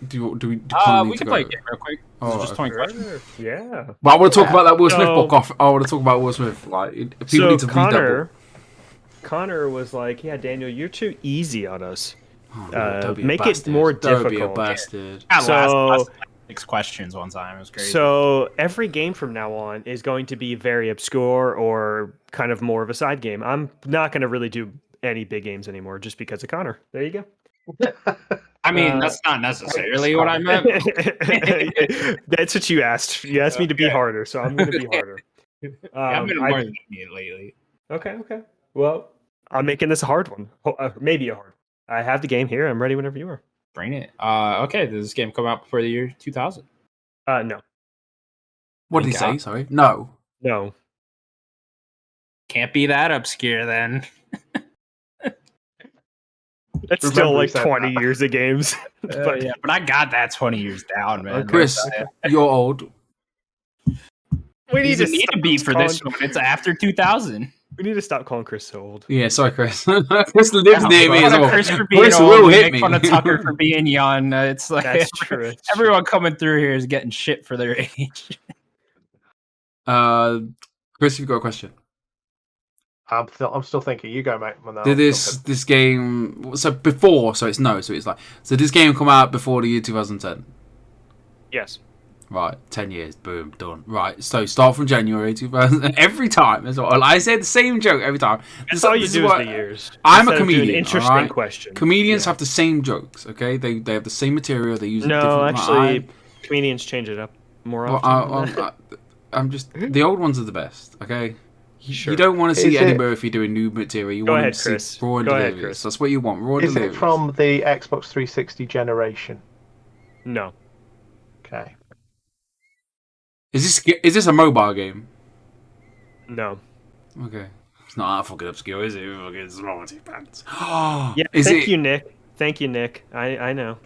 Do we can play a game real quick. Just 20 questions. Yeah. But I want to talk about that Will Smith book off. I want to talk about Will Smith. Like, people need to read that book. Connor was like, "Yeah, Daniel, you're too easy on us. Make it more difficult." Don't be a bastard. Last 6 questions one time. It was crazy. So every game from now on is going to be very obscure or kind of more of a side game. I'm not going to really do any big games anymore just because of Connor. There you go. I mean, that's not necessarily what I meant. That's what you asked. You asked me to be harder, so I'm going to be harder. I've been more lenient lately. Okay. Well, I'm making this a hard one. Maybe a hard one. I have the game here. I'm ready whenever you are. Bring it. Okay, does this game come out before the year 2000? No. What did he say? Sorry. No. Can't be that obscure then. That's still like 20 years of games. But I got that 20 years down, man. Chris, you're old. We need to be for this one. It's after 2000. We need to stop calling Chris so old. Yeah, sorry, Chris. Chris lives near me as well. Chris for being Chris old, will hit me. Make fun of Tucker for being young. It's like that's true. Everyone coming through here is getting shit for their age. Chris, you've got a question. I'm still thinking. You go, mate. Did this game so this game come out before the year 2010? Yes. Right, 10 years, boom, done. Right, so start from January 2000 every time as well. I say the same joke every time. That's all you do is the years. I'm a comedian. Interesting question. Comedians have the same jokes, okay? They have the same material. They use it different. Actually, comedians change it up more often. I'm just the old ones are the best, okay? Sure. You don't want to see Eddie Murphy doing new material. You want to see raw and delirious. That's what you want. Raw and delirious. Is it from the Xbox 360 generation? No. Okay. Is this a mobile game? No. Okay. It's not that fucking obscure, is it? It's Smarty Pants. Yeah. Thank you, Nick. Thank you, Nick. I know.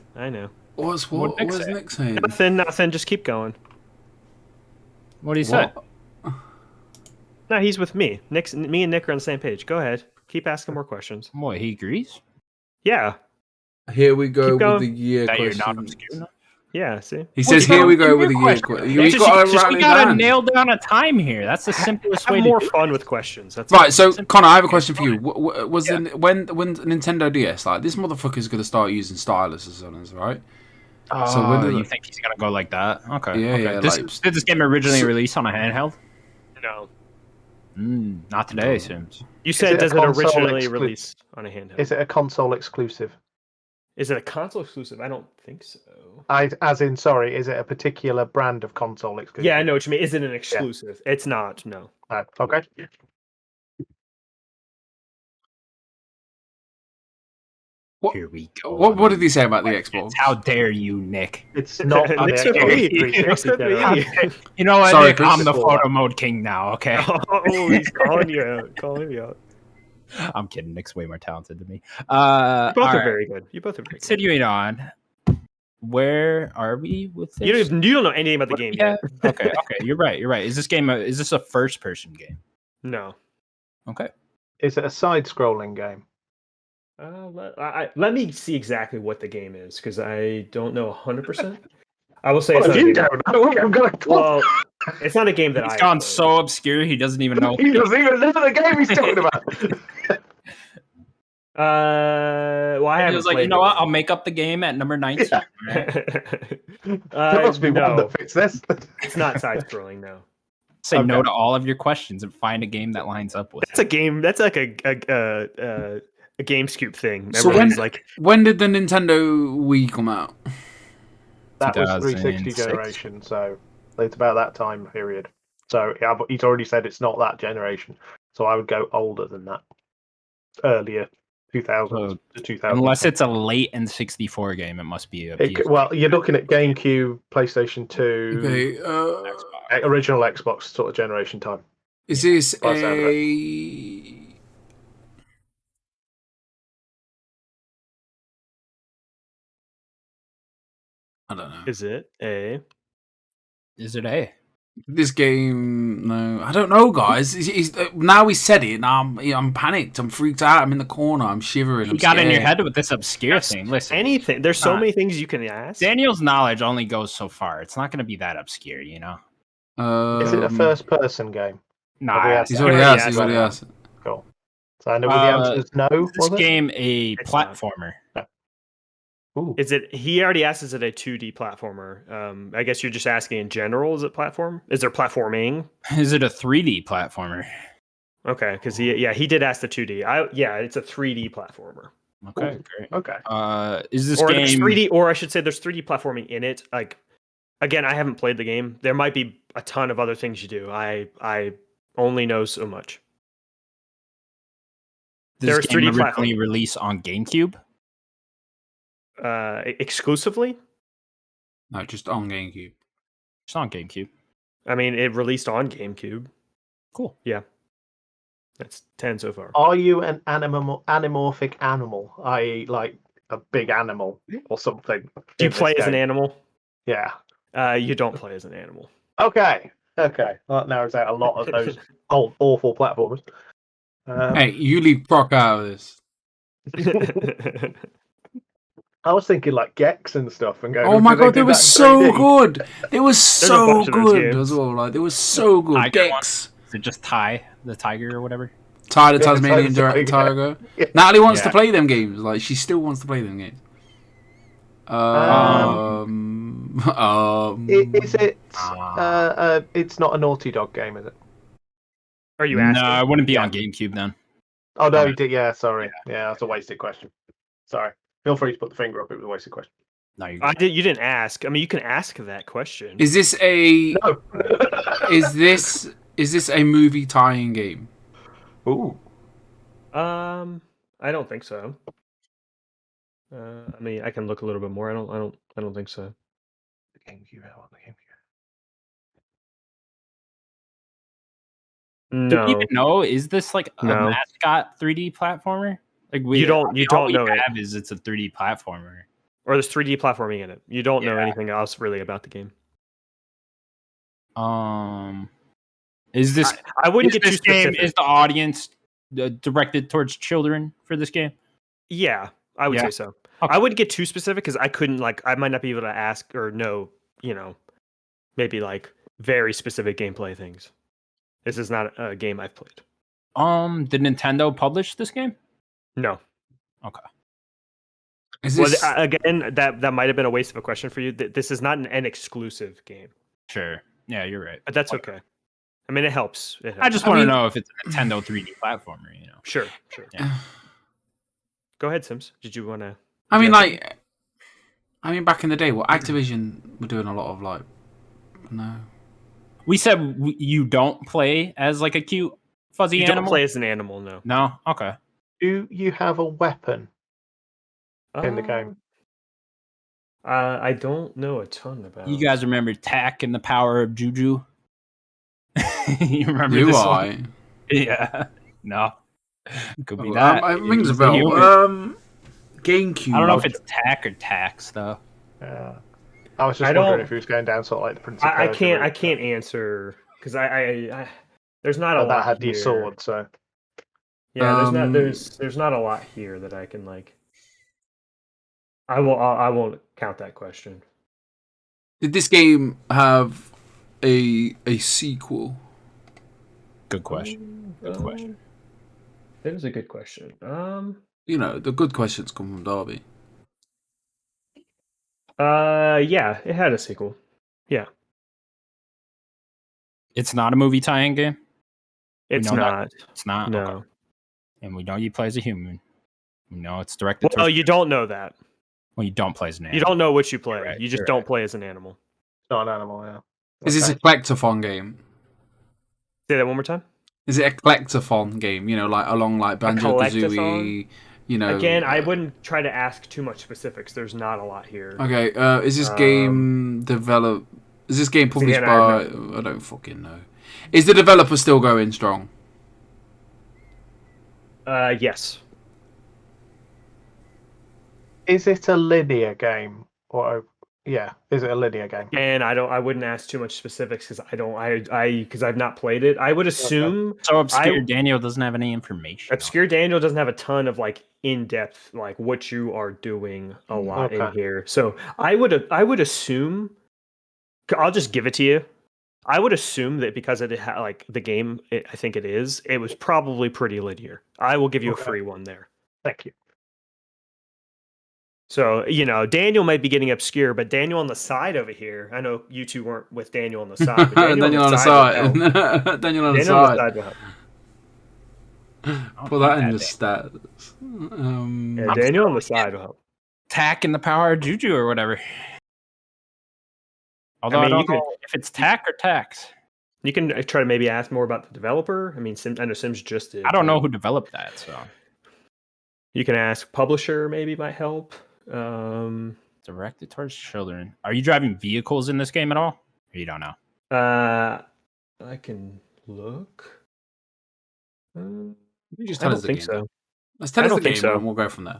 What was Nick saying? Nothing. Just keep going. What do you say? No, he's with me. Me and Nick are on the same page. Go ahead. Keep asking more questions. What, he agrees? Yeah. Here we go with the year that question. You're not obscure. Yeah, see? He says, here we go with the year question. We gotta nail down a time here. That's the simplest way to more fun with questions. That's right, so, Connor, I have a question for you. When Nintendo DS, like, this motherfucker's going to start using styluses on us, right? So when you think he's going to go like that? Okay. Yeah, did this game originally release on a handheld? No. Not today, Sims. You said does it originally release on a handheld? Is it a console exclusive? Is it a console exclusive? I don't think so. Is it a particular brand of console exclusive? Yeah, I know what you mean. Is it an exclusive? Yeah. It's not, no. Okay. Here we go. What did he say about the Xbox? How dare you, Nick? It's not on the Xbox. You know what, sorry, Nick? I'm the photo mode king now, okay? Oh, he's calling you out. I'm kidding. Nick's way more talented than me. You both are very good. Continuing on. Where are we with this? You don't know anything about the game yet. Okay. You're right. Is this a first-person game? No. Okay. Is it a side-scrolling game? Let me see exactly what the game is, because I don't know 100%. I will say it's not a game that He's gone so obscure he doesn't even know. He doesn't even know the game he's talking about. I haven't. He was like, you know what? I'll make up the game at number 19. Yeah. There must be one that fits this. It's not side-scrolling, no. Say no to all of your questions and find a game that lines up with. That's a game. That's like a GameScoop thing. So when did the Nintendo Wii come out? That was 360 generation, so it's about that time period. So yeah, but he's already said it's not that generation. So I would go older than that, earlier 2000 to 2000. Unless it's a late N64 game, it must be a PS. Well, you're looking at GameCube, PlayStation 2, okay, Xbox. Original Xbox sort of generation time. Is this By the sound of I don't know. Is it a? Is it A? This game, no, I don't know, guys. Now he said it, and I'm panicked. I'm freaked out. I'm in the corner. I'm shivering. You I'm got in your scared. head with this obscure thing. Listen, Anything. There's so many things you can ask. Daniel's knowledge only goes so far. It's not going to be that obscure, you know. Is it a first-person game? Nah, He's already asked. He's already asked. Cool. So I know the answer is no. This was it? game a It's platformer? Ooh. Is it? He already asked. Is it a 2D platformer? I guess you're just asking in general. Is it platform? Is there platforming? Is it a 3D platformer? Okay, because he did ask the 2D. It's a 3D platformer. Okay, Ooh, great. Okay. Is this Or there's game 3D, or I should say, there's 3D platforming in it. Like, again, I haven't played the game. There might be a ton of other things you do. I only know so much. Does there's this game 3D originally platforming. release on GameCube? Exclusively? No, just on GameCube. It's on GameCube. I mean, it released on GameCube. Cool. Yeah. That's 10 so far. Are you an anamorphic animal, i.e., like a big animal or something? Do you play as an animal? Yeah. You don't play as an animal. Okay. Well, that narrows out a lot of those old, awful platformers. Hey, you leave Proc out of this. I was thinking like Gex and stuff, and going. Oh my god, they were so 3D? good. They were so bunch of those good games. as well. Like they were so good. Tiger Gex, Is it just Ty, the tiger or whatever? Ty the Yeah, Tasmanian Tiger. Tiger. Yeah. Natalie wants to Yeah. play them games. Like she still wants to play them games. Is it? It's not a Naughty Dog game, is it? Are you asking? No, it wouldn't be on GameCube then. Oh no, you did. Yeah, sorry. Yeah, that's a wasted question. Sorry. Feel free to put the finger up. It was a wasted question. No, you. You didn't ask. I mean, you can ask that question. Is this a No. is this a movie tie-in game? Ooh. I don't think so. I mean, I can look a little bit more. I don't think so. The GameCube. I want the GameCube. Do No, you even know? Is this like a No. mascot 3D platformer? Like You don't all we know it. have is it's a 3D platformer. Or there's 3D platforming in it. You don't know Yeah. anything else really about the game. Is this I wouldn't is get too this game? specific. Is the audience directed towards children for this game? Yeah, I would Yeah. say so. Okay. I wouldn't get too specific because I couldn't I might not be able to ask or know, maybe like very specific gameplay things. This is not a game I've played. Did Nintendo publish this game? No. Okay. Is Well, this again, that might have been a waste of a question for you. This is not an exclusive game, Sure. Yeah, you're right. but that's okay. I mean, it helps. I just want to know if it's a Nintendo 3D platformer. Sure. Yeah. Go ahead, Sims. Did you want to? I mean, back in the day, Activision were doing a lot of no. We said you don't play as like a cute fuzzy You animal. don't play as an animal, no. No. Okay. Do you have a weapon in the game? I don't know a ton about. You guys remember Tack and the Power of Juju? You remember Do this I? one? Yeah. No. Could be Oh, that. it rings a It's bell. human. GameCube. I don't know if it's Tack or Tax though. Yeah. I was just I wondering don't- if he was going down sort of like the Prince of I Persia can't. route, I can't answer because I there's not a but lot. that had here. your sword, so Yeah, Um, there's not a lot here that I can like. I won't count that question. Did this game have a sequel? Good question. Good question. That is a good question. You know, the good questions come from Derby. Yeah, it had a sequel. Yeah, It's not a movie tie-in game. it's know that? not. It's not. No. Okay. And we know you play as a human. We know it's directed Well, towards. you don't know that. Well, you don't play as an animal. You don't know what you play. You're right, You just you're don't right. play as an animal. it's not an animal. Yeah. Is this a collectathon game? Say that one more time. Is it a collectathon game? You know, along Banjo Kazooie. collectathon? You know. Again, I wouldn't try to ask too much specifics. There's not a lot here. Okay. Is this game developed? Is this game published Yeah, by? I don't fucking know. Is the developer still going strong? Yes. Is it a linear game or? Yeah, is it a linear game? And I wouldn't ask too much specifics because because I've not played it. I would assume So Obscure Daniel doesn't have any information. Obscure Daniel doesn't have a ton of like in depth like what you are doing a lot in here. So I would assume. I'll just give it to you. I would assume that because it had like the game, I think it was probably pretty linear. I will give you a free one there. Thank you. So, Daniel might be getting obscure, but Daniel on the side over here, I know you two weren't with Daniel on the side, but Daniel on the side. Daniel on the side. Will help. Put that in the stats. Daniel on the side will help. Tack and the power of Juju or whatever. Although I don't know if it's tack or tax. You can try to maybe ask more about the developer. I mean, I know Sims just did. I don't know who developed that, so. You can ask publisher, maybe might help. Directed towards children. Are you driving vehicles in this game at all? Or you don't know? I can look. You just I tell don't us the think game. so. Let's tell us the game so. and we'll go from there.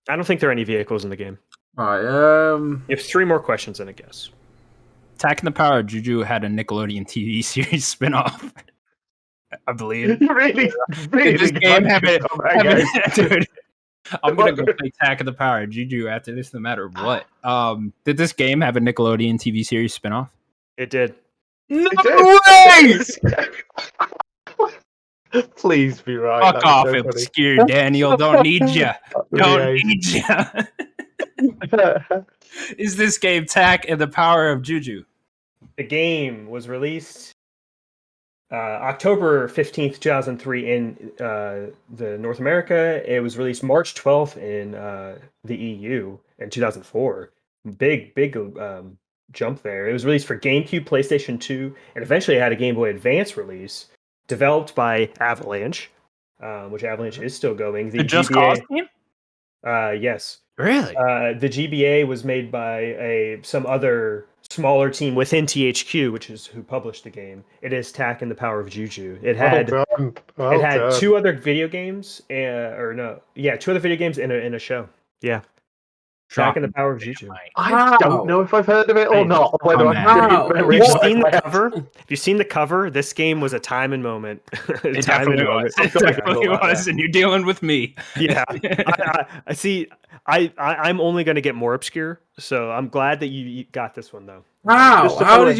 I don't think there are any vehicles in the game. All right. You have 3 more questions and a guess. Tack and the Power of Juju had a Nickelodeon TV series spin-off. I believe. really? Did this game have it? Dude, I'm gonna go play Tack and the Power of Juju after this, no matter what. Did this game have a Nickelodeon TV series spin-off? It did. No way! Please be right. Fuck off, Obscure Daniel. Don't need ya. Don't need ya. Is this game Tack and the Power of Juju? The game was released October 15th, 2003 in the North America. It was released March 12th in the EU in 2004. Big jump there. It was released for GameCube, PlayStation 2, and eventually it had a Game Boy Advance release. Developed by Avalanche, which Avalanche is still going. The Just Cause team? Yes. Really? The GBA was made by some other smaller team within THQ, which is who published the game. It is Tack and the Power of Juju. It had 2 other video games, 2 other video games in a show. Yeah. Tack and the Power of Juju. I don't know if I've heard of it or not. Have you seen the cover? Have you seen the cover? This game was a time and moment. It definitely was. It definitely was, and you're dealing with me. Yeah. I see. I'm only going to get more obscure, so I'm glad that you got this one though. Wow! How did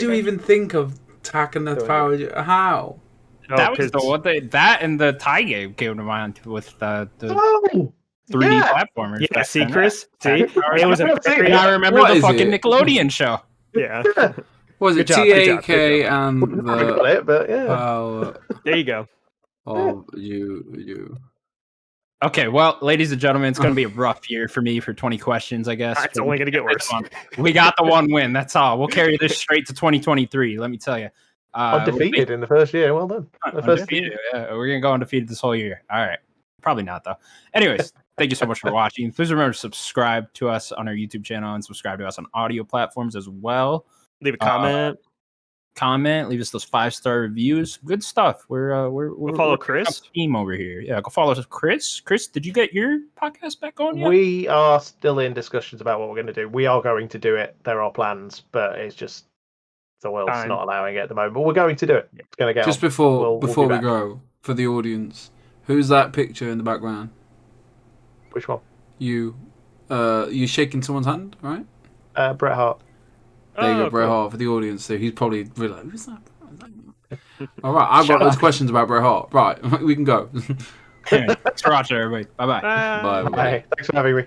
you even think of Tack and the Power? How? That was the one that and the tie game came to mind with the 3D platformers. Yeah, see, Chris? See? It was I remember the fucking Nickelodeon show. Yeah. Was it TAK and the Power? There you go. Oh, you. Okay, well, ladies and gentlemen, it's going to be a rough year for me for 20 questions, I guess. It's only going to get worse. We got the 1 win. That's all. We'll carry this straight to 2023, let me tell you. Undefeated in the first year. Well done. Undefeated. Yeah, we're going to go undefeated this whole year. All right. Probably not, though. Anyways, thank you so much for watching. Please remember to subscribe to us on our YouTube channel and subscribe to us on audio platforms as well. Leave a comment. Leave us those 5-star reviews. Good stuff. We're follow Chris team over here. Yeah, go follow Chris. Chris, did you get your podcast back on yet? We are still in discussions about what we're going to do. We are going to do it. There are plans, but it's just the world's not allowing it at the moment. But we're going to do it. It's going to get just before we go for the audience. Who's that picture in the background? Which one? You shaking someone's hand, right? Bret Hart. There you go, Bret Hart for the audience. So he's probably really like, who's that? All right, I've got those questions about Bret Hart. Right, we can go. Thanks for watching, everybody. Bye-bye. Bye. Thanks for having me.